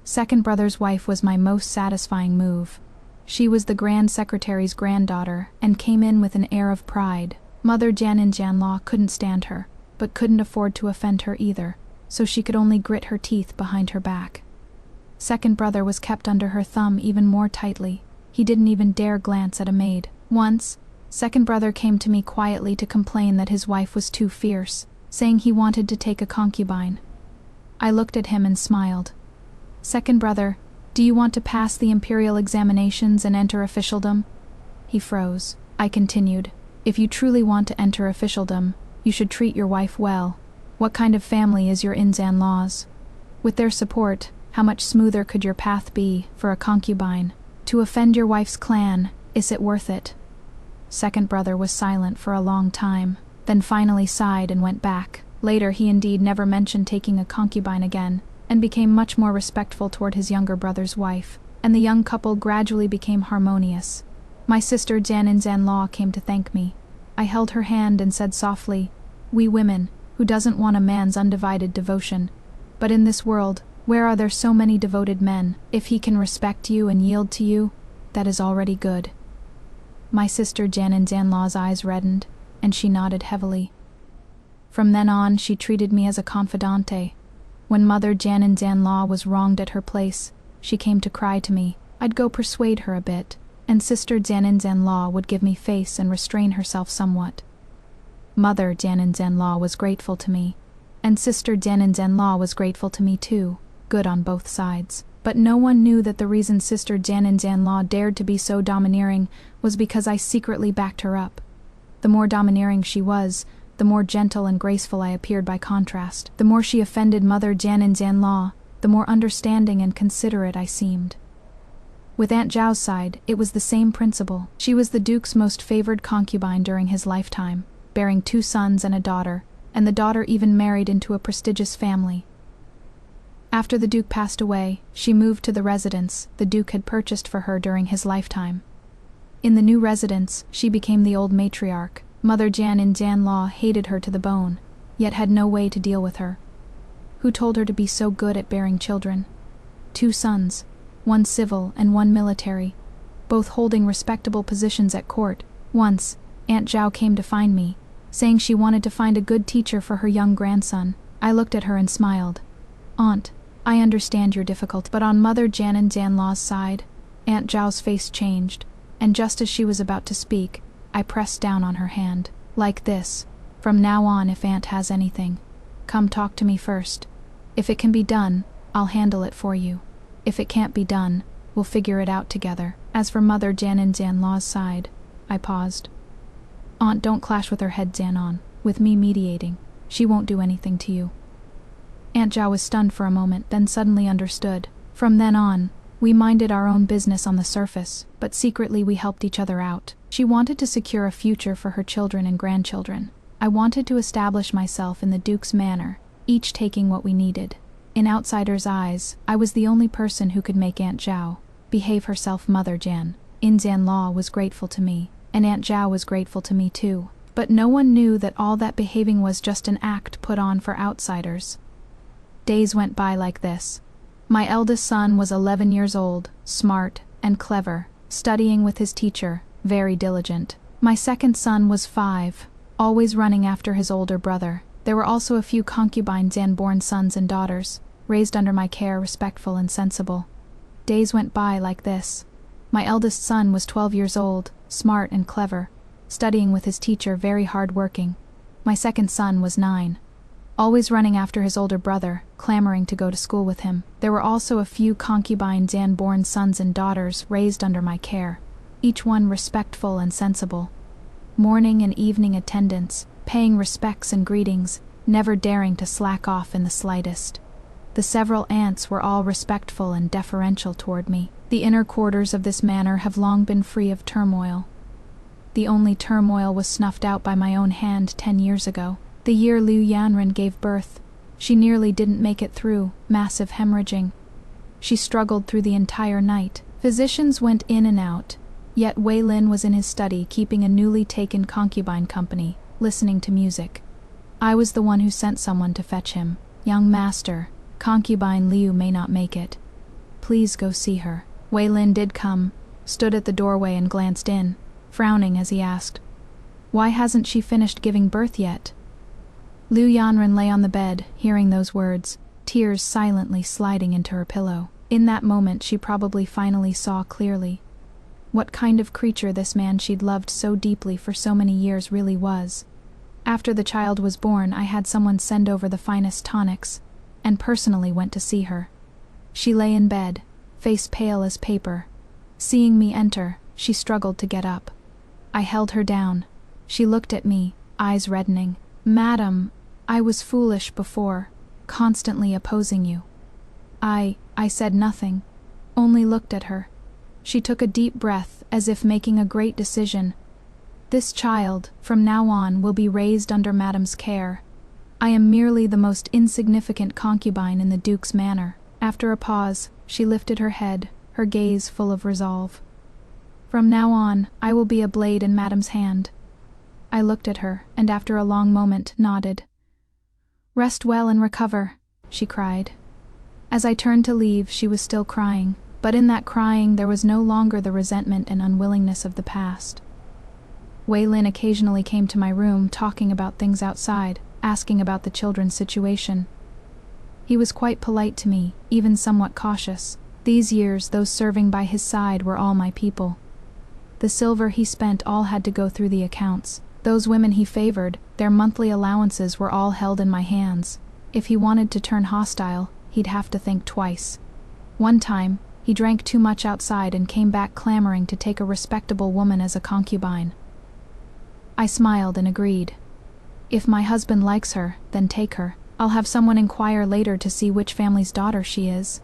Second brother's wife was my most satisfying move. She was the Grand Secretary's granddaughter and came in with an air of pride. Mother Jian Law couldn't stand her, but couldn't afford to offend her either, so she could only grit her teeth behind her back. Second brother was kept under her thumb even more tightly. He didn't even dare glance at a maid. Once, second brother came to me quietly to complain that his wife was too fierce, saying he wanted to take a concubine. I looked at him and smiled. Second brother, do you want to pass the imperial examinations and enter officialdom? He froze. I continued, if you truly want to enter officialdom, you should treat your wife well. What kind of family is your in-laws? With their support, how much smoother could your path be for a concubine? To offend your wife's clan, is it worth it? Second brother was silent for a long time, then finally sighed and went back. Later he indeed never mentioned taking a concubine again, and became much more respectful toward his younger brother's wife, and the young couple gradually became harmonious. My sister in-law came to thank me. I held her hand and said softly, we women, who doesn't want a man's undivided devotion? But in this world, where are there so many devoted men? If he can respect you and yield to you, that is already good. My sister in-law's eyes reddened, and she nodded heavily. From then on, she treated me as a confidante. When mother in-law was wronged at her place, she came to cry to me. I'd go persuade her a bit, and sister in-law would give me face and restrain herself somewhat. Mother in-law was grateful to me, and sister in-law was grateful to me too, good on both sides. But no one knew that the reason sister in-law dared to be so domineering was because I secretly backed her up. The more domineering she was, the more gentle and graceful I appeared by contrast. The more she offended mother in-law, the more understanding and considerate I seemed. With Aunt Zhao's side, it was the same principle. She was the Duke's most favored concubine during his lifetime, bearing 2 sons and a daughter, and the daughter even married into a prestigious family. After the Duke passed away, she moved to the residence the Duke had purchased for her during his lifetime. In the new residence, she became the old matriarch. Mother in-law hated her to the bone, yet had no way to deal with her. Who told her to be so good at bearing children? 2 sons, 1 civil and 1 military, both holding respectable positions at court. Once, Aunt Zhao came to find me, saying she wanted to find a good teacher for her young grandson. I looked at her and smiled. Aunt, I understand your difficulty, but on mother in-law's side, Aunt Zhao's face changed, and just as she was about to speak, I pressed down on her hand, like this. From now on, if Aunt has anything, come talk to me first. If it can be done, I'll handle it for you. If it can't be done, we'll figure it out together. As for mother in-law's side, I paused. Aunt, don't clash with her head on. With me mediating, she won't do anything to you. Aunt Zhao was stunned for a moment, then suddenly understood. From then on, we minded our own business on the surface, but secretly we helped each other out. She wanted to secure a future for her children and grandchildren. I wanted to establish myself in the Duke's manor, each taking what we needed. In outsiders' eyes, I was the only person who could make Aunt Zhao behave herself. Mother in-law was grateful to me, and Aunt Zhao was grateful to me too. But no one knew that all that behaving was just an act put on for outsiders. Days went by like this. My eldest son was 11 years old, smart and clever, studying with his teacher, very diligent. My second son was 5, always running after his older brother. There were also a few concubines and born sons and daughters, raised under my care, respectful and sensible. Days went by like this. My eldest son was 12 years old, smart and clever, studying with his teacher, very hard-working. My second son was 9. Always running after his older brother, clamoring to go to school with him. There were also a few concubines and born sons and daughters raised under my care, each one respectful and sensible. Morning and evening attendance, paying respects and greetings, never daring to slack off in the slightest. The several aunts were all respectful and deferential toward me. The inner quarters of this manor have long been free of turmoil. The only turmoil was snuffed out by my own hand 10 years ago. The year Liu Yanren gave birth. She nearly didn't make it through, massive hemorrhaging. She struggled through the entire night. Physicians went in and out, yet Wei Lin was in his study keeping a newly taken concubine company, listening to music. I was the one who sent someone to fetch him. Young master, concubine Liu may not make it. Please go see her. Wei Lin did come, stood at the doorway and glanced in, frowning as he asked, "Why hasn't she finished giving birth yet?" Liu Yanren lay on the bed, hearing those words, tears silently sliding into her pillow. In that moment she probably finally saw clearly what kind of creature this man she'd loved so deeply for so many years really was. After the child was born, I had someone send over the finest tonics, and personally went to see her. She lay in bed, face pale as paper. Seeing me enter, she struggled to get up. I held her down. She looked at me, eyes reddening. "Madam, I was foolish before, constantly opposing you." I said nothing, only looked at her. She took a deep breath, as if making a great decision. "This child, from now on, will be raised under Madam's care. I am merely the most insignificant concubine in the Duke's manor." After a pause, she lifted her head, her gaze full of resolve. "From now on, I will be a blade in Madam's hand." I looked at her, and after a long moment, nodded. "Rest well and recover," she cried. As I turned to leave, she was still crying, but in that crying there was no longer the resentment and unwillingness of the past. Wei Lin occasionally came to my room, talking about things outside, asking about the children's situation. He was quite polite to me, even somewhat cautious. These years, those serving by his side were all my people. The silver he spent all had to go through the accounts. Those women he favored, their monthly allowances were all held in my hands. If he wanted to turn hostile, he'd have to think twice. One time, he drank too much outside and came back clamoring to take a respectable woman as a concubine. I smiled and agreed. "If my husband likes her, then take her. I'll have someone inquire later to see which family's daughter she is."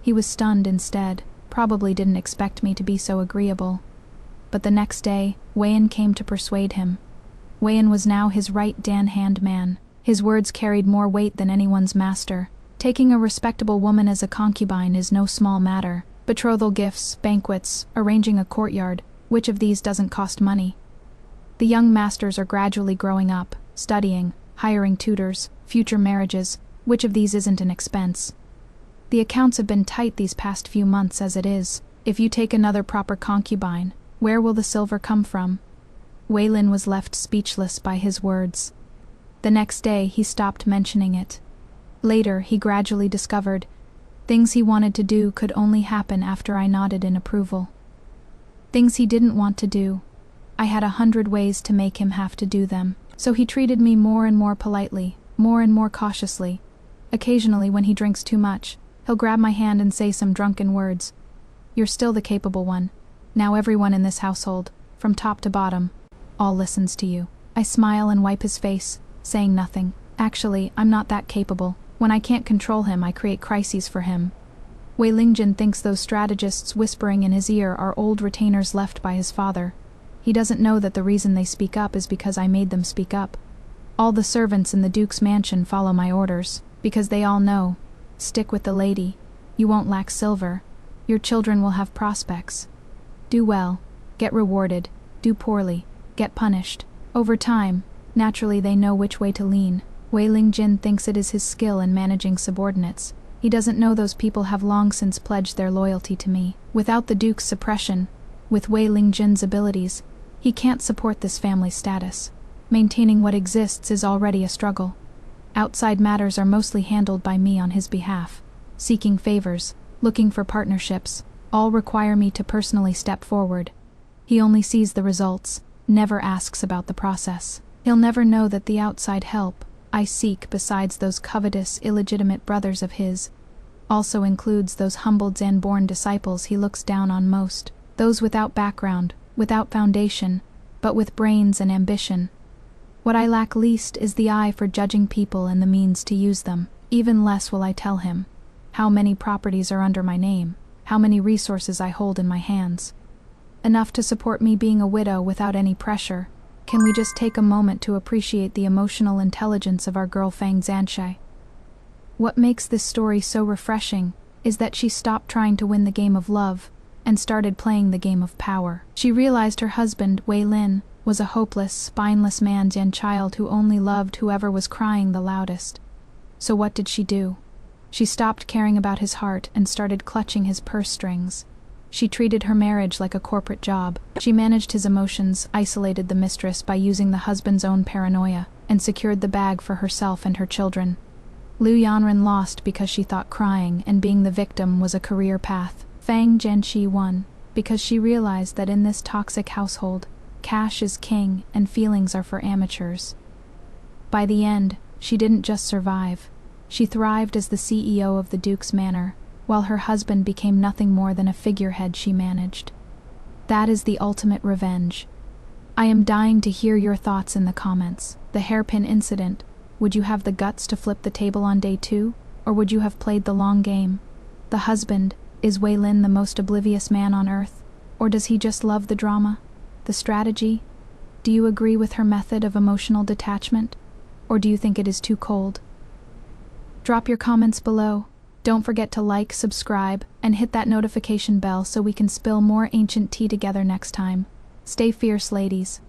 He was stunned instead, probably didn't expect me to be so agreeable. But the next day, Wayan came to persuade him. Wayan was now his right-hand man. His words carried more weight than anyone's master. Taking a respectable woman as a concubine is no small matter. Betrothal gifts, banquets, arranging a courtyard, which of these doesn't cost money? The young masters are gradually growing up, studying, hiring tutors, future marriages, which of these isn't an expense? The accounts have been tight these past few months as it is. If you take another proper concubine, where will the silver come from? Wei Lin was left speechless by his words. The next day he stopped mentioning it. Later he gradually discovered things he wanted to do could only happen after I nodded in approval. Things he didn't want to do, I had 100 ways to make him have to do them. So he treated me more and more politely, more and more cautiously. Occasionally, when he drinks too much, he'll grab my hand and say some drunken words. "You're still the capable one. Now everyone in this household, from top to bottom, all listens to you." I smile and wipe his face, saying nothing. Actually, I'm not that capable. When I can't control him, I create crises for him. Wei Lingjin thinks those strategists whispering in his ear are old retainers left by his father. He doesn't know that the reason they speak up is because I made them speak up. All the servants in the Duke's mansion follow my orders, because they all know, stick with the lady, you won't lack silver, your children will have prospects. Do well, get rewarded, do poorly, get punished. Over time, naturally they know which way to lean. Wei Lingjin thinks it is his skill in managing subordinates. He doesn't know those people have long since pledged their loyalty to me. Without the Duke's suppression, with Wei Lingjin's abilities, he can't support this family's status. Maintaining what exists is already a struggle. Outside matters are mostly handled by me on his behalf. Seeking favors, looking for partnerships, all require me to personally step forward. He only sees the results, never asks about the process. He'll never know that the outside help I seek besides those covetous, illegitimate brothers of his, also includes those humble Zan-born disciples he looks down on most, those without background, without foundation, but with brains and ambition. What I lack least is the eye for judging people and the means to use them. Even less will I tell him how many properties are under my name, how many resources I hold in my hands. Enough to support me being a widow without any pressure. Can we just take a moment to appreciate the emotional intelligence of our girl Fang Zanshai? What makes this story so refreshing is that she stopped trying to win the game of love and started playing the game of power. She realized her husband, Wei Lin, was a hopeless, spineless man's child who only loved whoever was crying the loudest. So what did she do? She stopped caring about his heart and started clutching his purse strings. She treated her marriage like a corporate job. She managed his emotions, isolated the mistress by using the husband's own paranoia, and secured the bag for herself and her children. Liu Yanren lost because she thought crying and being the victim was a career path. Fang Jianxi won because she realized that in this toxic household, cash is king and feelings are for amateurs. By the end, she didn't just survive. She thrived as the CEO of the Duke's Manor, while her husband became nothing more than a figurehead she managed. That is the ultimate revenge. I am dying to hear your thoughts in the comments. The hairpin incident. Would you have the guts to flip the table on day 2, or would you have played the long game? The husband, is Wei Lin the most oblivious man on earth, or does he just love the drama? The strategy? Do you agree with her method of emotional detachment, or do you think it is too cold? Drop your comments below. Don't forget to like, subscribe, and hit that notification bell so we can spill more ancient tea together next time. Stay fierce, ladies.